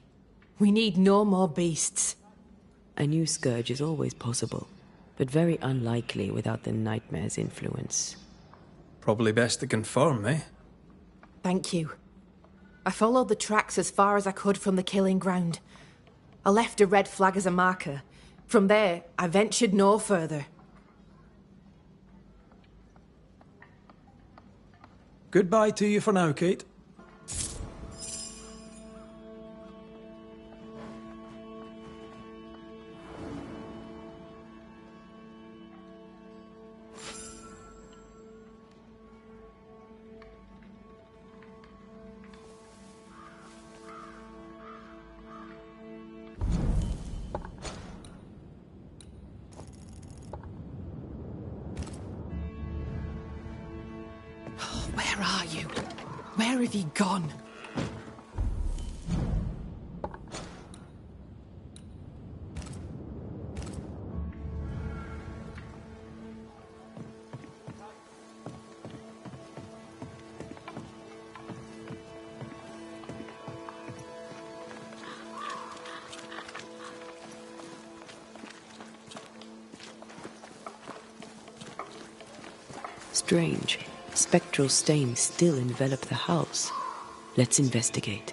We need no more beasts. A new scourge is always possible, but very unlikely without the nightmare's influence. Probably best to confirm, eh? Thank you. I followed the tracks as far as I could from the killing ground. I left a red flag as a marker. From there, I ventured no further. Goodbye to you for now, Kate. Where are you? Where have you gone? Strange. Spectral stains still envelop the house. Let's investigate.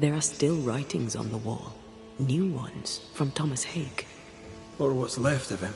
There are still writings on the wall. New ones from Thomas Haig. Or what's left of him.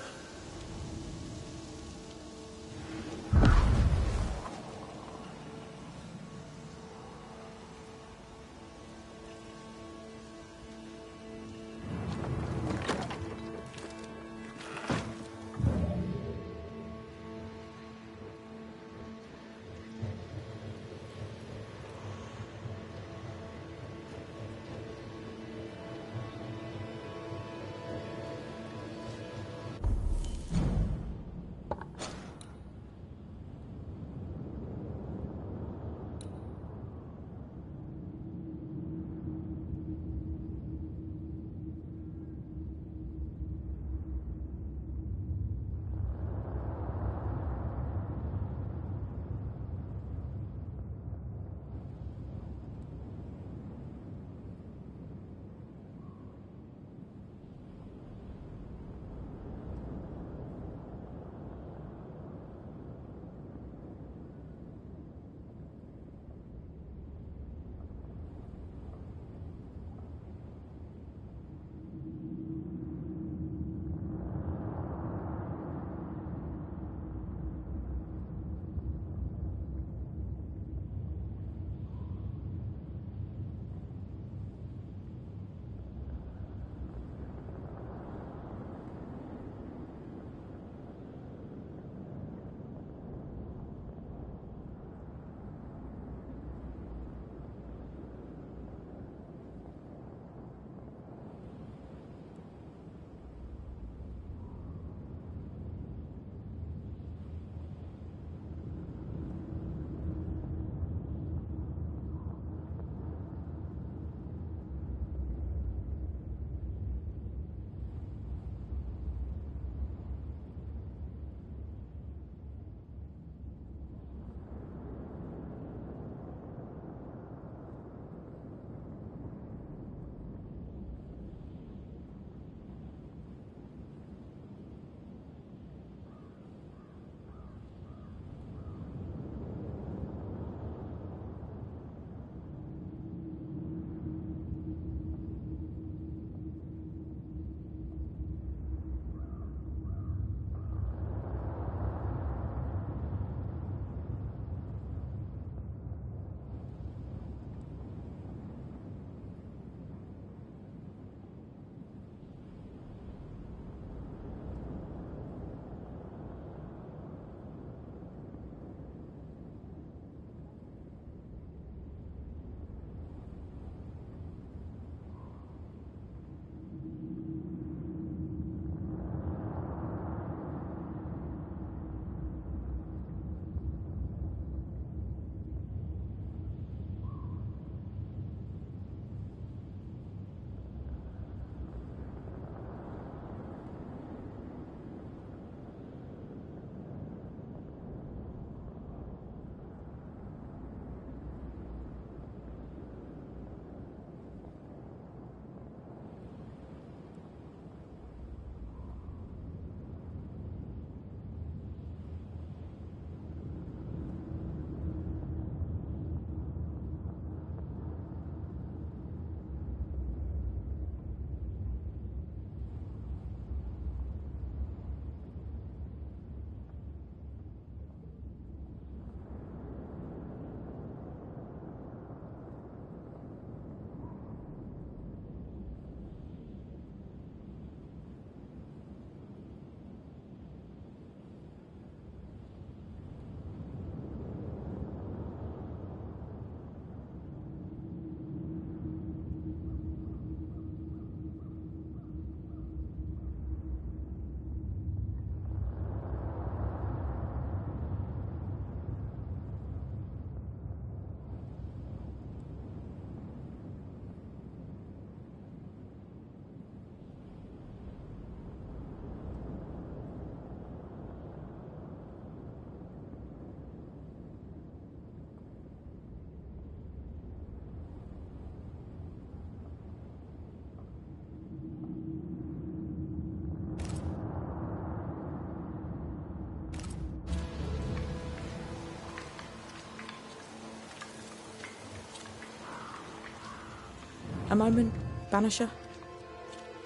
A moment, Banisher?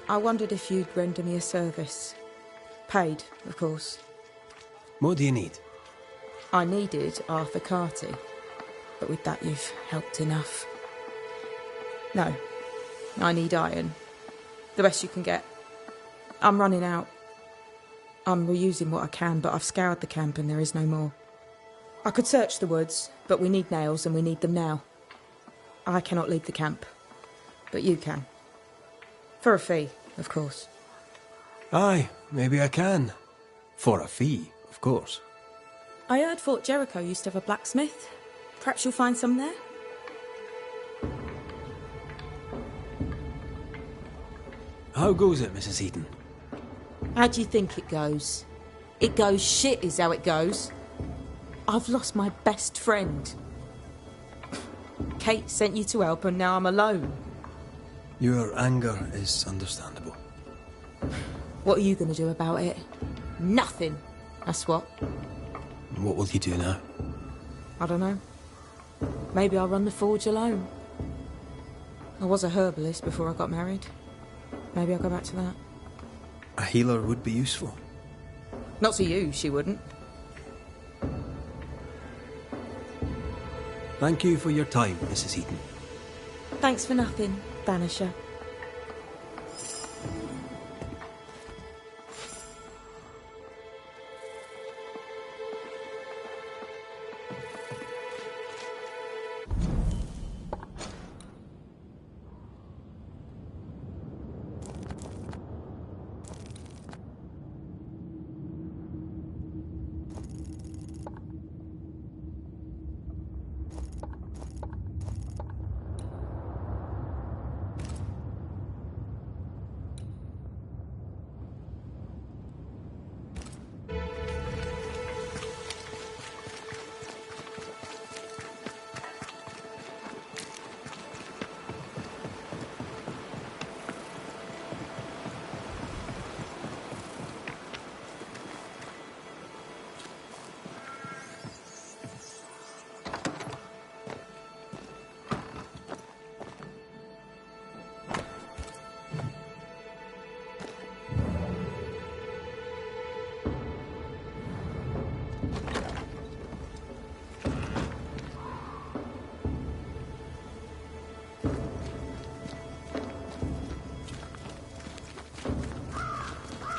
I wondered if you'd render me a service. Paid, of course. What do you need? I needed Arthur Carty, but with that you've helped enough. No, I need iron. The best you can get. I'm running out. I'm reusing what I can, but I've scoured the camp and there is no more. I could search the woods, but we need nails and we need them now. I cannot leave the camp, but you can. For a fee, of course. Aye, maybe I can. For a fee, of course. I heard Fort Jericho used to have a blacksmith. Perhaps you'll find some there? How goes it, Mrs. Eaton? How do you think it goes? It goes shit is how it goes. I've lost my best friend. Kate sent you to help and now I'm alone. Your anger is understandable. What are you going to do about it? Nothing. That's what. What will you do now? I don't know. Maybe I'll run the forge alone. I was a herbalist before I got married. Maybe I'll go back to that. A healer would be useful. Not to you, she wouldn't. Thank you for your time, Mrs. Eaton. Thanks for nothing, Banisher.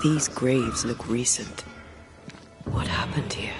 These graves look recent. What happened here?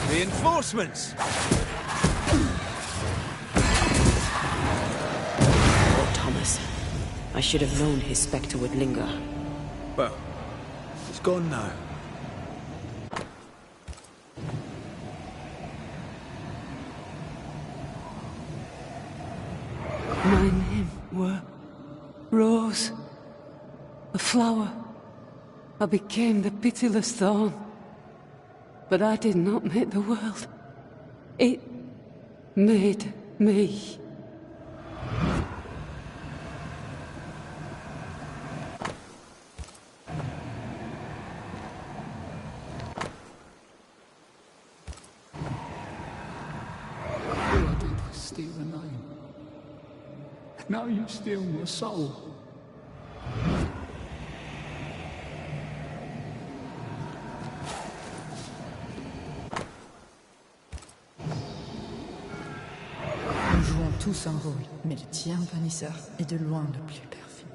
Reinforcements! Oh, Thomas. I should have known his spectre would linger. Well, it's gone now. My name were Rose, a flower. I became the pitiless thorn. But I did not make the world. It made me. All I did was steal a name. Now you steal my soul. Nous jouons tous un rôle, mais le tien, Banishers, est de loin le plus perfide.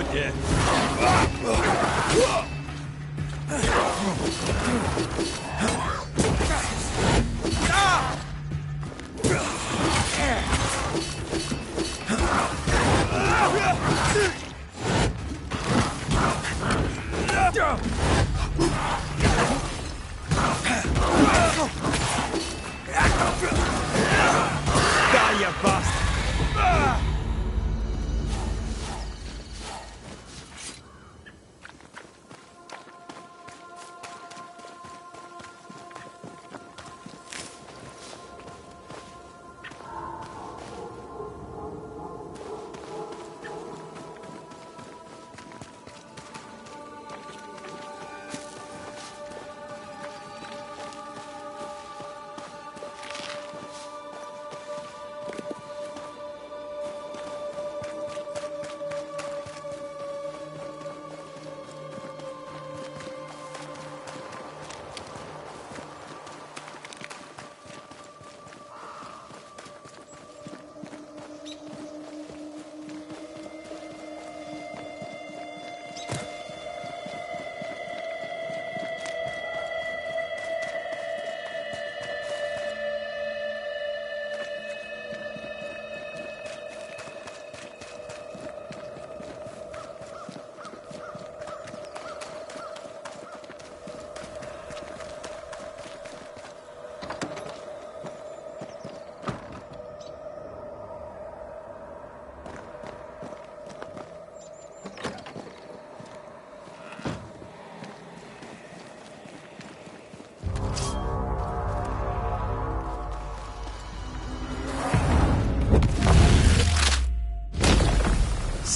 would you? Die, you bastard!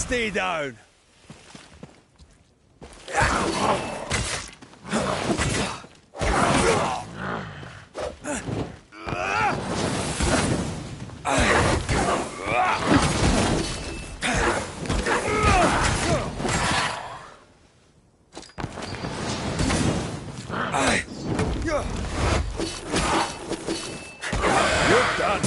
Stay down. You're done.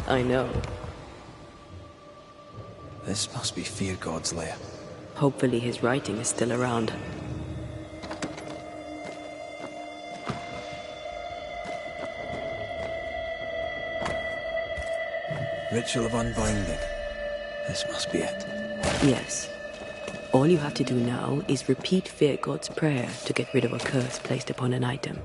I know. This must be Fear God's lair. Hopefully his writing is still around. Ritual of Unbinding. This must be it. Yes. All you have to do now is repeat Fear God's prayer to get rid of a curse placed upon an item.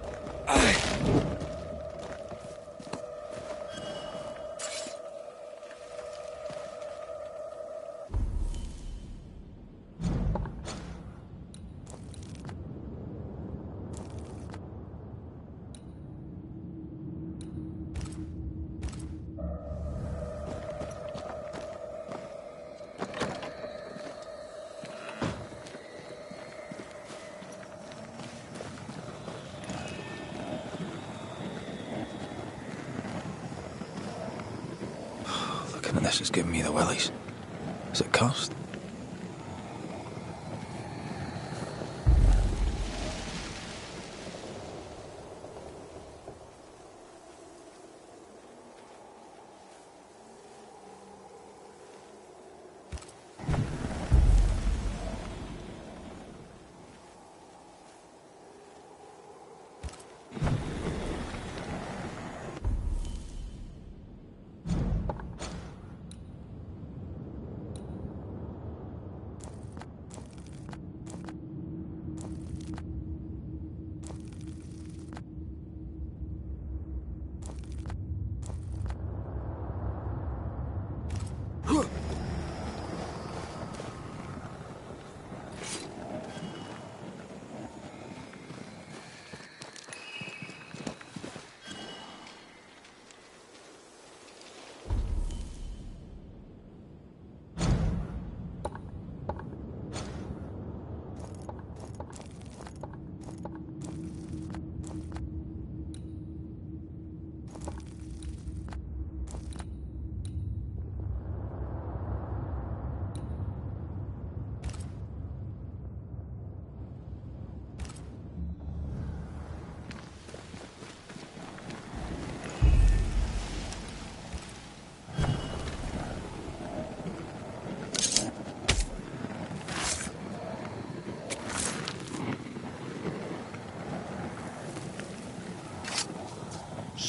Looking at this is giving me the willies. Is it cursed?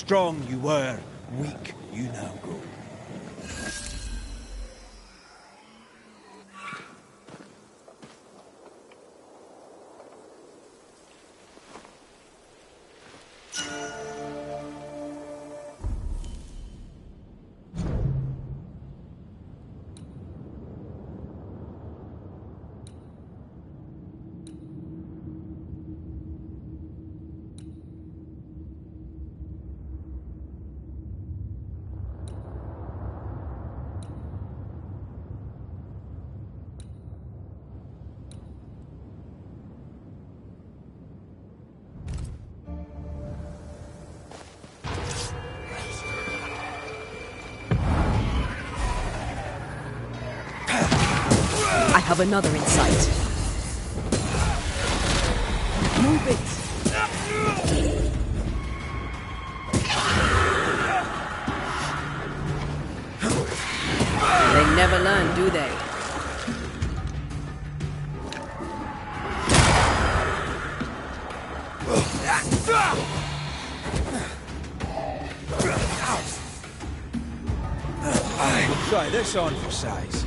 Strong you were, weak you now go. I have another in sight. Move it! They never learn, do they? Try this on for size.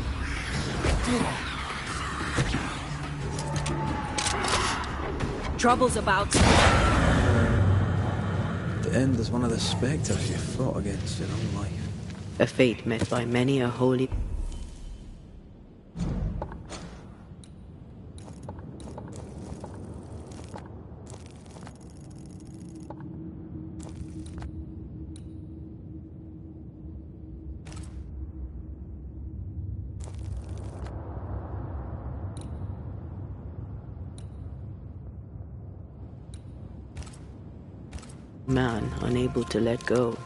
Trouble's about. To end as one of the spectres you fought against your own life. A fate met by many a holy... man unable to let go.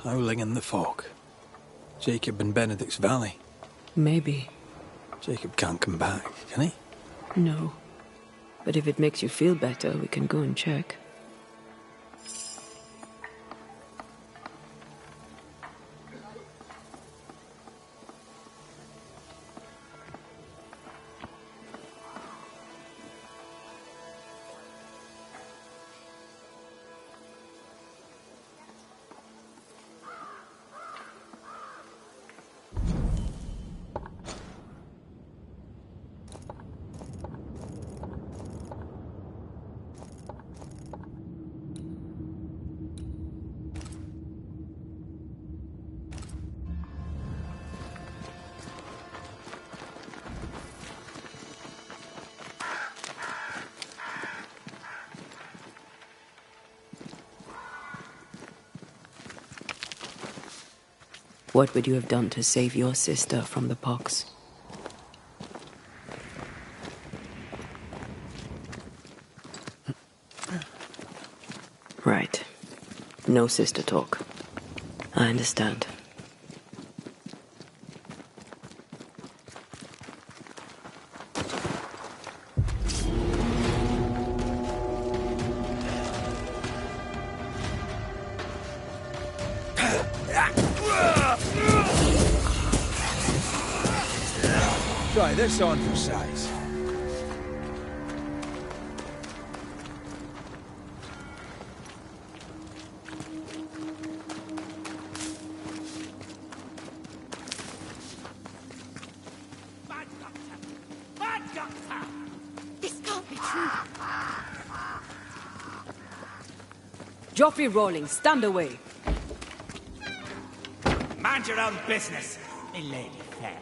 Howling in the fog. Jacob in Benedict's Valley. Maybe. Jacob can't come back, can he? No. But if it makes you feel better, we can go and check. What would you have done to save your sister from the pox? Right. No sister talk. I understand. Try this on for size. Doctor! This can't be true. Joffrey Rawlings, stand away. Mind your own business, me lady fair.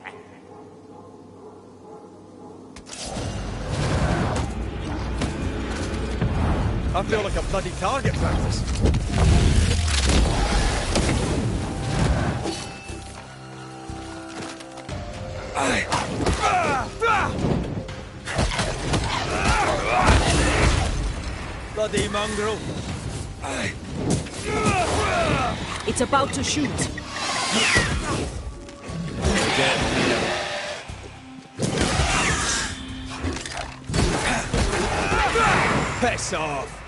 I feel like a bloody target practice. Bloody mongrel. It's about to shoot. Piss off.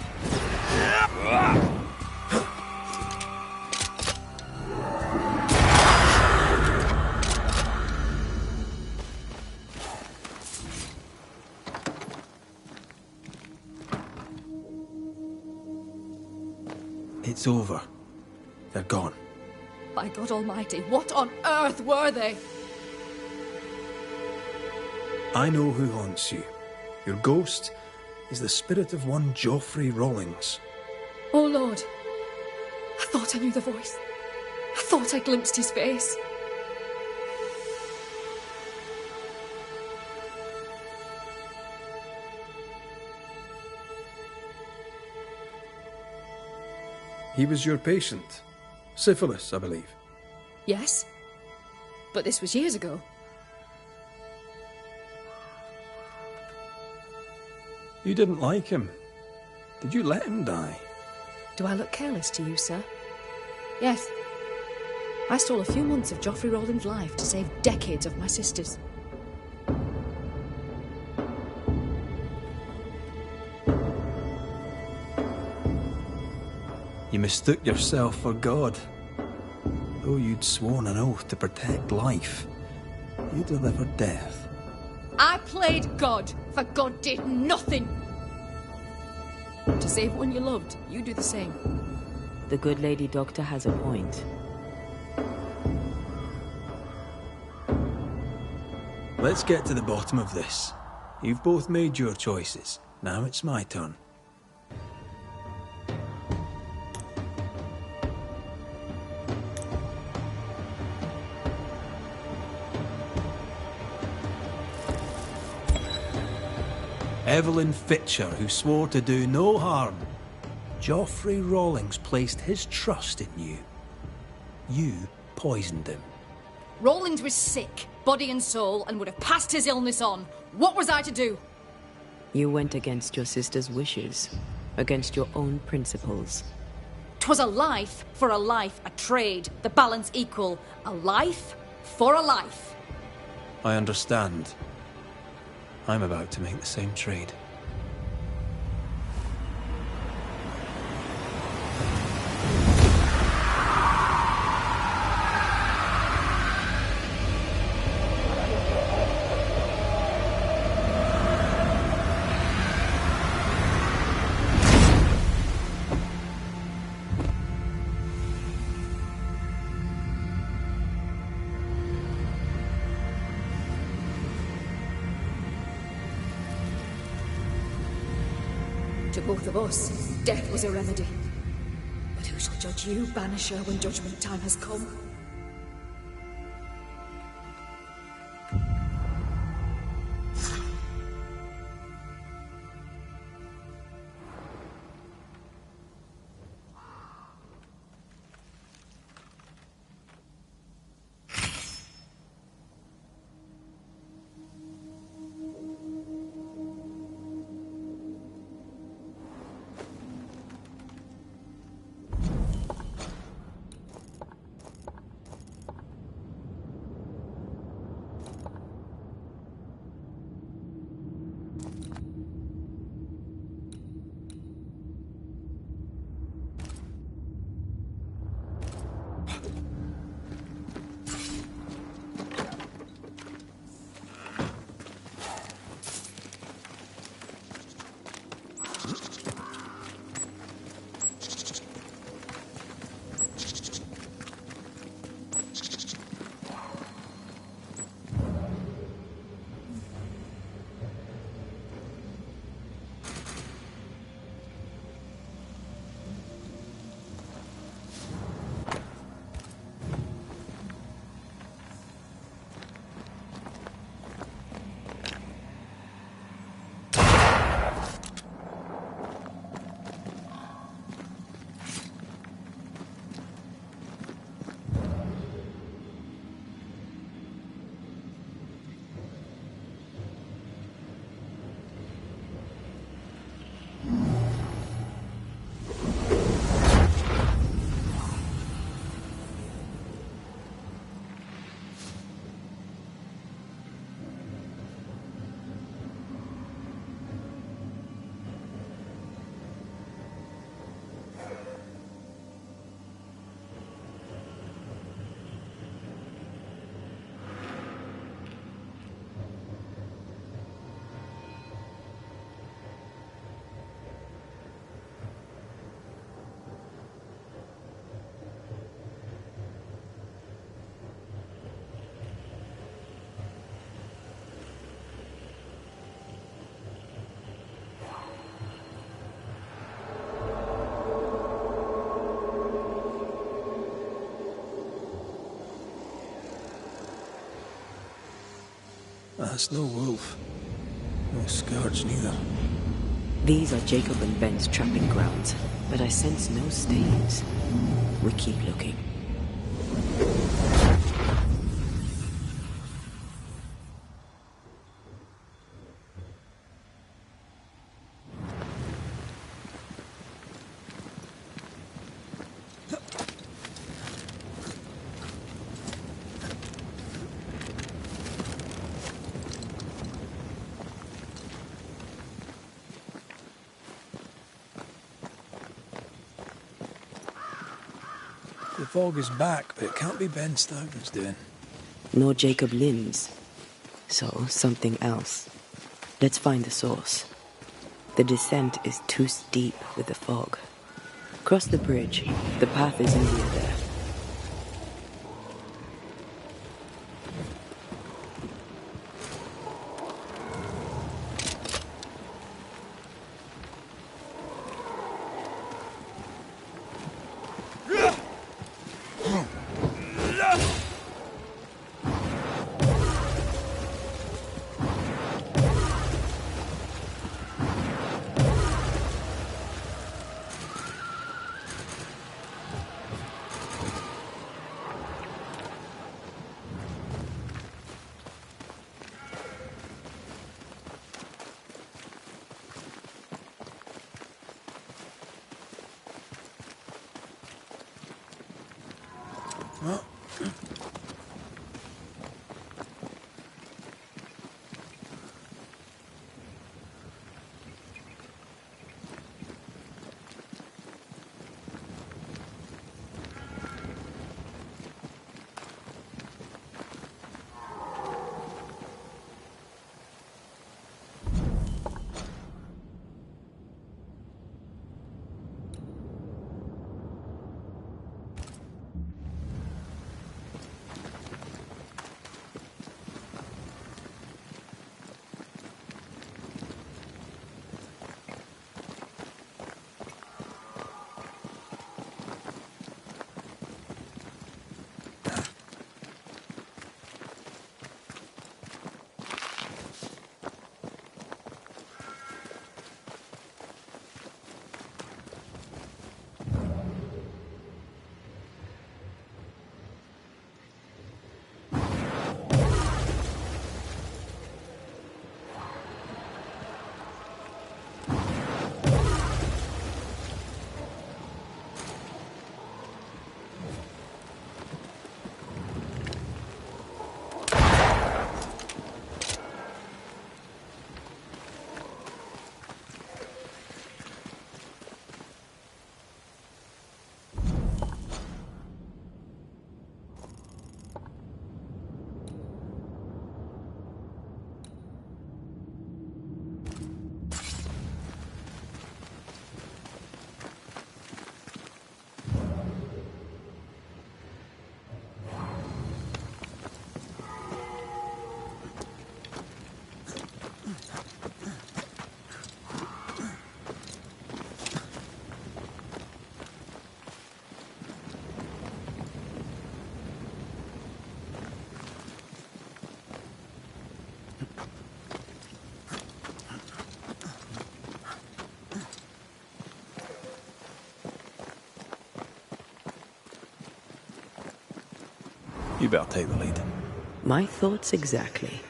It's over. They're gone. By God Almighty, what on earth were they? I know who haunts you. Your ghost is the spirit of one Joffrey Rawlings. Oh Lord, I thought I knew the voice. I thought I glimpsed his face. He was your patient. Syphilis, I believe. Yes, but this was years ago. You didn't like him. Did you let him die? Do I look careless to you, sir? Yes. I stole a few months of Joffrey Rawlings' life to save decades of my sisters. You mistook yourself for God. Though you'd sworn an oath to protect life, you delivered death. I played God, for God did nothing. To save one you loved, you do the same. The good lady doctor has a point. Let's get to the bottom of this. You've both made your choices. Now it's my turn. Evelyn Fitcher, who swore to do no harm. Joffrey Rawlings placed his trust in you. You poisoned him. Rawlings was sick, body and soul, and would have passed his illness on. What was I to do? You went against your sister's wishes, against your own principles. 'Twas a life for a life, a trade, the balance equal. A life for a life. I understand. I'm about to make the same trade. To both of us, death was a remedy. But who shall judge you, Banisher, when judgment time has come? That's no wolf. No scourge neither. These are Jacob and Ben's trapping grounds, but I sense no stains. We keep looking. The fog is back, but it can't be Ben Stoughton's doing. Nor Jacob Lynn's. So, something else. Let's find the source. The descent is too steep with the fog. Cross the bridge. The path is easier there. You better take the lead. My thoughts exactly.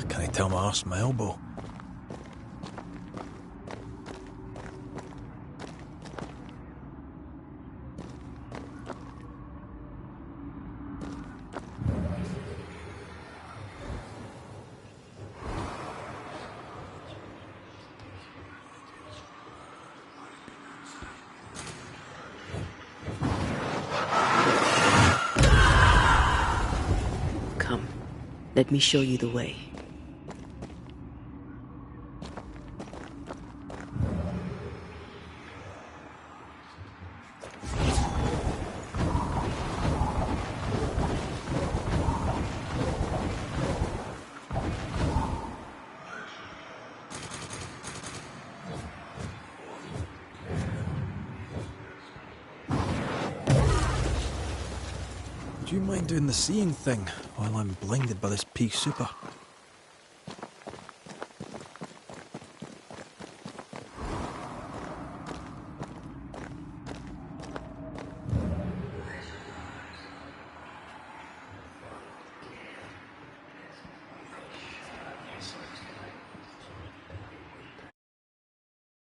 Can I tell my arse from my elbow? Come, let me show you the way. Do you mind doing the seeing thing while I'm blinded by this pea super?